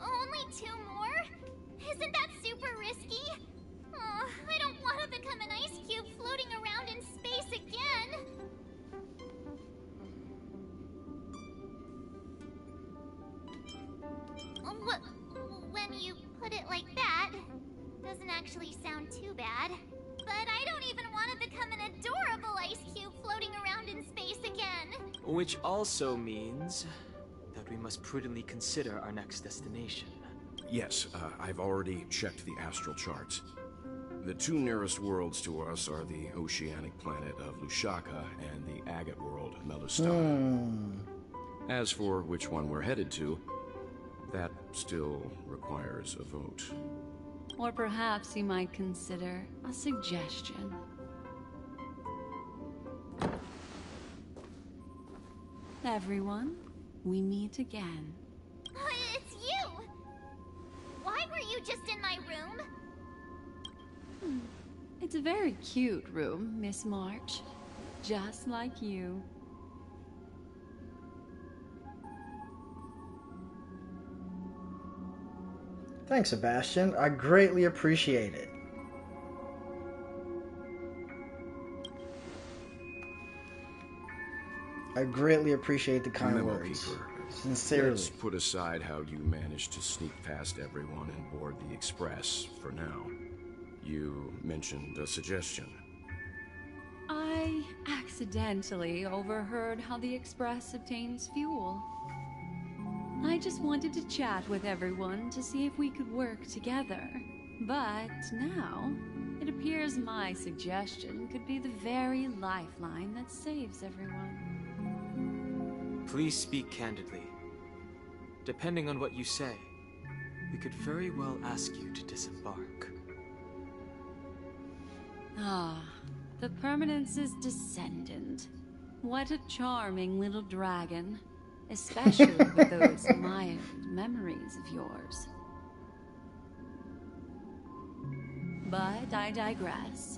Only 2 more? Isn't that super risky? Oh, I don't want to become an ice cube floating around in space again. When you put it like that, doesn't actually sound too bad. But I don't even want to become an adorable ice cube floating around in space again. Which also means that we must prudently consider our next destination. Yes, I've already checked the astral charts. The 2 nearest worlds to us are the oceanic planet of Lushaka and the agate world, Melustana. As for which one we're headed to, that still requires a vote. Or perhaps you might consider a suggestion. Everyone, we meet again. It's you! Why were you just in my room? It's a very cute room, Miss March. Just like you. Thanks, Sebastian. I greatly appreciate it. I greatly appreciate the kind words. Keeper, sincerely. Let's put aside how you managed to sneak past everyone and board the Express for now. You mentioned a suggestion. I accidentally overheard how the Express obtains fuel. I just wanted to chat with everyone to see if we could work together. But now, it appears my suggestion could be the very lifeline that saves everyone. Please speak candidly. Depending on what you say, we could very well ask you to disembark. Ah, the Permanence's descendant. What a charming little dragon. Especially with those mild memories of yours. But I digress.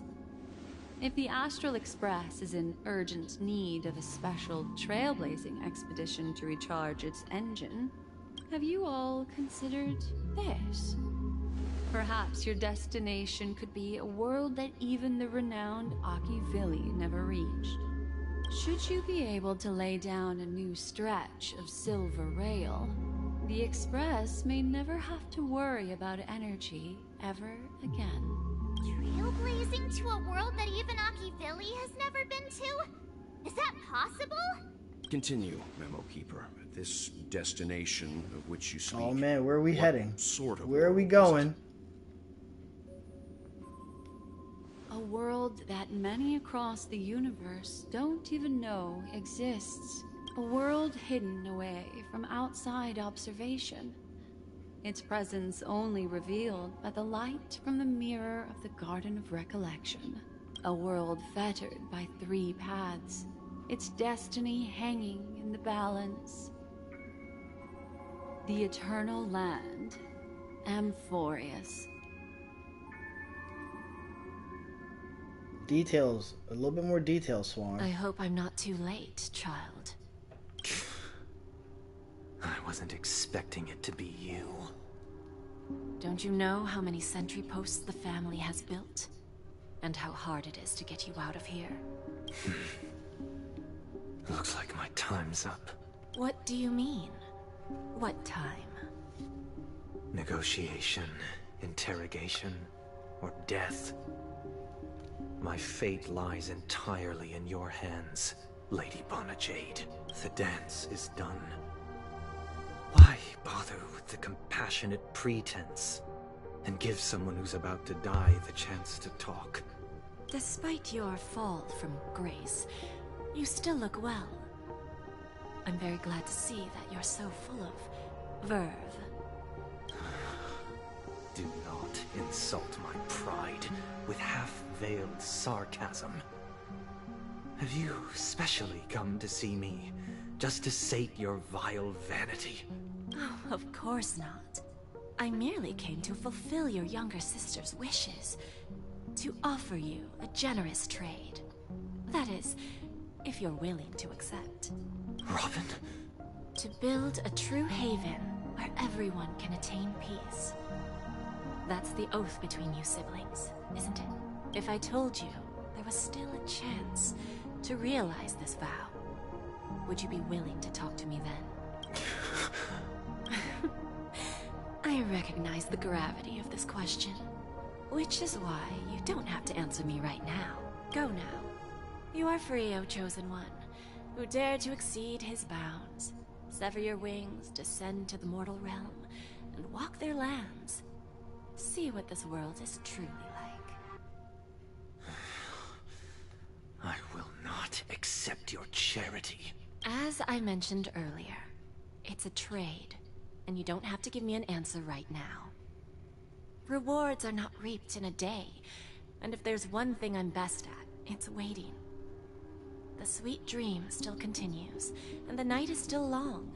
If the Astral Express is in urgent need of a special trailblazing expedition to recharge its engine, have you all considered this? Perhaps your destination could be a world that even the renowned Akivili never reached. Should you be able to lay down a new stretch of silver rail, the Express may never have to worry about energy ever again. Trailblazing to a world that even Akivili has never been to? Is that possible? Continue, Memo Keeper. This destination of which you speak. Oh man, where are we heading? Sort of where are we world is it? going? world that many across the universe don't even know exists. A world hidden away from outside observation. Its presence only revealed by the light from the mirror of the Garden of Recollection. A world fettered by 3 paths, its destiny hanging in the balance. The Eternal Land, Amphorius. Details, a little bit more detail, Swan. I hope I'm not too late, child. I wasn't expecting it to be you. Don't you know how many sentry posts the family has built? And how hard it is to get you out of here? Looks like my time's up. What do you mean? What time? Negotiation, interrogation, or death. My fate lies entirely in your hands, Lady Bonajade. The dance is done. Why bother with the compassionate pretense and give someone who's about to die the chance to talk? Despite your fall from grace, you still look well. I'm very glad to see that you're so full of verve. Do not insult my pride with half-veiled sarcasm. Have you specially come to see me just to sate your vile vanity? Oh, of course not. I merely came to fulfill your younger sister's wishes. To offer you a generous trade. That is, if you're willing to accept. Robin? To build a true haven where everyone can attain peace. That's the oath between you siblings, isn't it? If I told you there was still a chance to realize this vow, would you be willing to talk to me then? I recognize the gravity of this question, which is why you don't have to answer me right now. Go now. You are free, O Chosen One, who dare to exceed his bounds, sever your wings, descend to the mortal realm, and walk their lands. See what this world is truly like. I will not accept your charity. As I mentioned earlier, it's a trade, and you don't have to give me an answer right now. Rewards are not reaped in a day, and if there's one thing I'm best at, it's waiting. The sweet dream still continues, and the night is still long.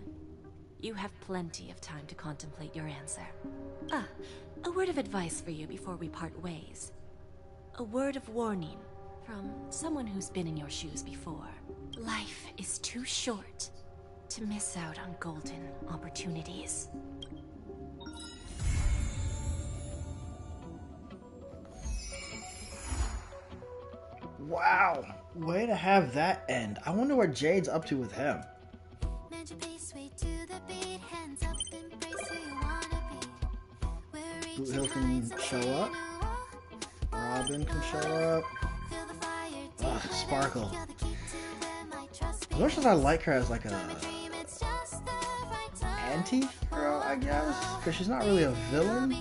You have plenty of time to contemplate your answer. A word of advice for you before we part ways. A word of warning from someone who's been in your shoes before. Life is too short to miss out on golden opportunities. Wow, way to have that end. I wonder what Jade's up to with him. Boot Hill can show up. Robin can show up. Ugh, Sparkle. As much as I like her as like a anti-hero, I guess, because she's not really a villain.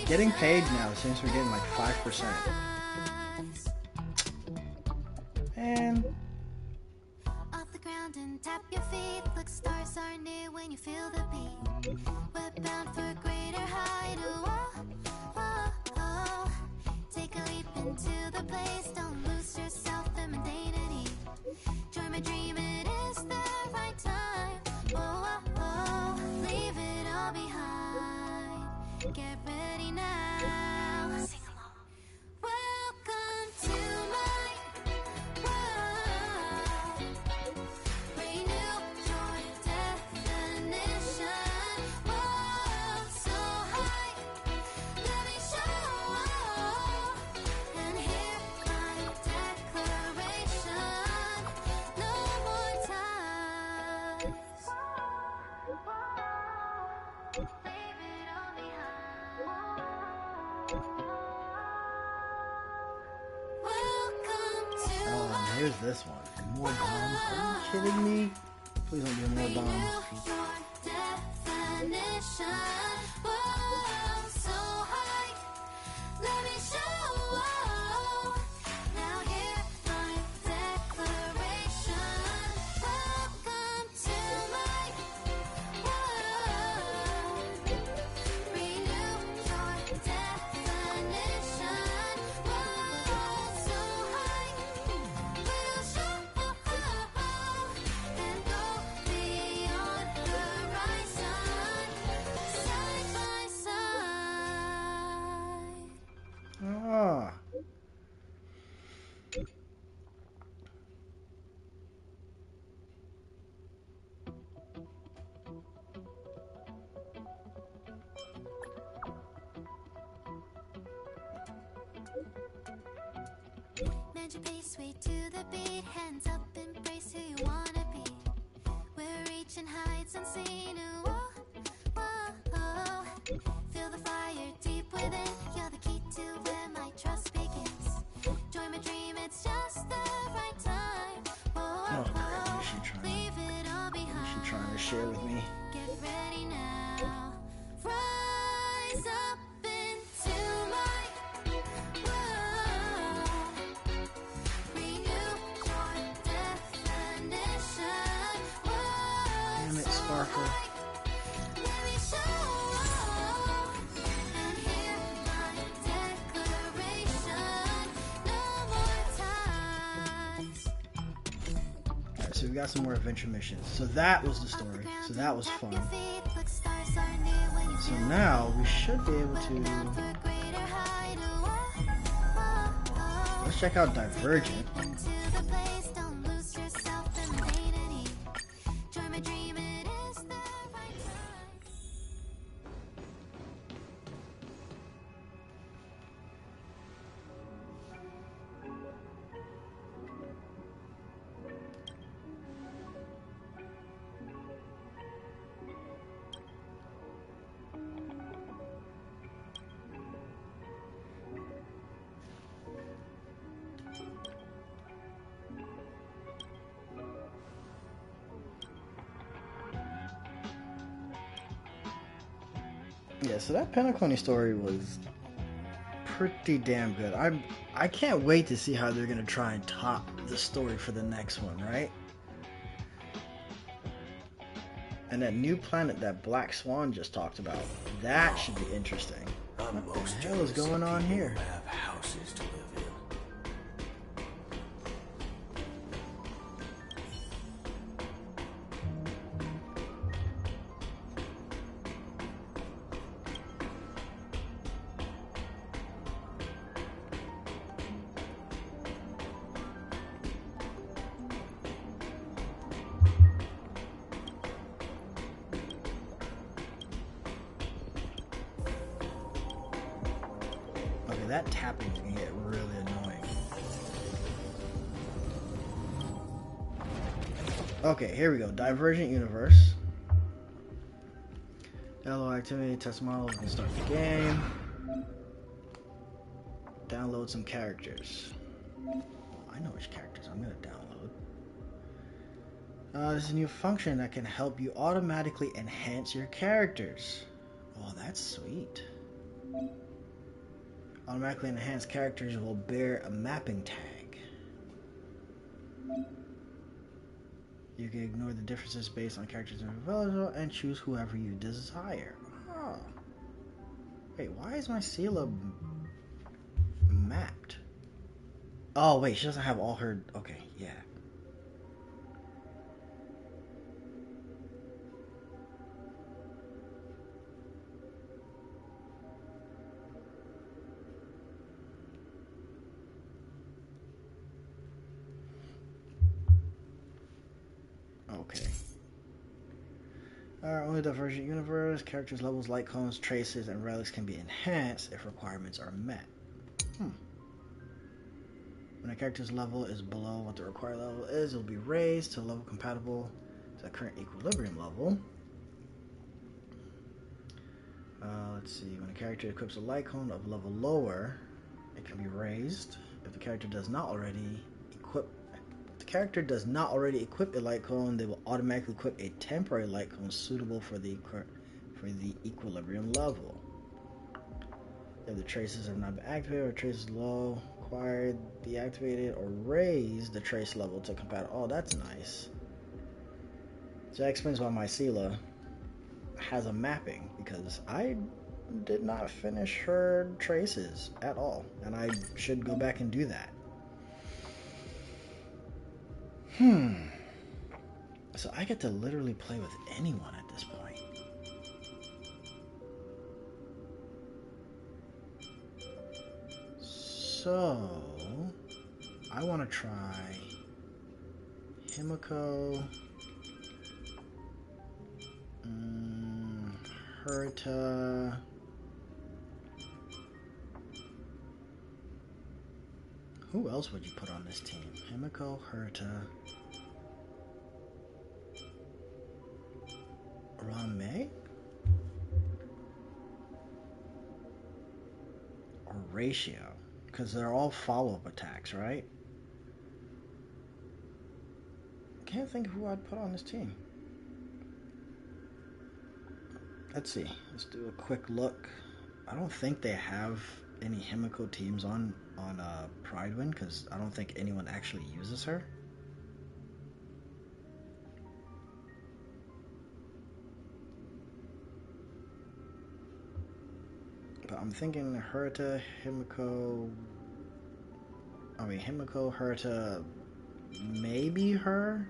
Getting paid now since we're getting like 5%. And off the ground and tap your feet. Look, stars are near when you feel the beat. We're bound for a greater height. Oh, oh, oh. Take a leap into the place. Don't lose yourself in mundanity. Join my dream, it is the right time. Oh, oh, oh. Leave it all behind. Get ready now. Sing along. Welcome to my world. Renew your definition. Whoa, so high. Let me show. And hear my declaration. No more Where's this one? More bombs? Are you kidding me? Please don't be more bombs. Ah. Magic pace, sweet to the beat. Hands up, embrace who you wanna be. We're reaching heights unseen. Ooh, whoa, whoa. Feel the fire deep within. You're the key to where my trust begins. Join my dream, it's just the right time. Whoa, whoa, leave it all behind. She's trying to share with me. Get ready now. Rise up into my world. Renew your definition. Damn it, Sparkle. Let me show and hear my declaration. No more ties. Alright, so we got some more adventure missions. So that was the story. So that was fun. So now we should be able to... Let's check out Divergent. Yeah, so that Penacony story was pretty damn good. I can't wait to see how they're gonna try and top the story for the next one, right? And that new planet that Black Swan just talked about, that should be interesting. What the hell is going on here? Have houses to live in. Okay, that tapping can get really annoying. Okay, here we go. Divergent Universe. Download activity, test models, and start the game. Download some characters. Oh, I know which characters I'm gonna download. There's a new function that can help you automatically enhance your characters. Oh, that's sweet. Automatically enhanced characters will bear a mapping tag. You can ignore the differences based on characters available and choose whoever you desire. Oh. Wait, why is my Sela mapped? Oh, wait, she doesn't have all her... Okay, yeah. Okay. Only Divergent Universe, characters' levels, light cones, traces, and relics can be enhanced if requirements are met. When a character's level is below what the required level is, it will be raised to a level compatible to the current equilibrium level. Let's see. When a character equips a light cone of level lower, it can be raised. If the character does not already equip character does not already equip a light cone, they will automatically equip a temporary light cone suitable for the equilibrium level. If the traces have not been activated or traces low, acquired, deactivated, or raise the trace level to compatible. Oh, that's nice. So that explains why Mycela has a mapping, because I did not finish her traces at all, and I should go back and do that. So I get to literally play with anyone at this point. So I want to try Himiko, Herta, who else would you put on this team? Himiko, Herta, Rame, or Ratio? Because they're all follow-up attacks, right? Can't think of who I'd put on this team. Let's see. Let's do a quick look. I don't think they have any Himiko teams on Pridewind, because I don't think anyone actually uses her. But I'm thinking Herta, Himiko, Herta, maybe her?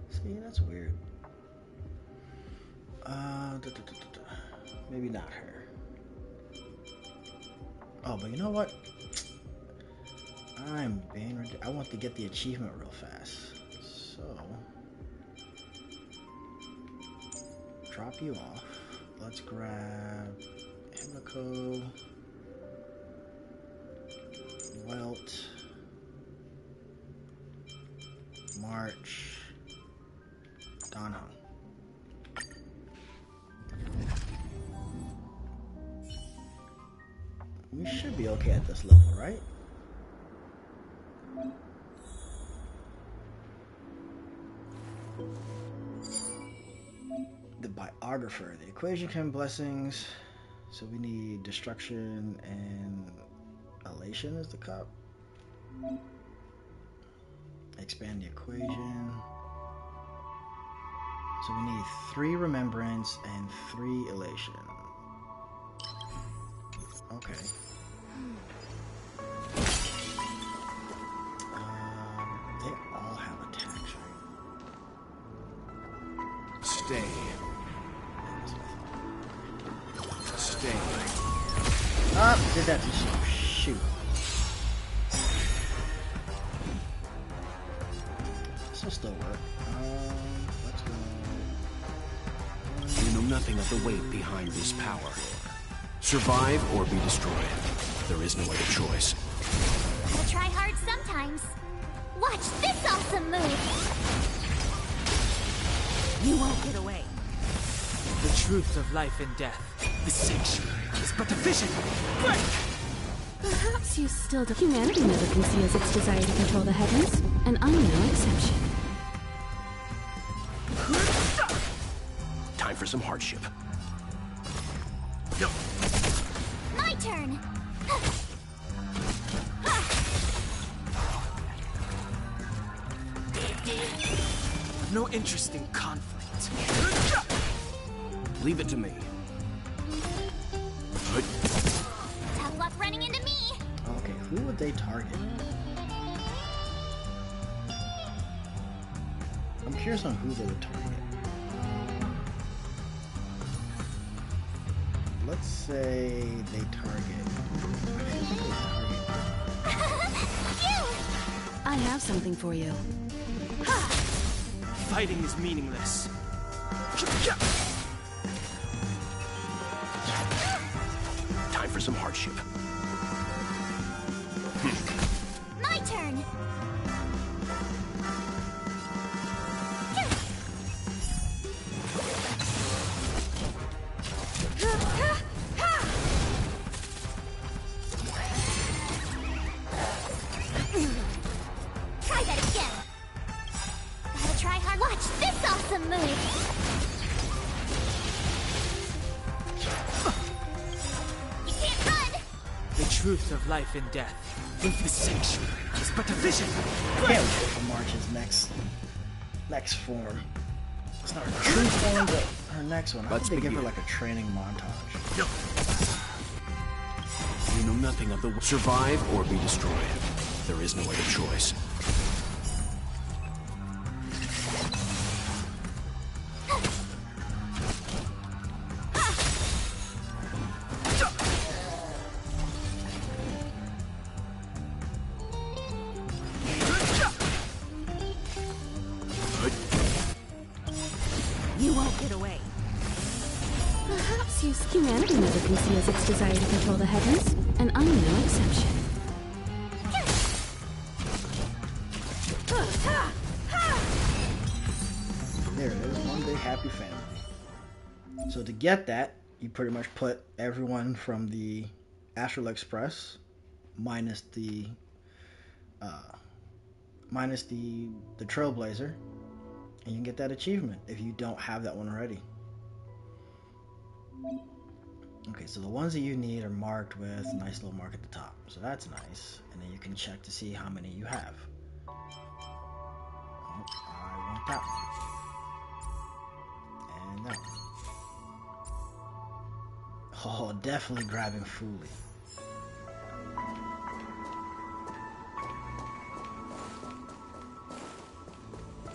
See, that's weird. Maybe not her. Oh, but you know what? I'm being I want to get the achievement real fast. So drop you off. Let's grab Himiko, Welt, March, Danho. We should be okay at this level, right? The biographer. The equation can blessings. So we need destruction and elation is the cup. Expand the equation. So we need 3 remembrance and 3 elation. Okay. They all have attacks, right? Stay. Stay. Ah, did that to shoot. This will still work. Let's go. You know nothing of the weight behind this power. Survive or be destroyed. There is no other choice. Gotta try hard sometimes. Watch this awesome move! You won't get away. The truth of life and death. The sanctuary is but a vision. Break! Perhaps you still do. Humanity never conceals its desire to control the heavens, and I'm no exception. Time for some hardship. My turn! No interest in conflict. Leave it to me. Tough luck running into me! Okay, who would they target? I'm curious on who they would target. Let's say they target. I have something for you. Fighting is meaningless. Time for some hardship. My turn! blade. You can't run! The truth of life and death. If the sanctuary is but a vision. Can't wait for March's next form. It's not her true form, but her next one. I think they give her like a training montage. No. You know nothing of the survive or be destroyed. There is no other choice. You won't get away. Perhaps use humanity never conceals its desire to control the heavens, and I'm no exception. There it is, one big happy family. So to get that, you pretty much put everyone from the Astral Express minus the Trailblazer, and you can get that achievement if you don't have that one already. Okay, so the ones that you need are marked with a nice little mark at the top, so that's nice, and then you can check to see how many you have. Oh, I want that one. And that one. Oh, definitely grabbing Fooly.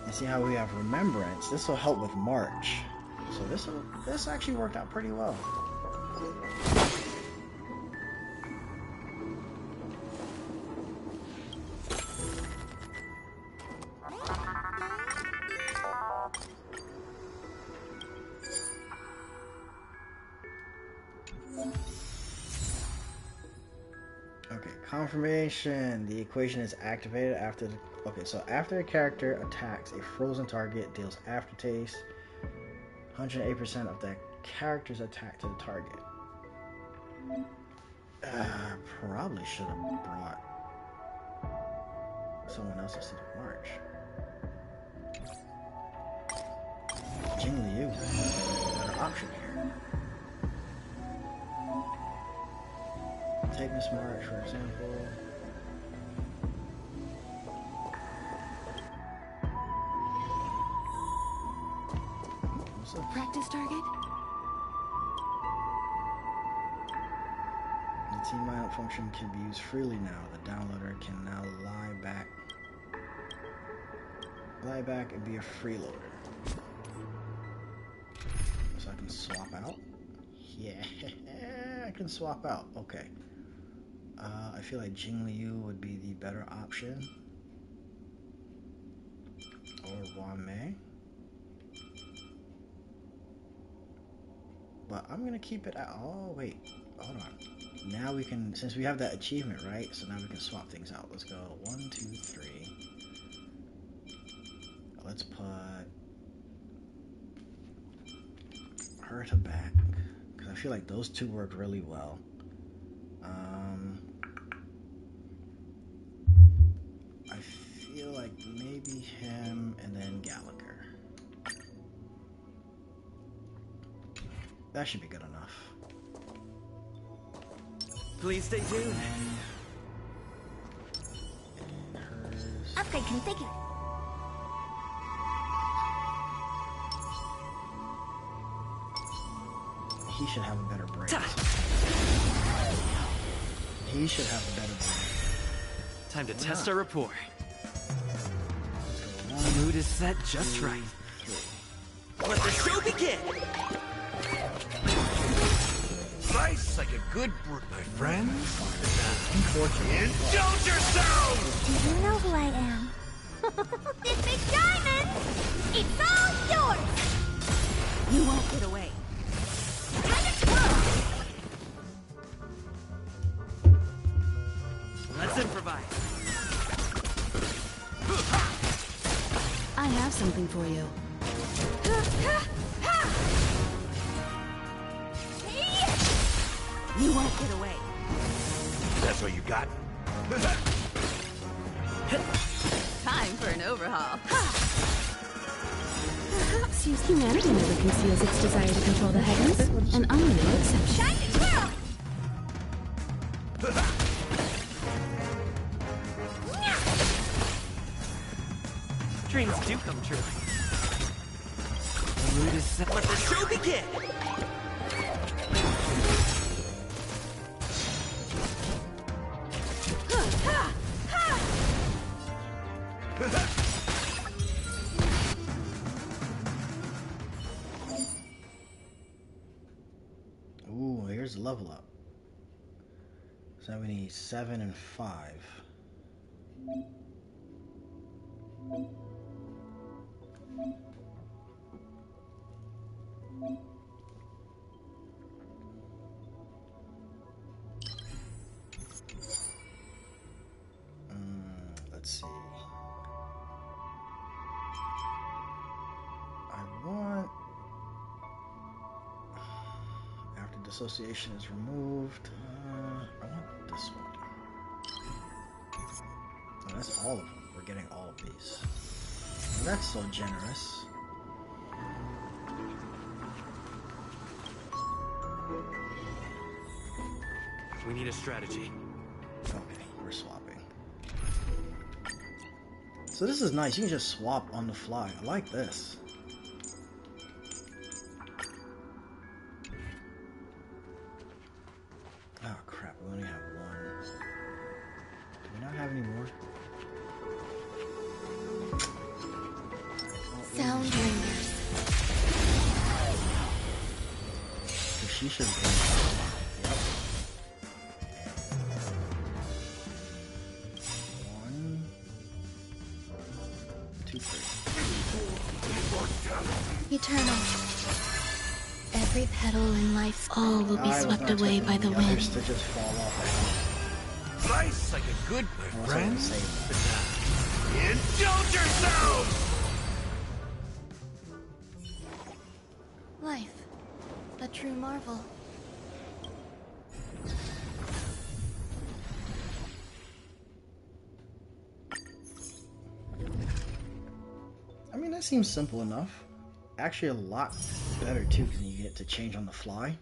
And see how we have Remembrance. This will help with March. So this actually worked out pretty well. Okay, confirmation. The equation is activated after the... Okay, so after a character attacks a frozen target, deals aftertaste. 108% of that character's attack to the target. Probably should have brought someone else instead of March. Jingli Yu, better option here. Take Miss March, for example. What's up? Practice target? The team mount function can be used freely now. The downloader can now lie back and be a freeloader. So I can swap out? Yeah, I can swap out. Okay. I feel like Jingli Yu would be the better option. Or Wame. But I'm gonna keep it at... Oh, wait. Hold on. Now we can... Since we have that achievement, right? So now we can swap things out. Let's go 1, 2, 3. Let's put her to back. Because I feel like those two work really well. I feel like maybe him and then Gallagher. That should be good enough. Please stay tuned. And hers. Upgrade configured. He should have a better brain. He should have a better brain. Time to test our rapport. The mood is set just right. Let the show begin! Nice, like a good brew, my friend. Indulge yourself! Do you know who I am? This big diamond! It's all yours! You won't get away. Time to twirl! Let's improvise. I have something for you. You won't get away. That's what you got? Time for an overhaul. Perhaps Let's use humanity never conceals its desire to control the heavens, and I'm no exception. Shine it, twirl! Dreams do come true. The mood is set. Let the show begin! Ooh, here's the level up. 77 and 5. Let's see. I want... After dissociation is removed, I want this one. Oh, that's all of them. We're getting all of these. That's so generous. We need a strategy. Okay, we're swapping. So this is nice. You can just swap on the fly. I like this. Oh crap, we only have one. Do we not have any more? Sound ringers. So she should bring. Yep. 1, 2, 3. Eternal. Every petal in life's all will be swept away by the wind. To just fall off. Slice like a good my friend. Indulge yourself! Life. A true marvel. I mean, that seems simple enough. Actually, a lot better too, because you get to change on the fly.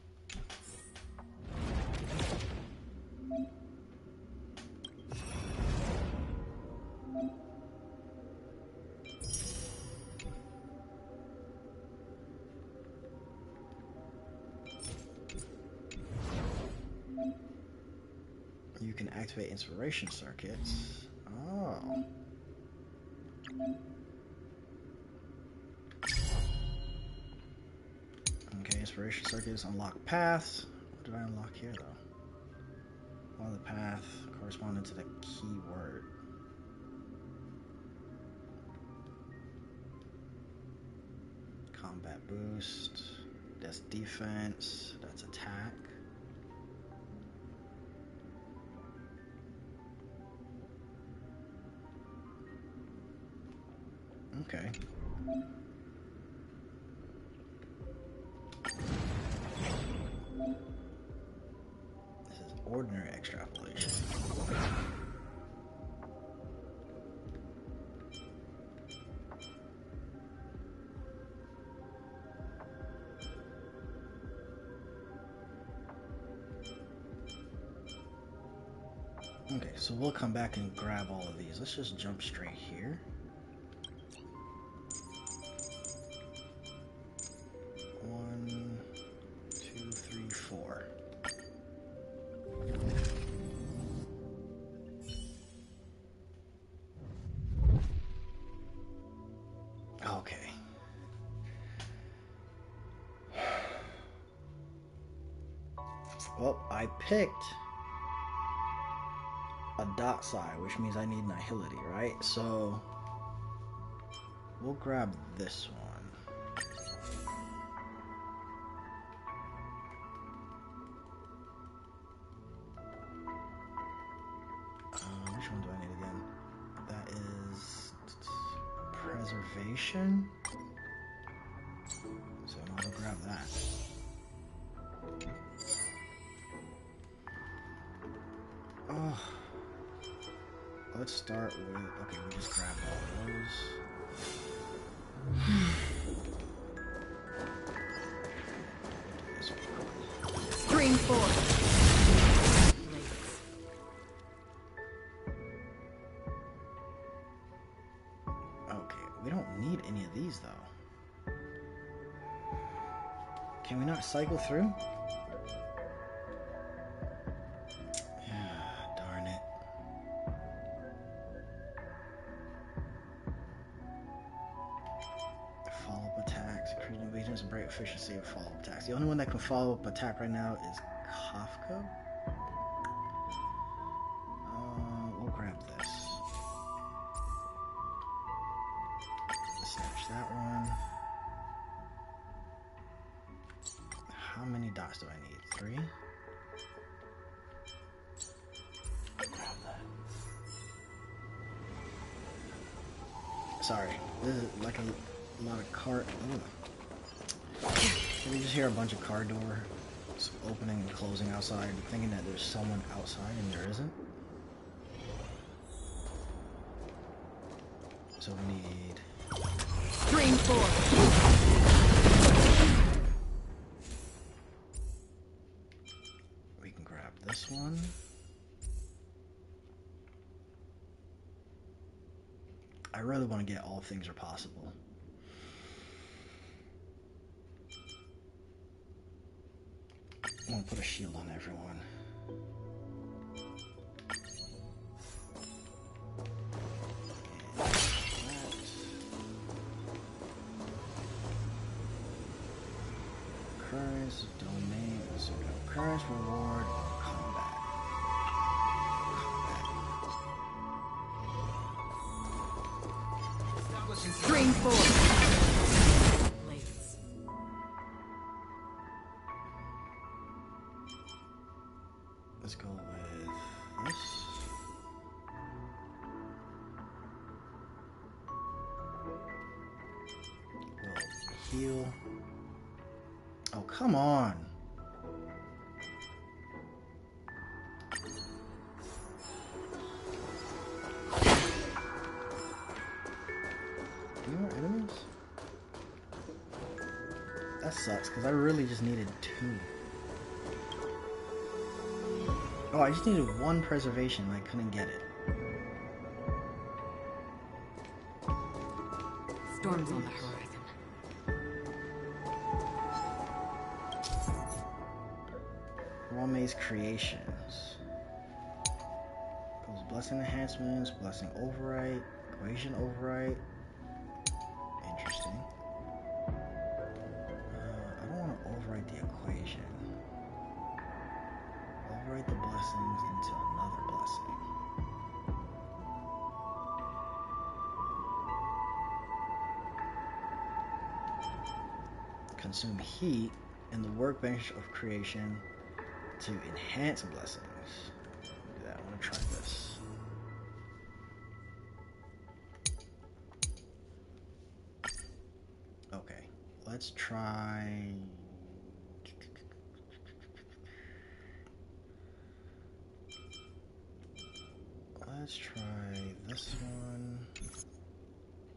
You can activate inspiration circuits. Oh. Okay, inspiration circuits unlock paths. What did I unlock here though? One of the path corresponding to the keyword. Combat boost. That's defense. That's attack. Okay. This is ordinary extrapolation. Okay, so we'll come back and grab all of these. Let's just jump straight here. 1, 2, 3, 4. Okay. Well, I picked a dot side, which means I need nihility, right? So we'll grab this one. Which one do I need again? That is preservation. So I'll grab that. Oh. Let's start with, okay, we just grabbed all those. Okay, we don't need any of these though. Can we not cycle through? Darn it. Follow-up attacks, increasing intelligence and break efficiency of follow-up attacks. The only one that can follow up attack right now is Kafka. We'll grab this. Snatch that one. How many dots do I need? 3? Grab that. Sorry, this is like a lot of car. Can we just hear a bunch of car doors opening and closing outside, thinking that there's someone outside and there isn't? So we need Stream 4. We can grab this one. I really want to get all things are possible. I'm gonna put a shield on everyone. Occurrence, domain, so occurrence, reward, or combat. Stream 4. Let's go with this. We'll heal. Oh, come on. Any more enemies? That sucks, because I really just needed 2. Oh, I just needed 1 preservation and I couldn't get it. Storms on the horizon. Rame's creations. Goes blessing enhancements, blessing override, equation override. Interesting. I don't want to overwrite the equation. Overwrite the blessings into another blessing. Consume heat in the workbench of creation to enhance blessings. Do that. I want to try this. Okay, let's try. Let's try this one.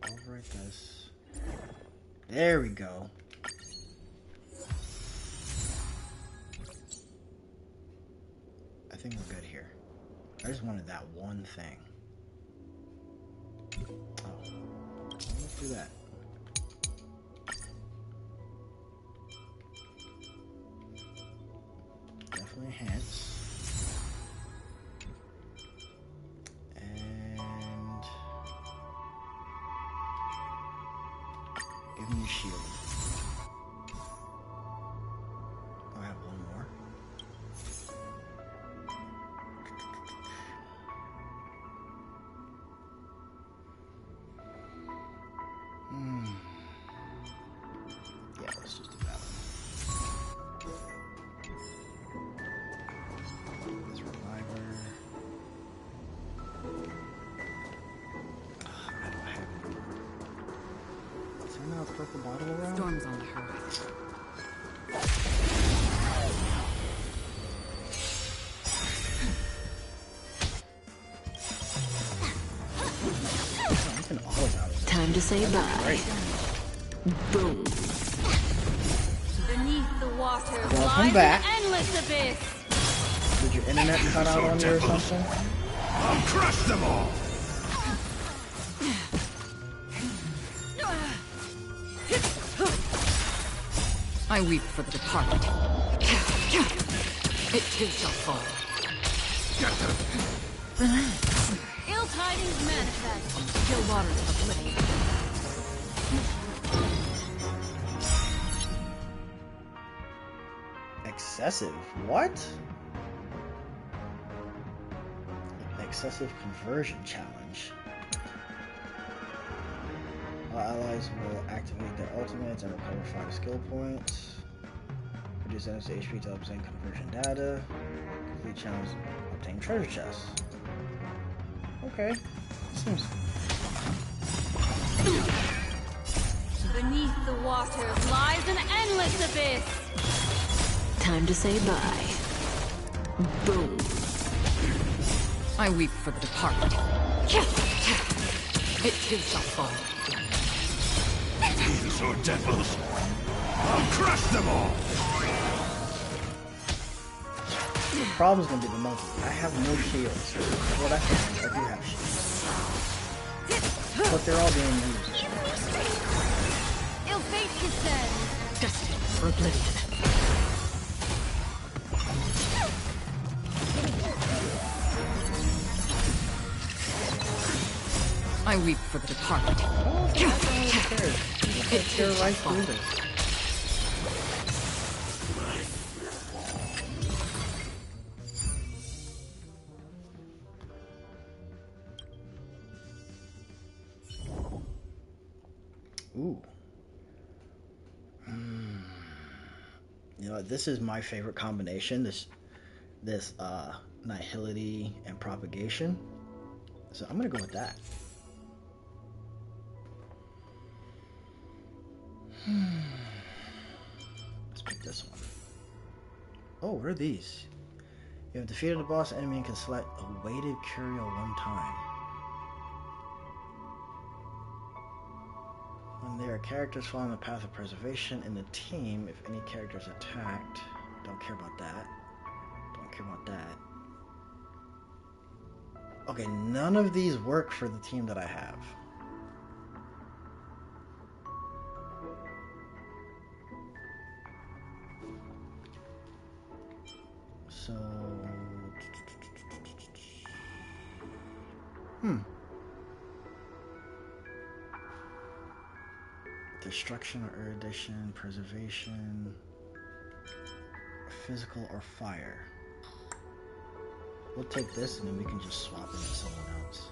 Overwrite this. There we go. I think we're good here. I just wanted that one thing. Oh, let's do that. Definitely enhance. And give me a shield. I have one more. Yeah, let's just do that one. This reviver. I don't have any. Is there now a purple bottle around? Storms on the horizon. Time to say bye. Boom. Beneath the water, Welcome back. endless endless abyss. Did your internet cut out on you or something? I'll crush them all! I weep for the departed. It too shall fall. Ill tidings manifest. Still waters of oblivion. Excessive? What? Excessive conversion challenge. All allies will activate their ultimates and recover 5 skill points. Reduce enemies HP to obtain conversion data. Complete challenge. Obtain treasure chests. Okay. Seems. Beneath the waters lies an endless abyss. Time to say bye. Boom. I weep for the departed. It too shall fall. These are devils! I'll crush them all! The problem's gonna be the monkey. I have no shields. Well, that's fine. I do have shields. But they're all being used. Ill fate descends. Destined for oblivion. I weep for the departed. It too right through this. Ooh. You know, this is my favorite combination. This nihility and propagation. So I'm gonna go with that. Let's pick this one. Oh, what are these? You have defeated a boss enemy and can select a weighted curio one time. When there are characters following the path of preservation in the team, if any character is attacked, don't care about that. Don't care about that. Okay, none of these work for the team that I have. So... Destruction or erudition, preservation, physical or fire. We'll take this and then we can just swap into someone else.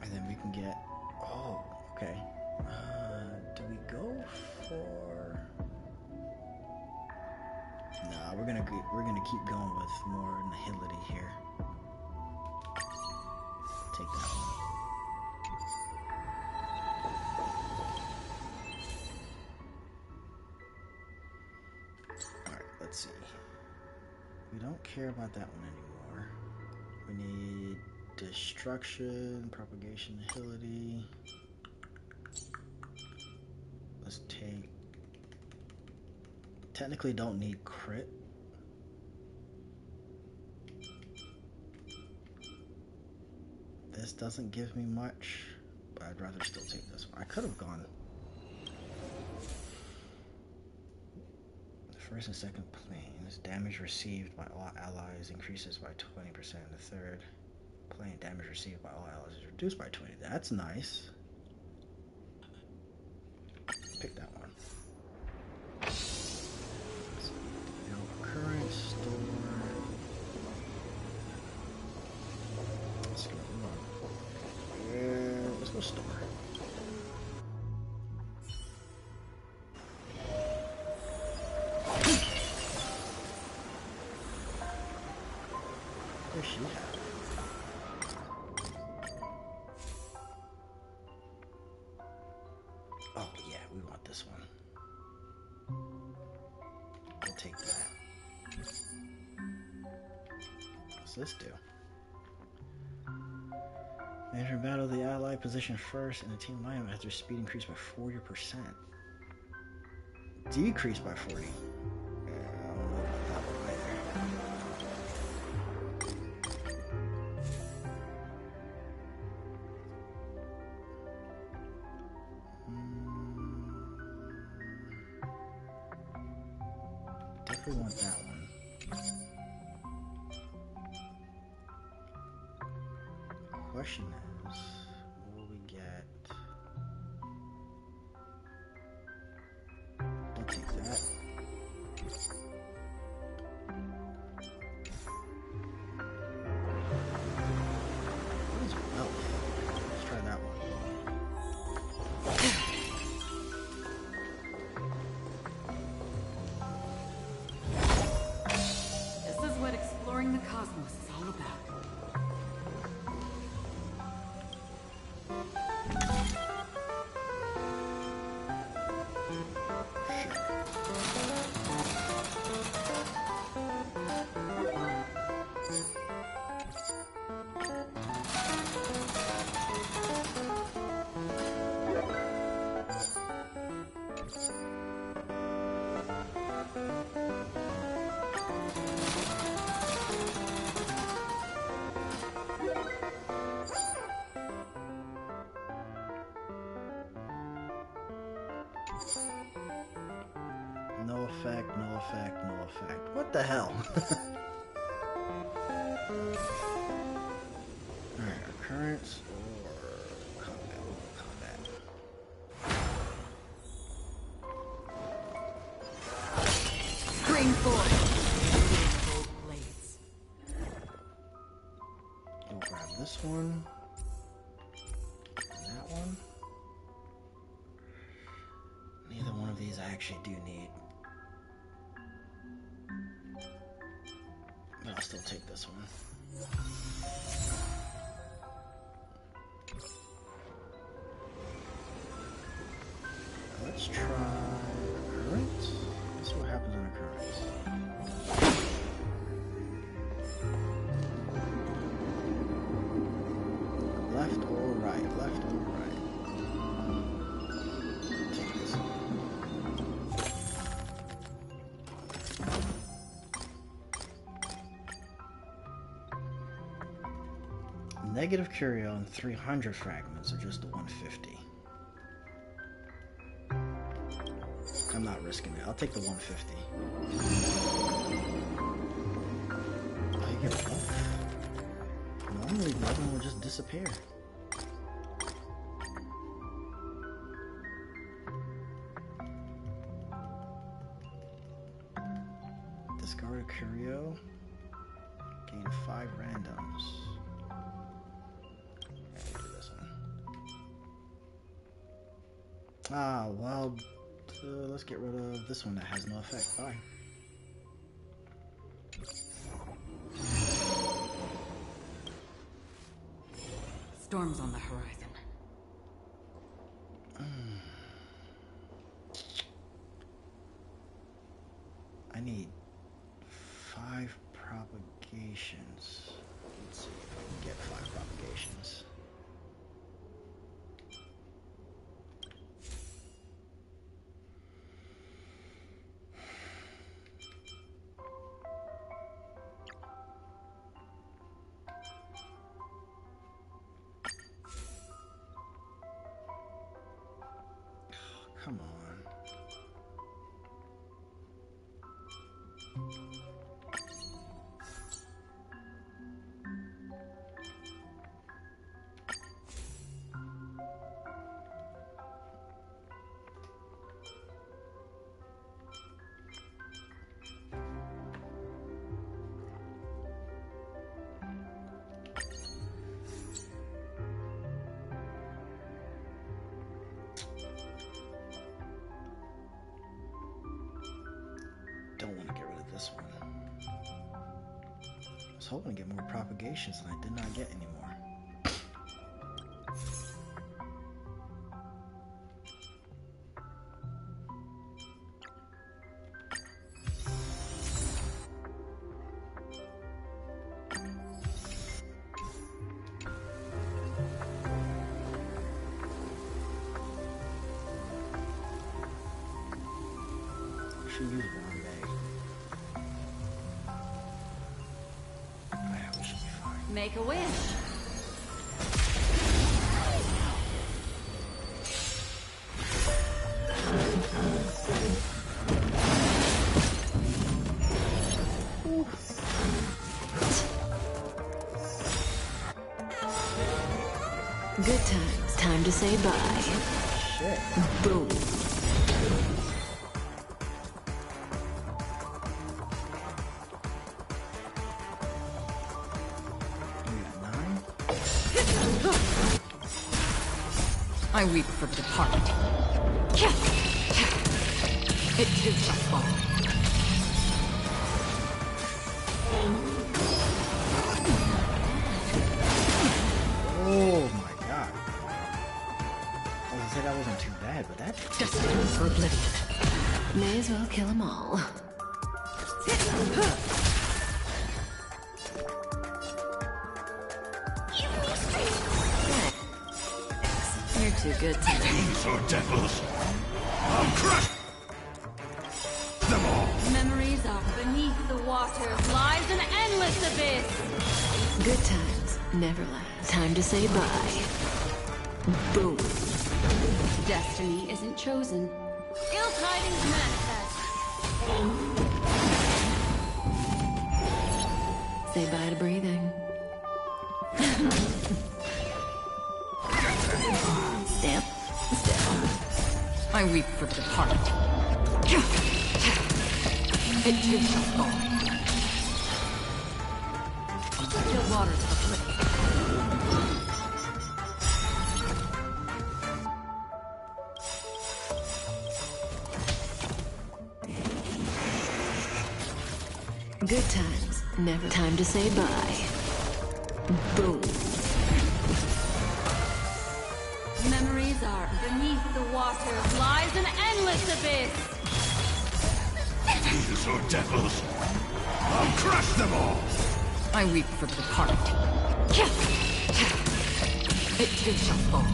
And then we can get, oh, okay. Do we go for? Nah, we're gonna keep going with more nihility here. Take that one. All right, let's see. We don't care about that one anymore. We need destruction, propagation, nihility. Let's take. Technically, don't need crit. This doesn't give me much, but I'd rather still take this one. I could have gone. The first and second planes, damage received by all allies increases by 20%. The third plane, damage received by all allies is reduced by 20. That's nice. Pick that one. No current store. Let's go. Let's go store. Where's she at? Oh yeah, we want this one. We'll take that. What's this do? Enter battle the ally position first and the team lineup has their speed increased by 40%. Decreased by 40. I don't know about that one either. Definitely want that one. Question is, what will we get? I'll take that. What is wealth? Let's try that one. This is what exploring the cosmos is all about. No effect, no effect, no effect. What the hell? Alright, occurrence or combat? Combat. Spring forth. Blades. We'll grab this one. And that one. Neither one of these I actually do need. But I'll still take this one. Let's try occurrence. Let's see what happens on occurrence. Left or right? Left or right? Take this one. Negative curio and 300 fragments are just the 150. I'm not risking it. I'll take the 150. Oh, you get both. Normally the other one will just disappear. Discard a curio. Gain 5 randoms. Do this one. Ah, well, let's get rid of this one that has no effect. Bye. Storm's on the horizon. I need 5 propagations. Let's see if I can get 5 propagations. Come on. Don't want to get rid of this one. I was hoping to get more propagations and I did not get any more. should use Bombay. We should be fine. Make a wish. Good times. Time to say bye. Shit. Boom. I weep for the departed. It too shall fall. Oh my god. I was gonna say that wasn't too bad, but that's destined for oblivion. May as well kill them all. You're too good to me. So devils, I'll crush them all. Memories are beneath the waters, lies an endless abyss. Good times never last. Time to say bye. Boom. Destiny isn't chosen. Ill tidings manifest. Say bye to breathing. Stamp. I weep for the departed. It too shall fall. Still waters of oblivion. Good times, never time to say bye. Boom. Memories are beneath the waters, lies an endless abyss. These are devils, I'll crush them all. I weep for the departed. It too shall fall.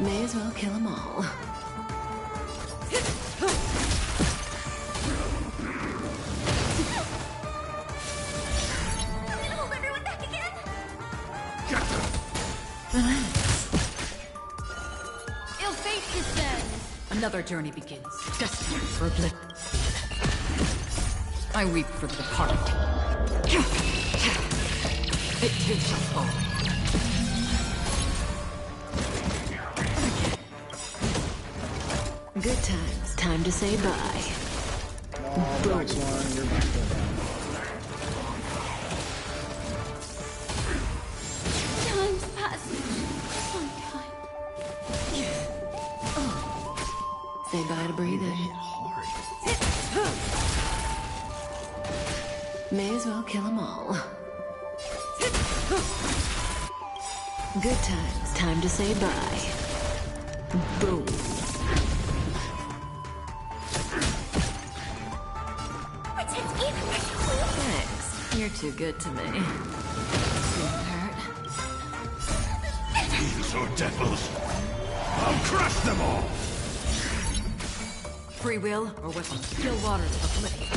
May as well kill them all. Ill fate descends. Another journey begins. Destined for oblivion. I weep for the departed. It too shall fall. Good times. Time to say bye. Oh, Black Swan, you're back there. Time's passing. Sometime. Say bye to breathing. May as well kill them all. Good times. Time to say bye. Boom. Thanks. You're too good to me. Sweetheart. These are devils, I'll crush them all. Free will or weapons. Still waters of oblivion.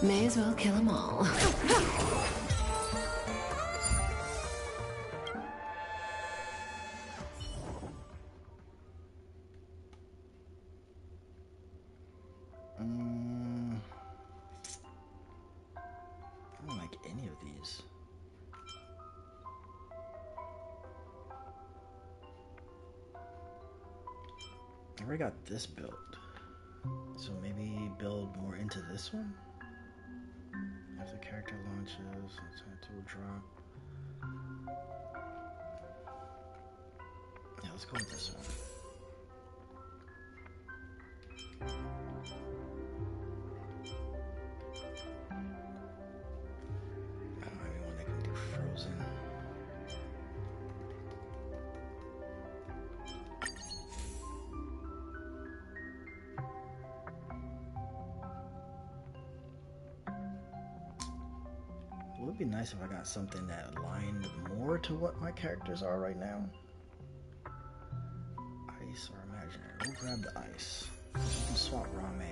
May as well kill them all. I don't like any of these. I already got this built. So maybe build more into this one? If the character launches, let's have to drop. Yeah, let's go with this one. I don't know anyone that can do Frozen. It would be nice if I got something that aligned more to what my characters are right now. I Ice or imaginary? We'll grab the ice. We can swap Rame in.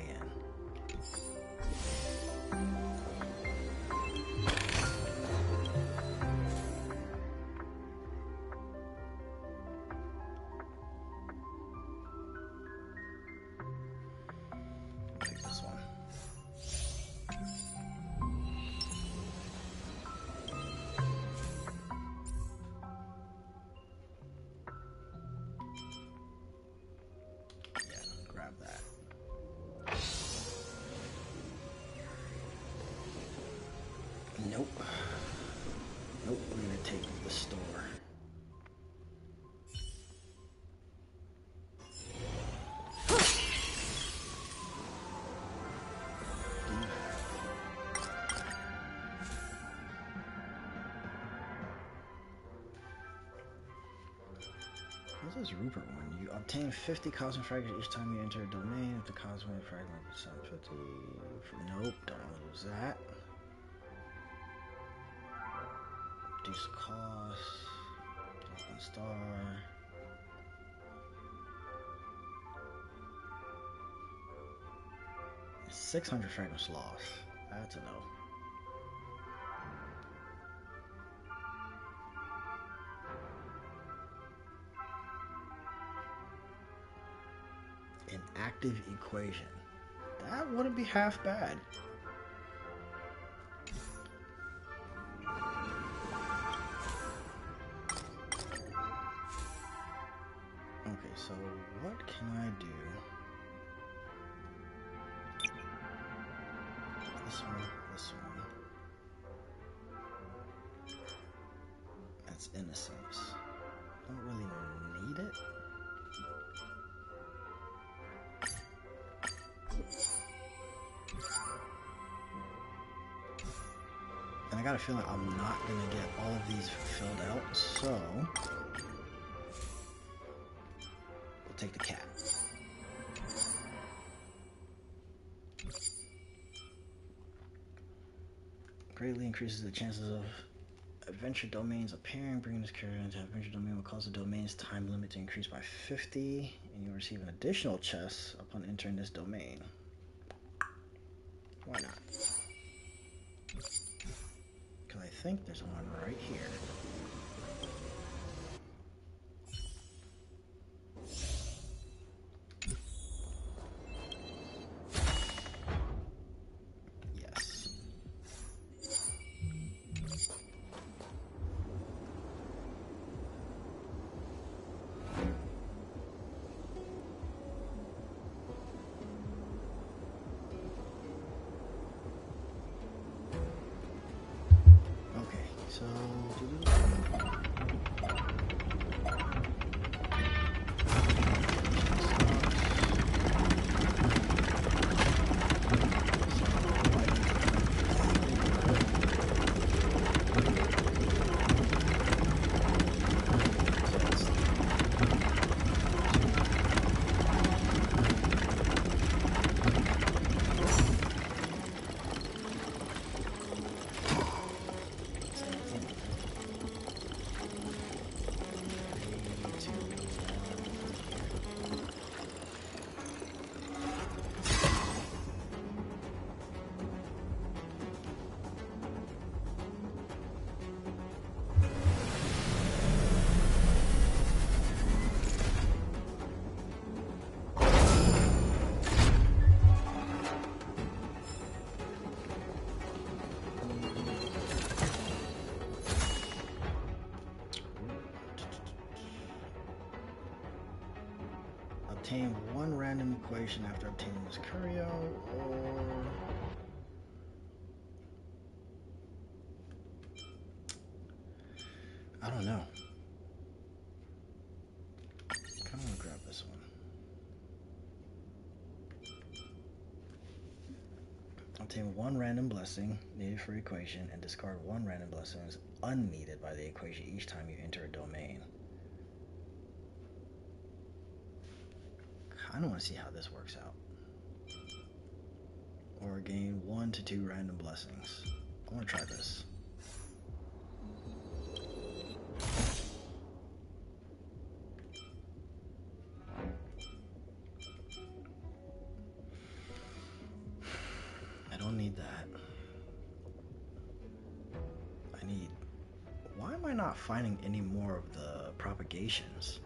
Pick this one. Grab that. Nope. Nope, we're gonna take the store. What's this Rupert one? You obtain 50 cosmic fragments each time you enter a domain. If the cosmic fragment is 50. Nope, don't want to lose that. Reduce cost. Open star. It's 600 fragments lost. That's a no. An active equation. That wouldn't be half bad. Okay, so what can I do? This one, this one. That's innocence. Don't really need it. And I got a feeling I'm not gonna get all of these filled out, so we'll take the cat. Greatly increases the chances of adventure domains appearing. Bringing this character into adventure domain will cause the domain's time limit to increase by 50, and you'll receive an additional chest upon entering this domain. Why not? Because I think there's one right here. So, obtain one random equation after obtaining this curio, or I don't know. I kind of want to grab this one. Obtain one random blessing needed for equation and discard one random blessing as unneeded by the equation each time you enter a domain. I don't want to see how this works out. Or gain 1 to 2 random blessings. I want to try this. not finding any more of the propagations?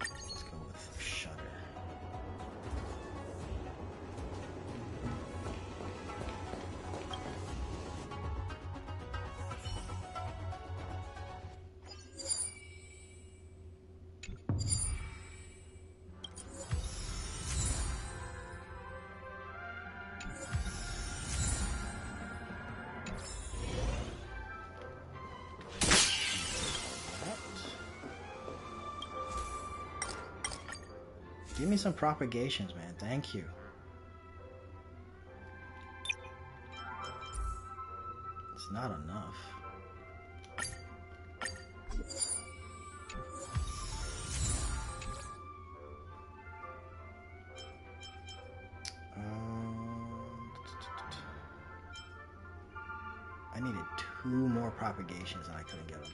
Let's go with Shutter. Give me some propagations, man. Thank you. It's not enough. I needed 2 more propagations and I couldn't get them.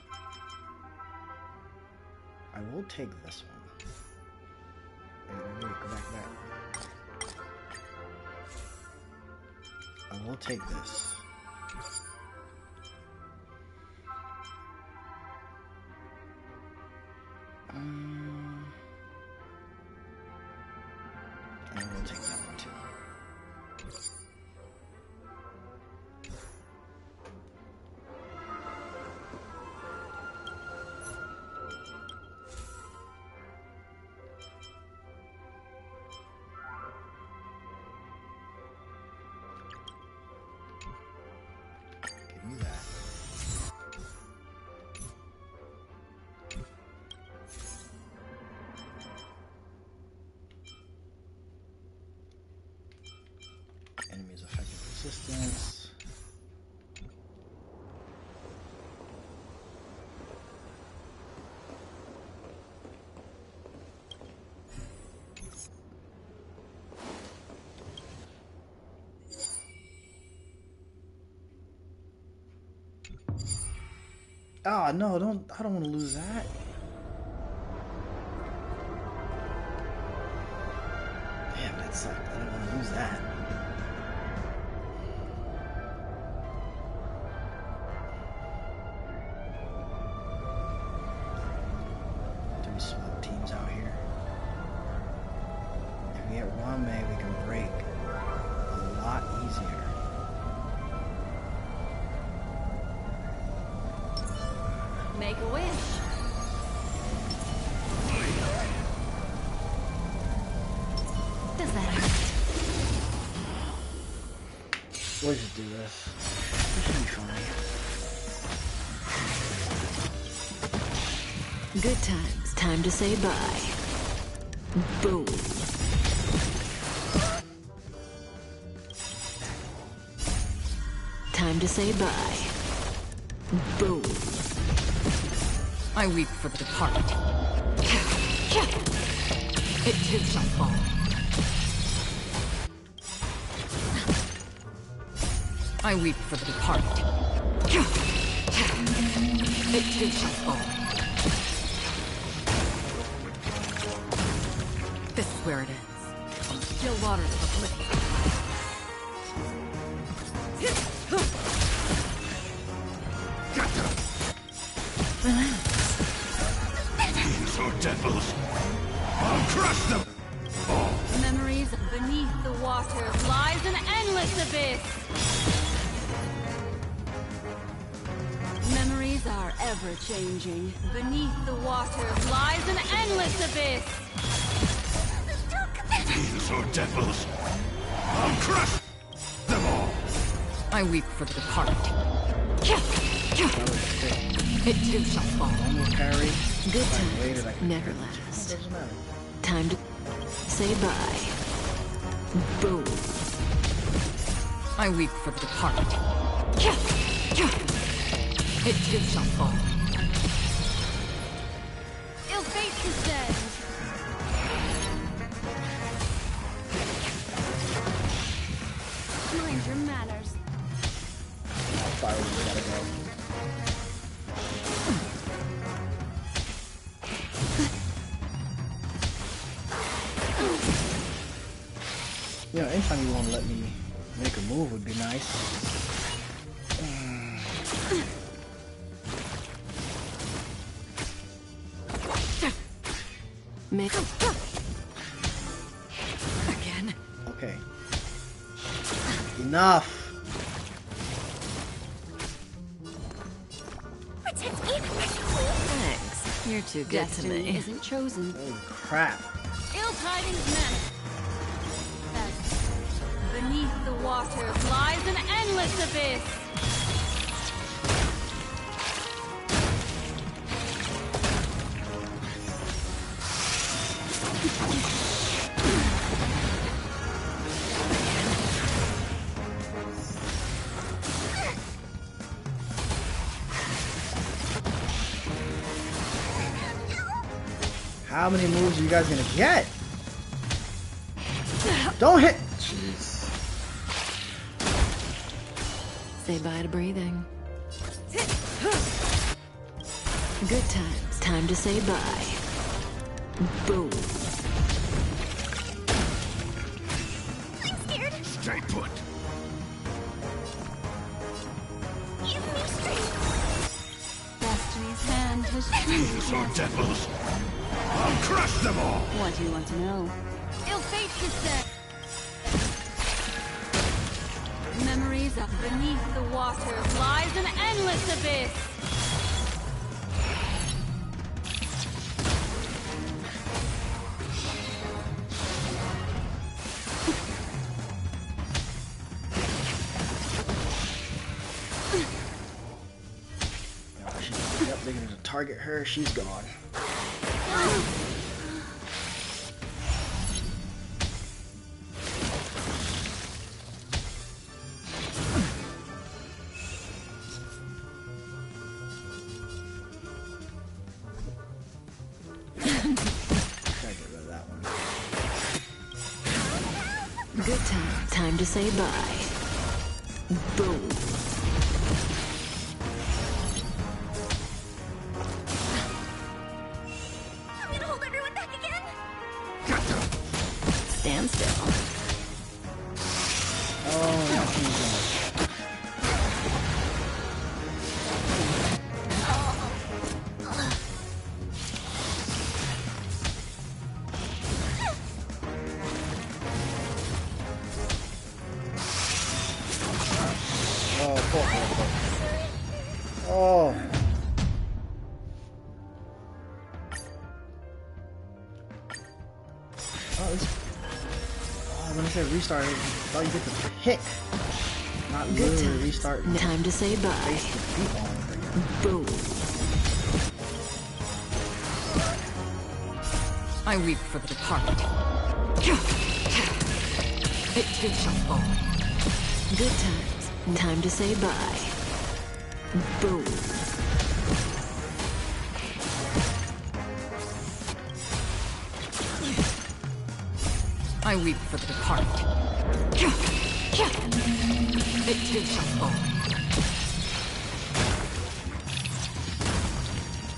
I will take this one. Wait, go back. I will take this. And I will take that one too. Enemies effective resistance. Oh no, I don't want to lose that. Damn, that sucked. I didn't want to lose that. Swap teams out here. If we get Wame, we can break a lot easier. Make a wish. Does that hurt? We'll just do this. This should be fine. Good times. Time to say bye. Boom. Time to say bye. Boom. I weep for the departed. It too shall fall. I weep for the departed. It too shall fall. This is where it ends. Still waters of oblivion. These are devils. I'll crush them. Memories beneath the water lies an endless abyss. Memories are ever changing. Beneath the water lies an endless abyss. These are devils. I'll crush them all. I weep for the departed. It too shall fall. Parry. Good times never last. Time to say bye. Boom. I weep for the departed. It too shall fall. Ill fate descends. Mind your manners. Fire, we gotta go. You know, anytime you want to let me make a move would be nice. Again. Okay. Enough. Thanks. You're too good to Destiny me. isn't chosen. Holy crap. Ill tidings meant. Beneath the waters lies an endless abyss. How many moves are you guys gonna get? Don't hit! Jeez. Say bye to breathing. Good times. Time to say bye. Boom. I'm scared. Stay put. Give me strength. Destiny's hand has These are devils. I'll crush them all. What do you want to know? Ill fate descend. Memories of beneath the waters lies an endless abyss. Yep, they're gonna target her. She's gone. Good time. Time to say bye. Boom. I'm gonna hold everyone back again. Stand still. Oh, now she's gone. Oh. When I said restart, I thought you get the pick. Not Good literally times. restart. Time to say bye. Boom. I weep for the departed. It too shall fall. Good times. Time to say bye. Boom. I weep for the departed. It too shall fall.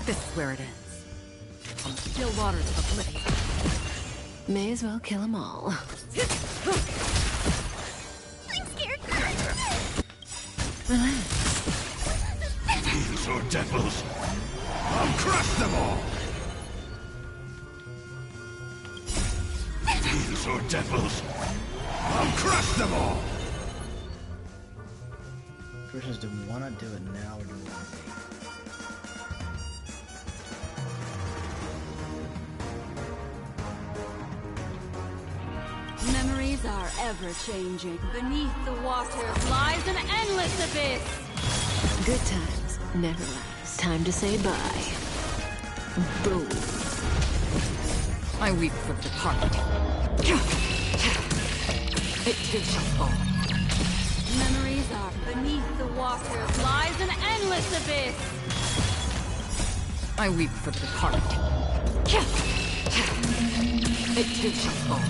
This is where it ends. On the still waters of oblivion. May as well kill them all. I'm scared. Relax. These are devils. I'll crush them all. These are devils. I'll crush them all. Questions, do we want to do it now or do we want to wait? Memories are ever changing. Beneath the waters lies an endless abyss. Good times never last. Time to say bye. Boom. I weep for the departed. It too shall fall. Memories are beneath the waters lies an endless abyss. I weep for the departed. It too shall fall.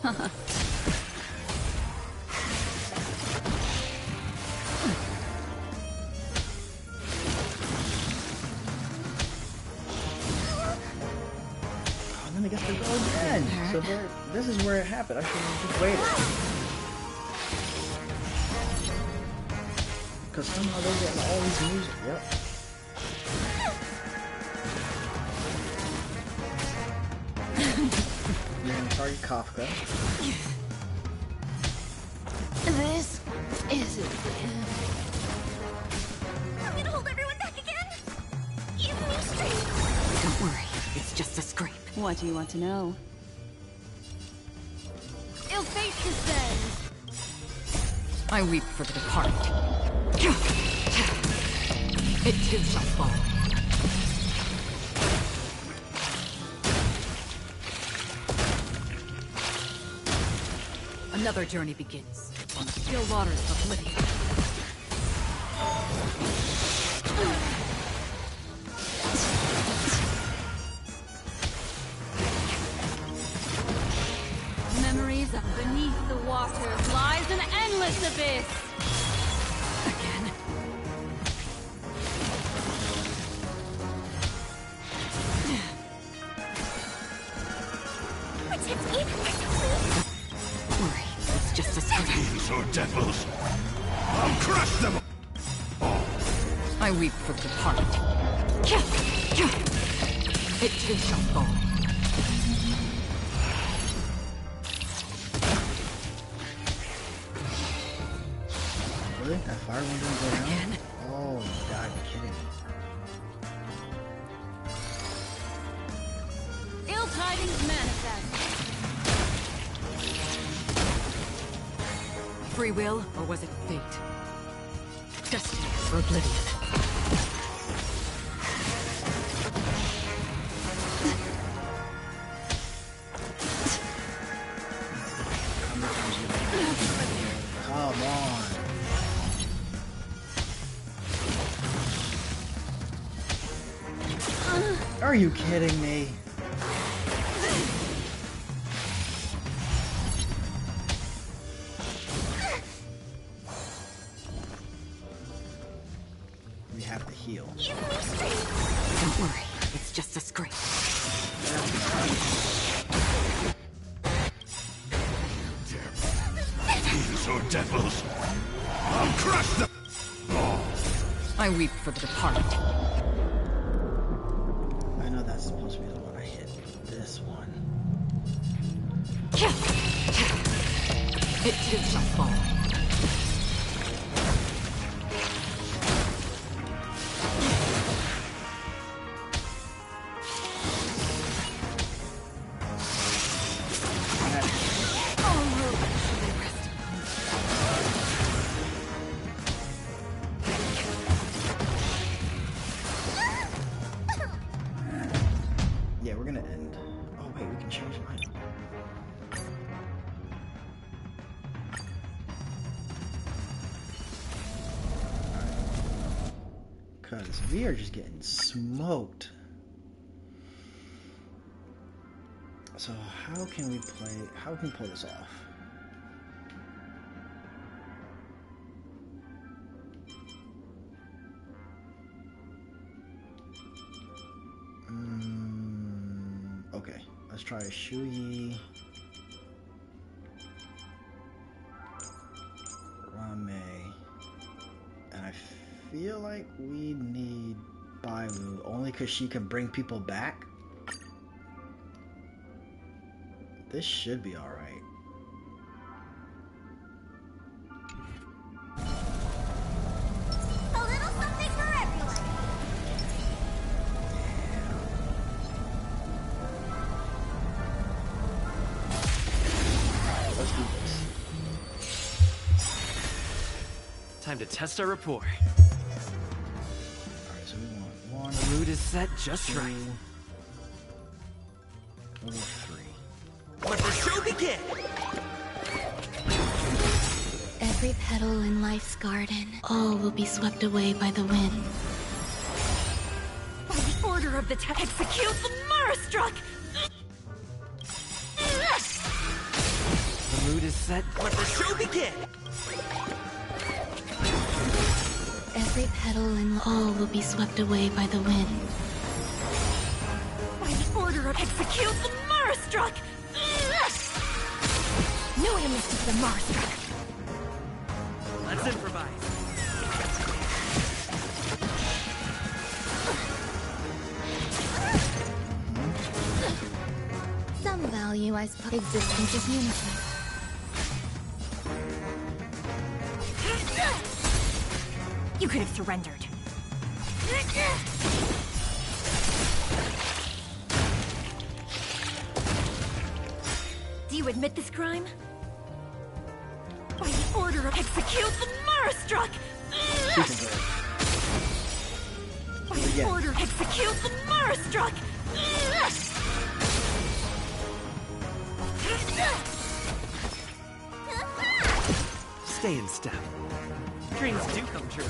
Oh, then I guess they're going This is where it happened. I should have just waited. Because somehow they're getting all this music. Yep. You're gonna target Kafka. This isn't him. I'm gonna hold everyone back again. Even me straight. Don't worry, it's just a scrape. What do you want to know? Ill fate descends. I weep for the departed. It too shall fall. Another journey begins on the still waters of oblivion. Memories of beneath the waters lies an endless abyss. Again. Protect me. Worry, it's just a scrape. Fiends or devils, I'll crush them all. I weep for the departed. It too shall fall. Really? That fire one didn't go down? Again? Oh my god, you're kidding me. Ill tidings manifest. Free will, or was it fate? Destiny for oblivion. Come on. Are you kidding me? We have to heal. Don't worry, it's just a scrape. Fiends or devils, I'll crush them all. I weep for the departed. I know that's supposed to be the one I hit. This one. It too shall fall. Yeah, we're gonna end. Oh wait, we can change mine. Cause we are just getting smoked. So how can we pull this off? Okay, let's try Shuyi, Rame, and I feel like we need Bailu only because she can bring people back. This should be alright. A little something for everyone. Let's do this. Time to test our rapport. Alright, so we want one. The mood is set just right. Over 3. Let the show begin! Every petal in life's garden, all will be swept away by the wind. By the order of the execute the Marastruck! The mood is set. Let the show begin! Every petal in all will be swept away by the wind. By the order of execute the Marastruck! a mystic the Marstruck. Let's improvise. Some value, I suppose. Existence is unity. You could have surrendered. Do you admit this crime? By the order of execute the Marstruck! By the order of execute the Marstruck! Stay in step. Dreams do come true.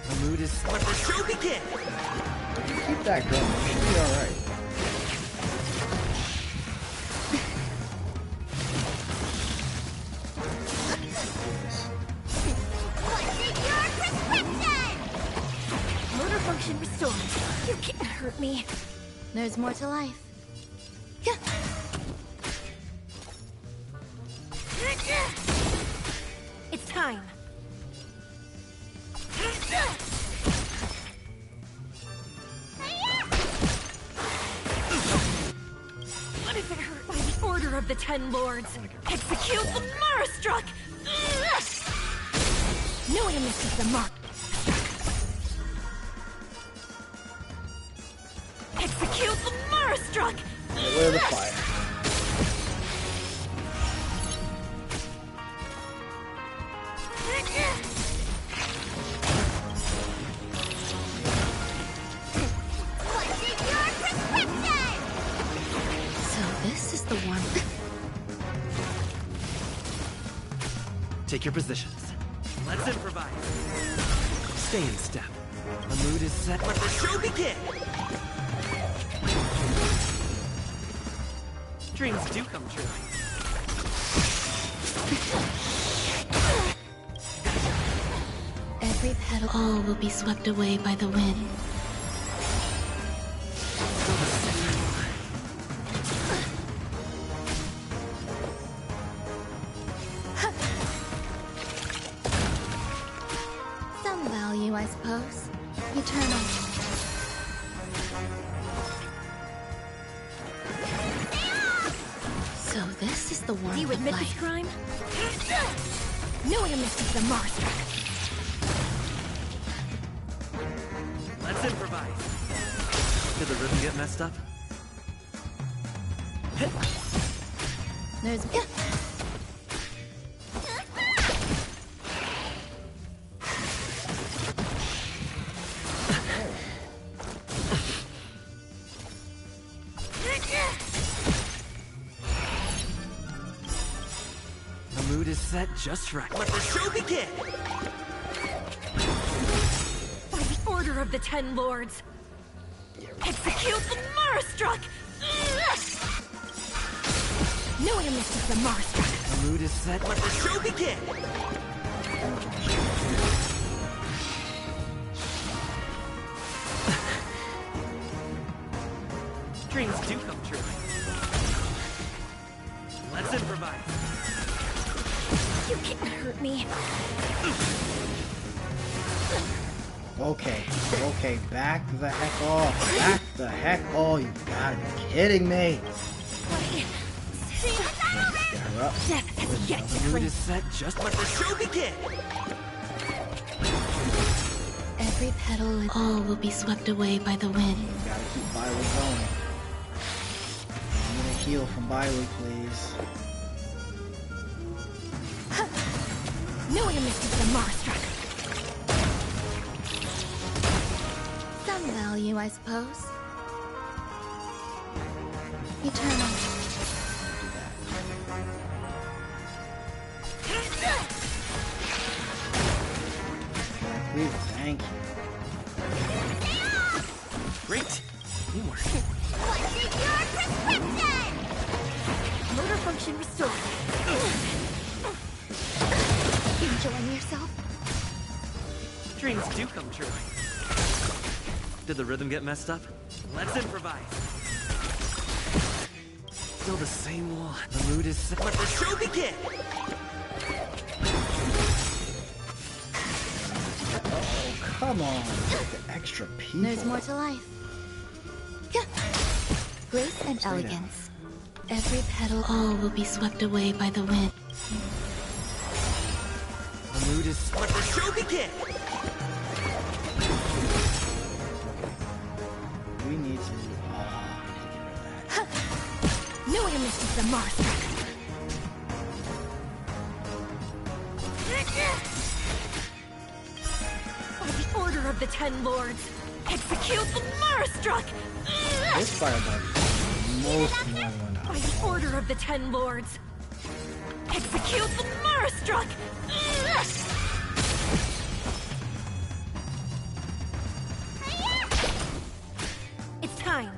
The mood is let the show begin! If you keep that going, you should be alright. Motor function restored. You can't hurt me. There's more to life. It's time. What if it hurt? By the order of the Ten Lords, execute the Marstruck! No one misses the mark. Execute the Marstruck! Get rid of the fire. So this is the one. Take your positions. Let's improvise. Stay in step. The mood is set. Let the show begin! Dreams do come true. Every petal, all will be swept away by the wind. Some value, I suppose. Eternal. So this is the warmth Do you admit of this life. crime? No one misses the Marstruck. Let's improvise. Did the rhythm get messed up? There's... The mood is set just right. Let the show begin! By the order of the Ten Lords, execute the Marstruck! No one misses the Marstruck. The mood is set. Let the show begin! Dreams do come true. Let's improvise. You can't hurt me. Okay, back the heck off. Back the heck off. You gotta be kidding me. Death has yet to The mood claim. is set. Just let the show begin! Every petal, all will be swept away by the wind. You gotta keep Biley going. I'm gonna heal from Biley, please. No one misses the Marstruck. Some value, I suppose. Eternal. Please, thank you. Great! Teamwork. Motor function restored. Enjoying yourself? Dreams do come true. Did the rhythm get messed up? Let's improvise. Still the same one. The mood is... Let the show begin! Oh, come on. The extra people. There's more to life. Grace and elegance. Every petal, all will be swept away by the wind. The mood is... Let the show begin! We need to... Knew I missed the monster. By the order of the Ten Lords, execute the Marastruck! This fireball is most annoying one. By the order of the Ten Lords, execute the Marastruck! It's time.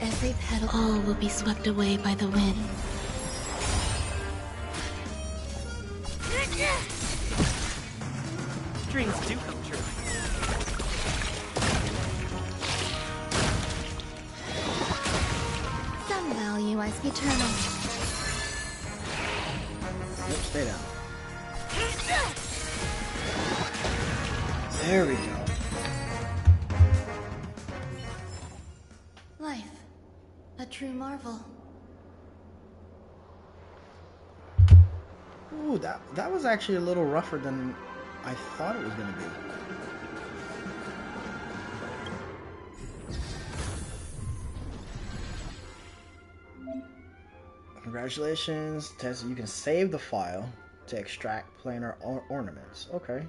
Every petal, all will be swept away by the wind. Dreams do come true. Some value as eternal. Yep, stay down. There we go. Life. A true marvel. Ooh, that was actually a little rougher than I thought it was gonna be. Congratulations, Tessa. You can save the file to extract planar ornaments. Okay.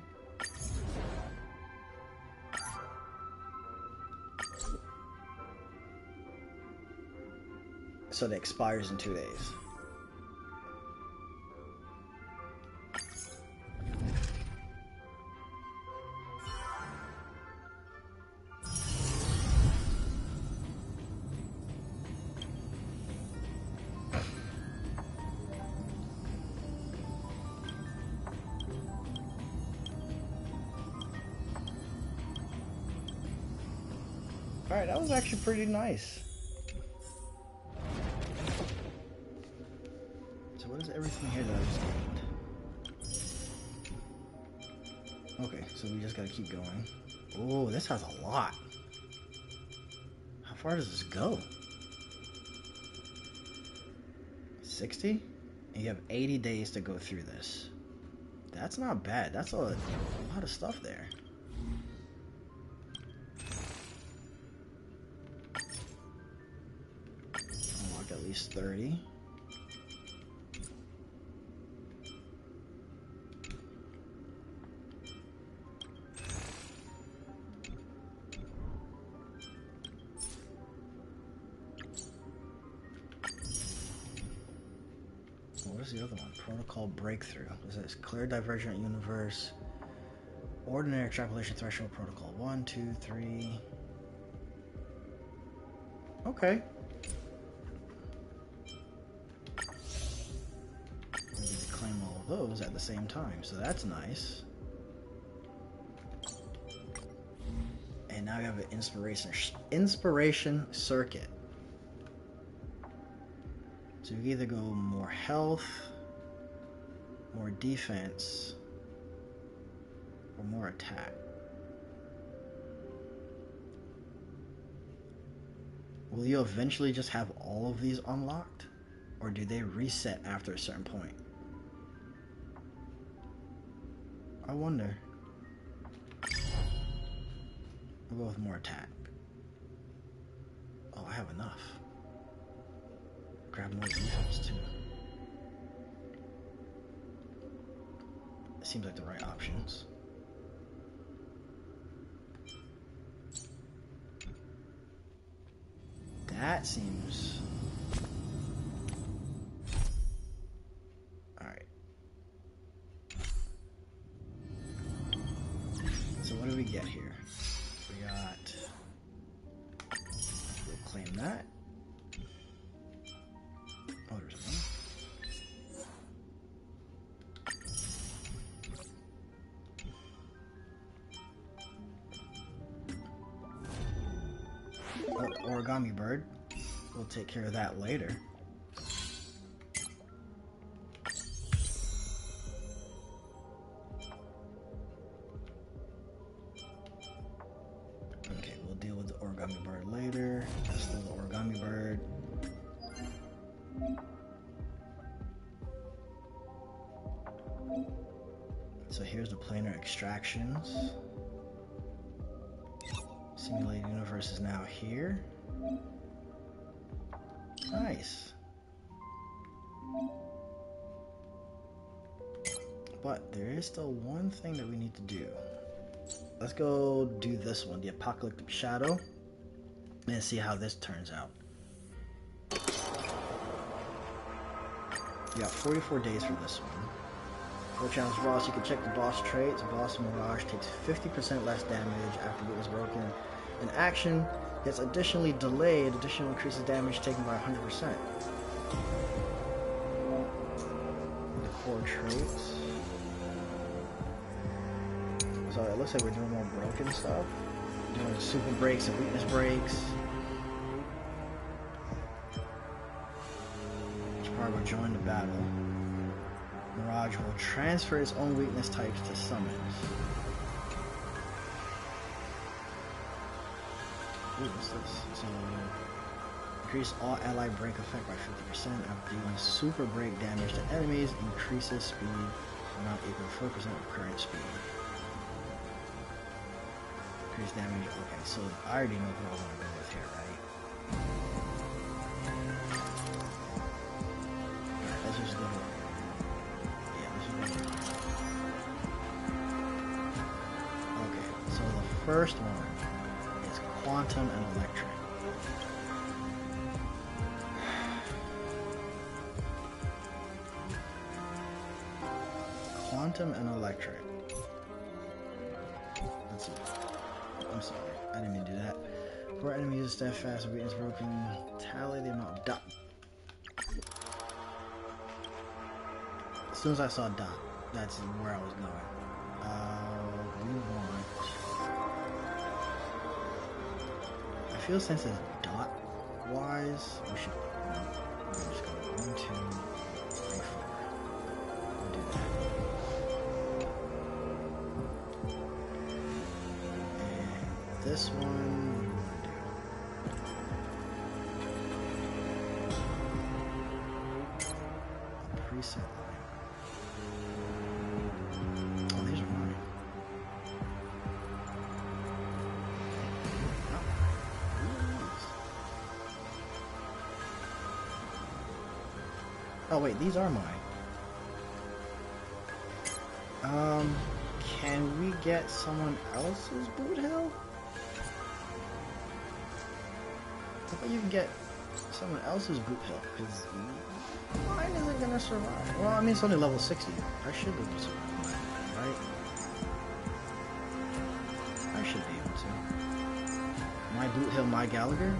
So it expires in 2 days. Alright, that was actually pretty nice. So what is everything here that I just gained? Okay, so we just gotta keep going. Oh, this has a lot. How far does this go? 60? And you have 80 days to go through this. That's not bad. That's a lot of stuff there. Unlock at least 30. What is the other one? Protocol Breakthrough. This is Clear Divergent Universe. Ordinary Extrapolation Threshold Protocol. 1, 2, 3. Okay. We get to claim all of those at the same time, so that's nice. And now we have an inspiration circuit. So you either go more health, more defense, or more attack. Will you eventually just have all of these unlocked? Or do they reset after a certain point? I wonder. We'll go with more attack. Oh, I have enough. Grab more defense too. It seems like the right options. That seems... Alright. So what do we get here? We got... We'll claim that. Oh, there's one. Origami bird. We'll take care of that later. Okay, we'll deal with the origami bird later. Still the origami bird. So here's the planar extractions. Simulated universe is now here. Nice. But there is still one thing that we need to do. Let's go do this one, the Apocalyptic Shadow, and see how this turns out. You got 44 days for this one. For Challenge Boss, you can check the boss traits. Boss Mirage takes 50% less damage after it was broken. In action, gets additionally delayed, additional increases damage taken by 100%. The core traits. So it looks like we're doing more broken stuff. Doing super breaks and weakness breaks. Which part will join the battle. Mirage will transfer its own weakness types to summons. Ooh, what's this? So, increase all allied break effect by 50% after doing super break damage to enemies, increases speed around equal to 4% of current speed. Increase damage, okay, so I already know who I want to go with here, right? Alright, let's just go. Okay, so the first one is Quantum and Electric. Quantum and Electric. Let's see. I'm sorry, I didn't mean to do that. For enemies, steadfast, weakness broken, tally the amount of dot. As soon as I saw dot, that's where I was going. We want. I feel since it's dot wise, we should. We're just go 1, 2, 3, 4. We'll do that. And this one, what do we want to do? A preset line. Oh, these are mine. Oh wait, these are mine. Can we get someone else's boot hill? I thought you can get someone else's boot hill, because mine isn't gonna survive. Well, I mean, it's only level 60. I should be able to survive, right? I should be able to. My boot hill, my Gallagher?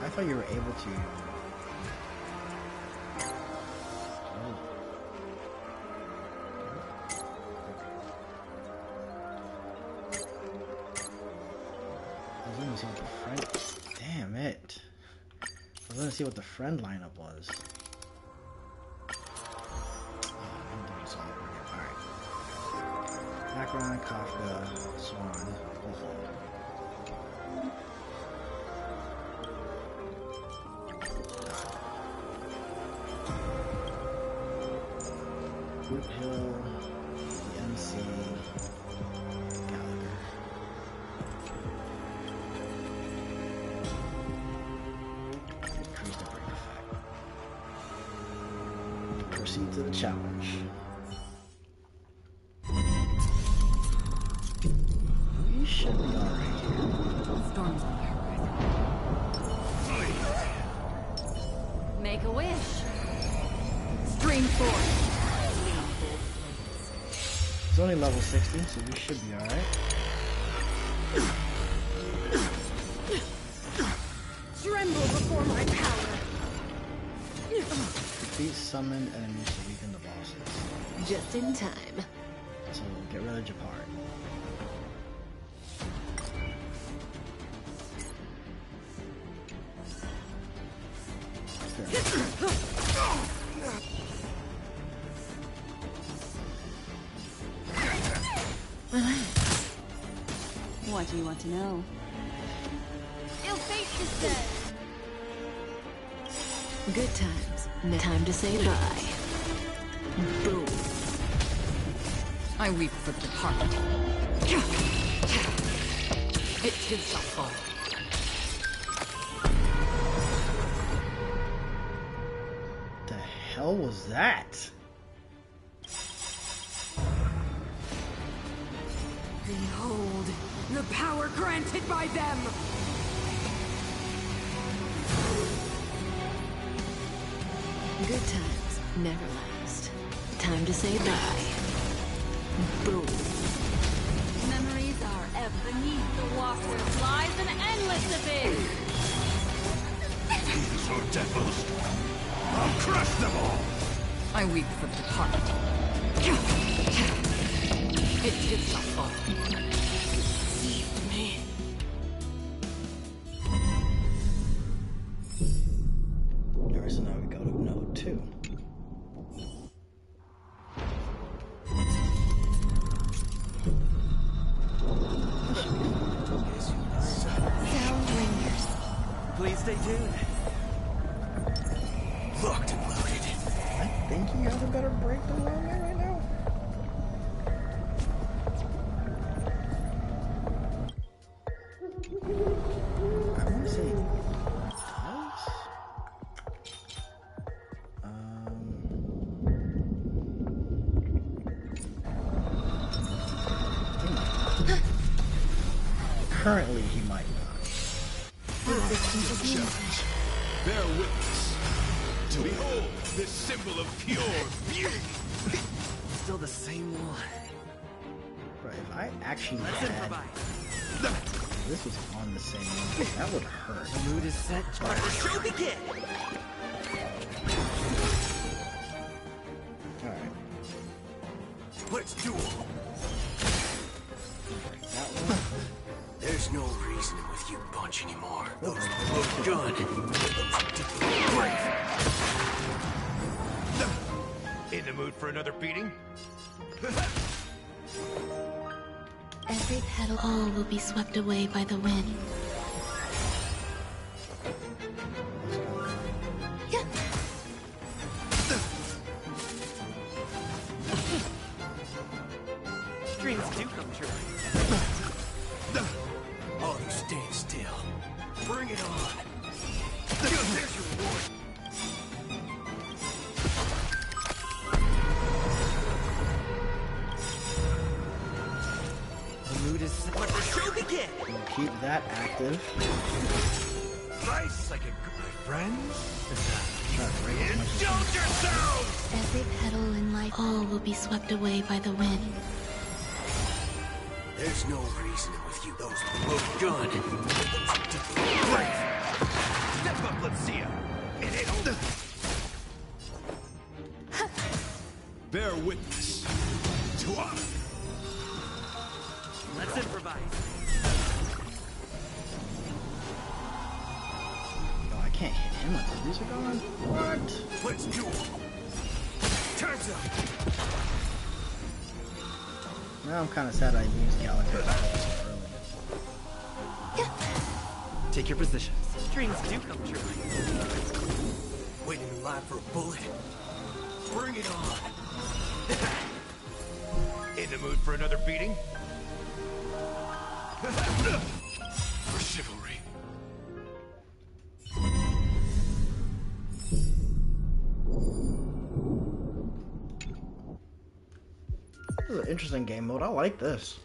I thought you were able to. I was gonna see what the friend. Damn it! I was gonna see what the friend lineup was. I'm doing this all over again. Alright. Background, Kafka, Swan, Bullhole. Boot Hill, the MC, Gallagher. Increase the break effect. Proceed to the challenge. We should be alright here. Storm's on the horizon. Make a wish. Stream forth. It's only level 60, so we should be alright. Tremble before my power. Defeat summoned enemies to weaken the bosses. Just in time. Get rid of Japari. What do you want to know? Ill fate is dead. Good times. Time to say bye. Boom. I weep for the heart. It too shall fall. The hell was that? Behold, the power granted by them! Good times never last. Time to say bye. Boom. Memories are ebb beneath the waters lies an endless abyss. These are devils. I'll crush them all. I weep for the heart. It too shall fall. Leave me. Alright, so now we go to node 2. Sound ringers. Please stay tuned. Locked and loaded. I think he has a better break than where I'm at right now. I want to say he does. He might not. Currently, he might not. Bear witness. Behold, this symbol of pure beauty. Still the same one. Bro, if I actually Let's had improvise. this was on the same one, that would hurt. The mood is set. Let the show begin. Alright. Let's duel. That one. There's no reasoning with you bunch anymore. Those look good. Brave. In the mood for another beating? Every petal, all will be swept away by the wind. Dreams do come true. All you stand still. Bring it on. There's your reward. The mood is set. Let the show begin. We'll keep that active. Nice, I can cook my friends. Try to break as much as Indulge yourselves! Every petal in life, all will be swept away by the wind. There's no reasoning with you. Those look good. Brave. Step up, let's see ya. It ain't over. Bear witness to honor. Let's improvise. Oh, I can't hit him with the music on? What? Let's duel. Time's up. Now I'm kind of sad I used Gallagher earlier. Take your positions. Dreams do come true. Waiting in line for a bullet. Bring it on. In the mood for another beating? For chivalry. This is an interesting game mode. I like this.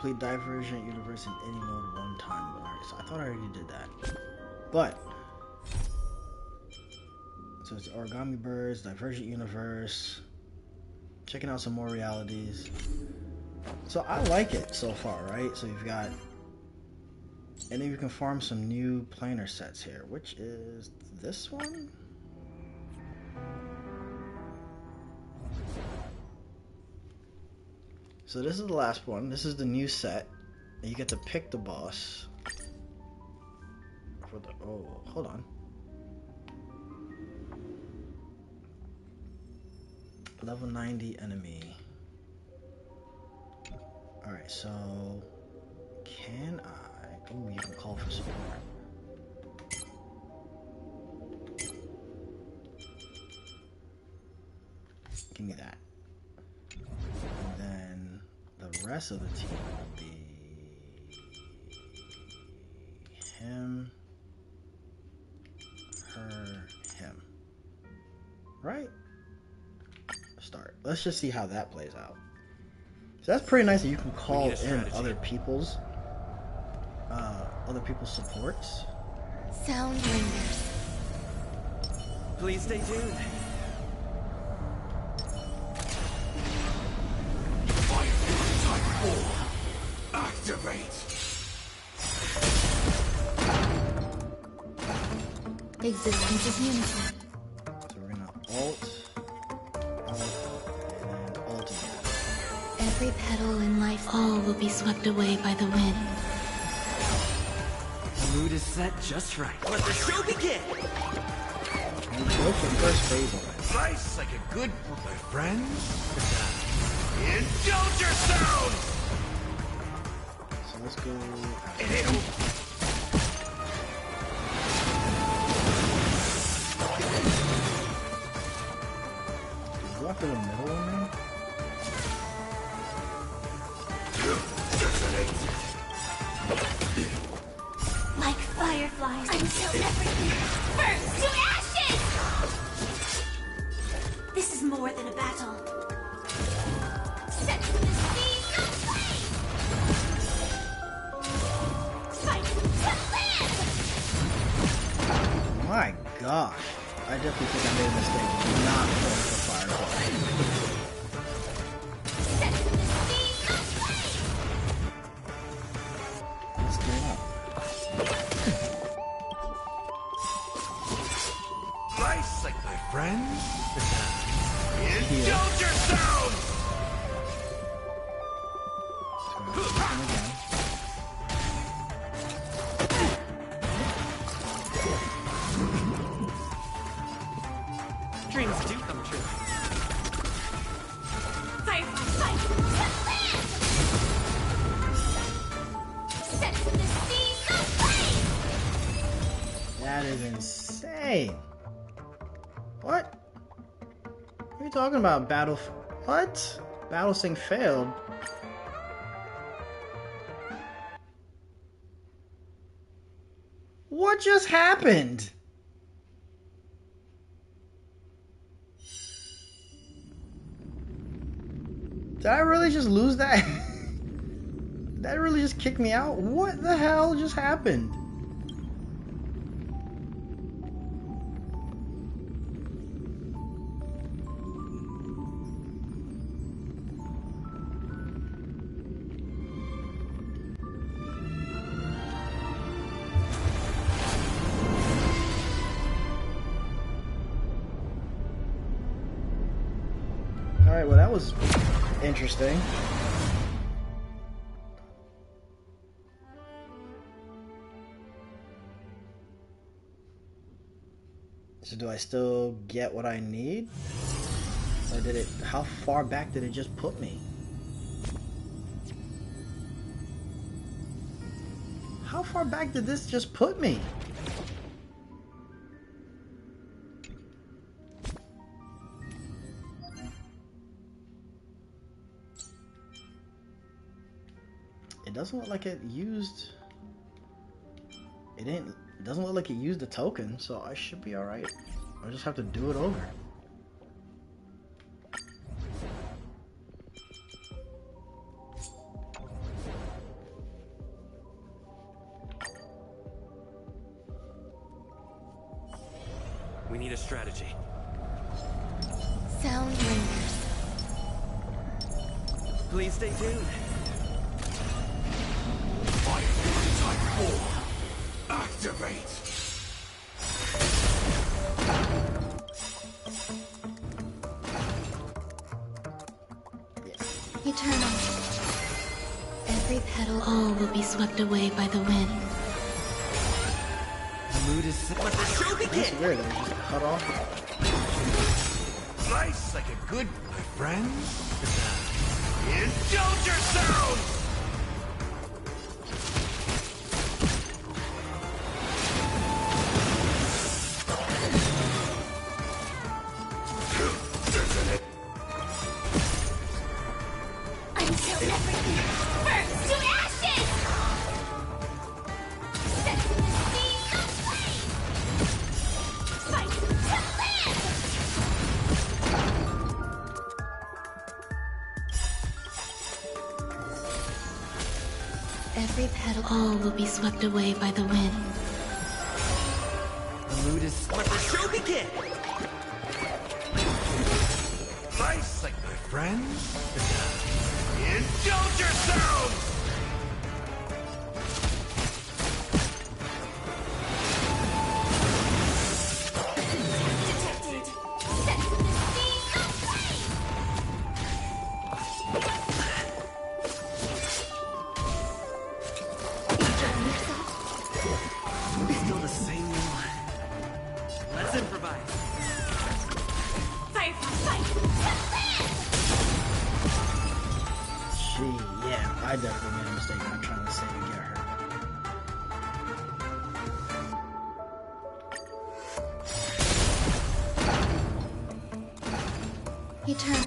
complete Divergent universe in any mode one time. Alright, so I thought I already did that. But so it's Origami Birds, Divergent universe. Checking out some more realities. So I like it so far, right? So you've got, and then you can farm some new planar sets here, which is this one. So this is the last one. This is the new set. And you get to pick the boss. For the, oh, hold on. Level 90 enemy. Alright, so can I? Oh, you can call for support. Give me that. And then the rest of the team will be him, her, him. Right? Start. Let's just see how that plays out. So that's pretty nice that you can call in other people's supports. Sound lingers. Please stay tuned. Activate. Existence is unity. So we're gonna alt, and alt again. Every petal in life, all will be swept away by the wind. The mood is set just right. Let the show begin! And go for first phase already. Nice like a good my friends. Indulge yourselves! So let's go. Go after the middle one now? Like fireflies until everything burns to ashes! This is more than a battle. Set to the speed of flame! Fight to live! My gosh. I definitely think I made a mistake not going for Firefly. Set to the speed of flame! Let's get up. Nice like my friends. Indulge yourselves! Dreams do come true. Firefly, fight to live! Set to the speed of flame! That is insane. What? What are you talking about? What? Battle sync failed. What just happened? Did I really just lose that? Did that really just kick me out? What the hell just happened? Alright, well that was interesting. So do I still get what I need? Or did it, how far back did it just put me? How far back did this just put me? It doesn't look like it used... It doesn't look like it used a token, so I should be alright. I'll just have to do it over. We need a strategy. Sound lingers. Please stay tuned. Type 4. Activate. Eternal. Every petal, all will be swept away by the wind. The mood is set. Let the show begin! That's weird, I just cut off. Slice like a good friend. Indulge yourselves! Until everything burns to ashes! Set the speed of flame! Fight to live! Every petal, all will be swept away by the wind. The mood is. Let the show begin! Slice like my friends. Indulge yourselves! Detected! Set the speed of flame! Enjoying yourself? Still the same one. Let's improvise. Firefly fight! Yeah, I definitely made a mistake not trying to save and get her. Eternal.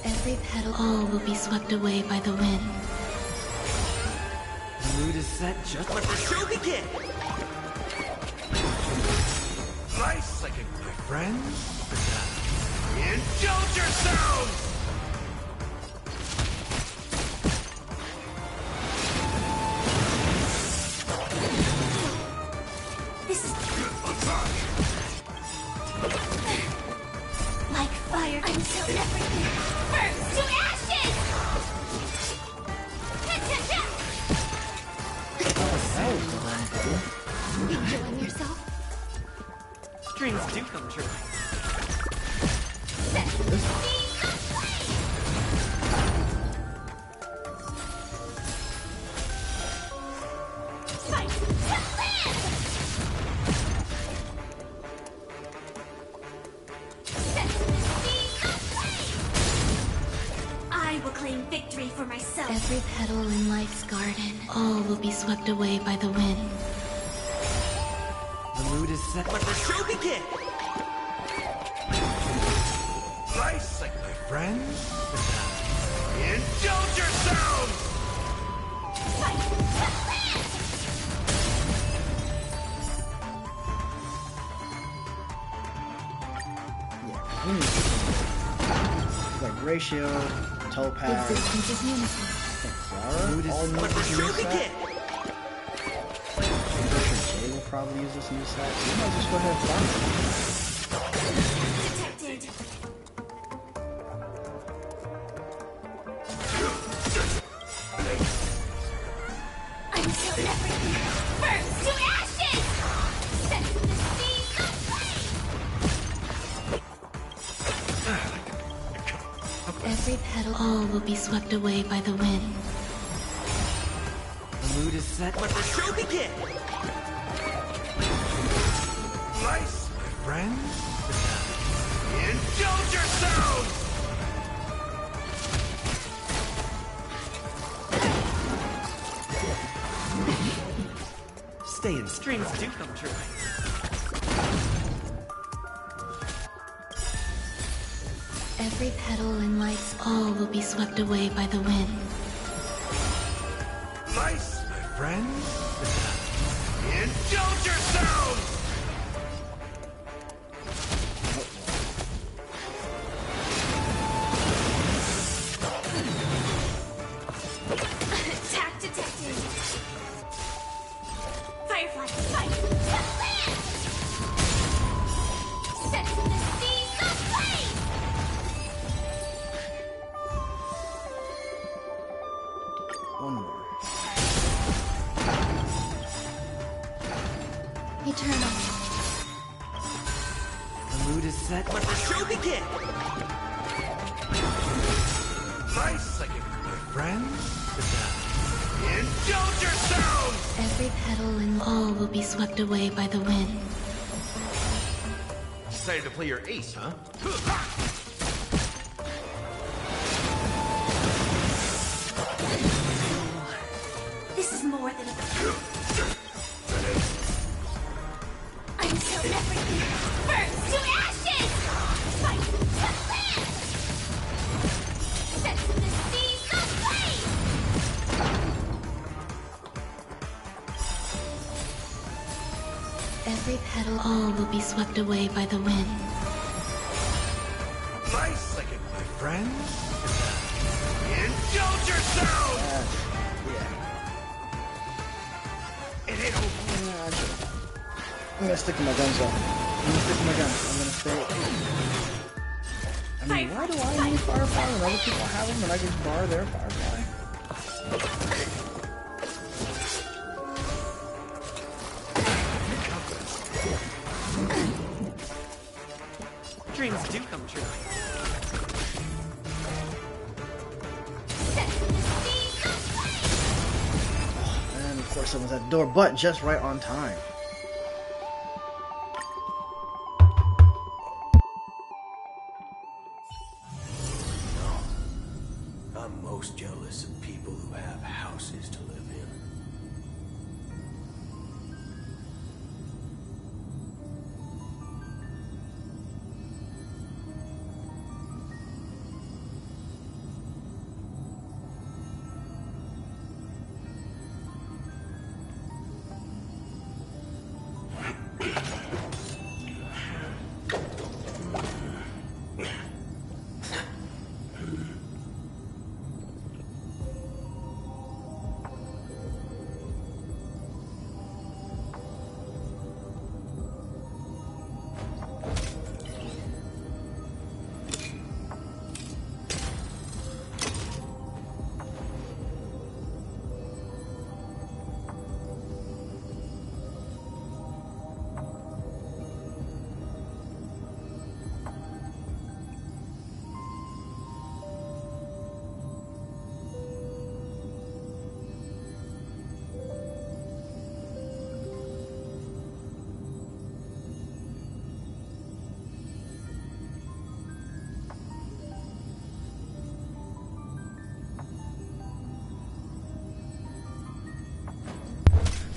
Every petal, all will be swept away by the wind. The mood is set. Just let the show begin! Slice like a my friends. Indulge yourselves! This is like fire until everything burns to ashes! Enjoying yourself? Dreams do come true. Set the speed of flame! Fight to live! Set the speed of flame! I will claim victory for myself. Every petal in life's garden, all will be swept away by the wind. The mood is set. Let the show begin! Slice like my friends. Indulge yourselves! Fight to live! Like Ratio, Topaz, Existence is unity. Clara, all new Let the this new show set. begin! I'm pretty sure Jay will probably use this new set, so you might just go ahead and farm Detected! Until everything burns to ashes! Set the speed of flame! Every petal, all will be swept away by the wind. The mood is set. Let the show begin! Slice, my friends. Indulge yourselves! Stay in. Dreams do come true. Every petal in life's, all will be swept away by the wind. Slice, my friends. Indulge yourselves! Attack detected! Firefly eternal. The mood is set. Let the show begin! Nice again, my friend. Indulge yourselves! Every petal and all will be swept away by the wind. Decided to play your ace, huh? This is more than until everything burns to ashes! Fight to land! Set to the seas of flame! Every petal, all will be swept away by the wind. Nice again, my friend. Indulge yourselves! It ain't over. I'm gonna stick to my guns though. I'm gonna stick to my guns. I'm gonna stay. I mean, why do I need Firefly when other people have them and I just borrow their Firefly? Dreams do come true. And of course someone's at the door, but just right on time. I'm most jealous of people who have houses to live in.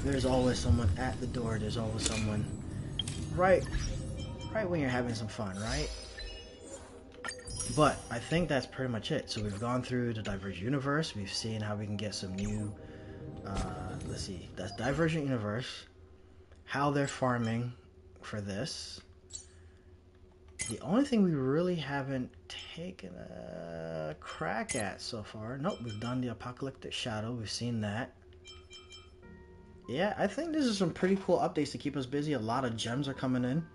There's always someone at the door. There's always someone right when you're having some fun, right? But I think that's pretty much it. So we've gone through the Divergent universe. We've seen how we can get some new, let's see, that's Divergent universe, how they're farming for this. The only thing we really haven't taken a crack at so far, nope, we've done the Apocalyptic Shadow. We've seen that. Yeah, I think this is some pretty cool updates to keep us busy. A lot of gems are coming in.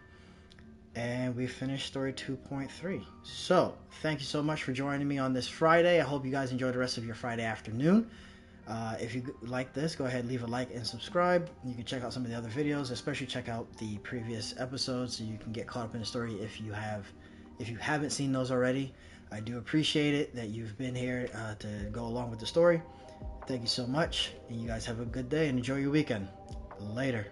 And we finished story 2.3. So, thank you so much for joining me on this Friday. I hope you guys enjoy the rest of your Friday afternoon. If you like this, go ahead and leave a like and subscribe. You can check out some of the other videos, especially check out the previous episodes so you can get caught up in the story if you haven't seen those already. I do appreciate it that you've been here to go along with the story. Thank you so much, and you guys have a good day and enjoy your weekend. Later.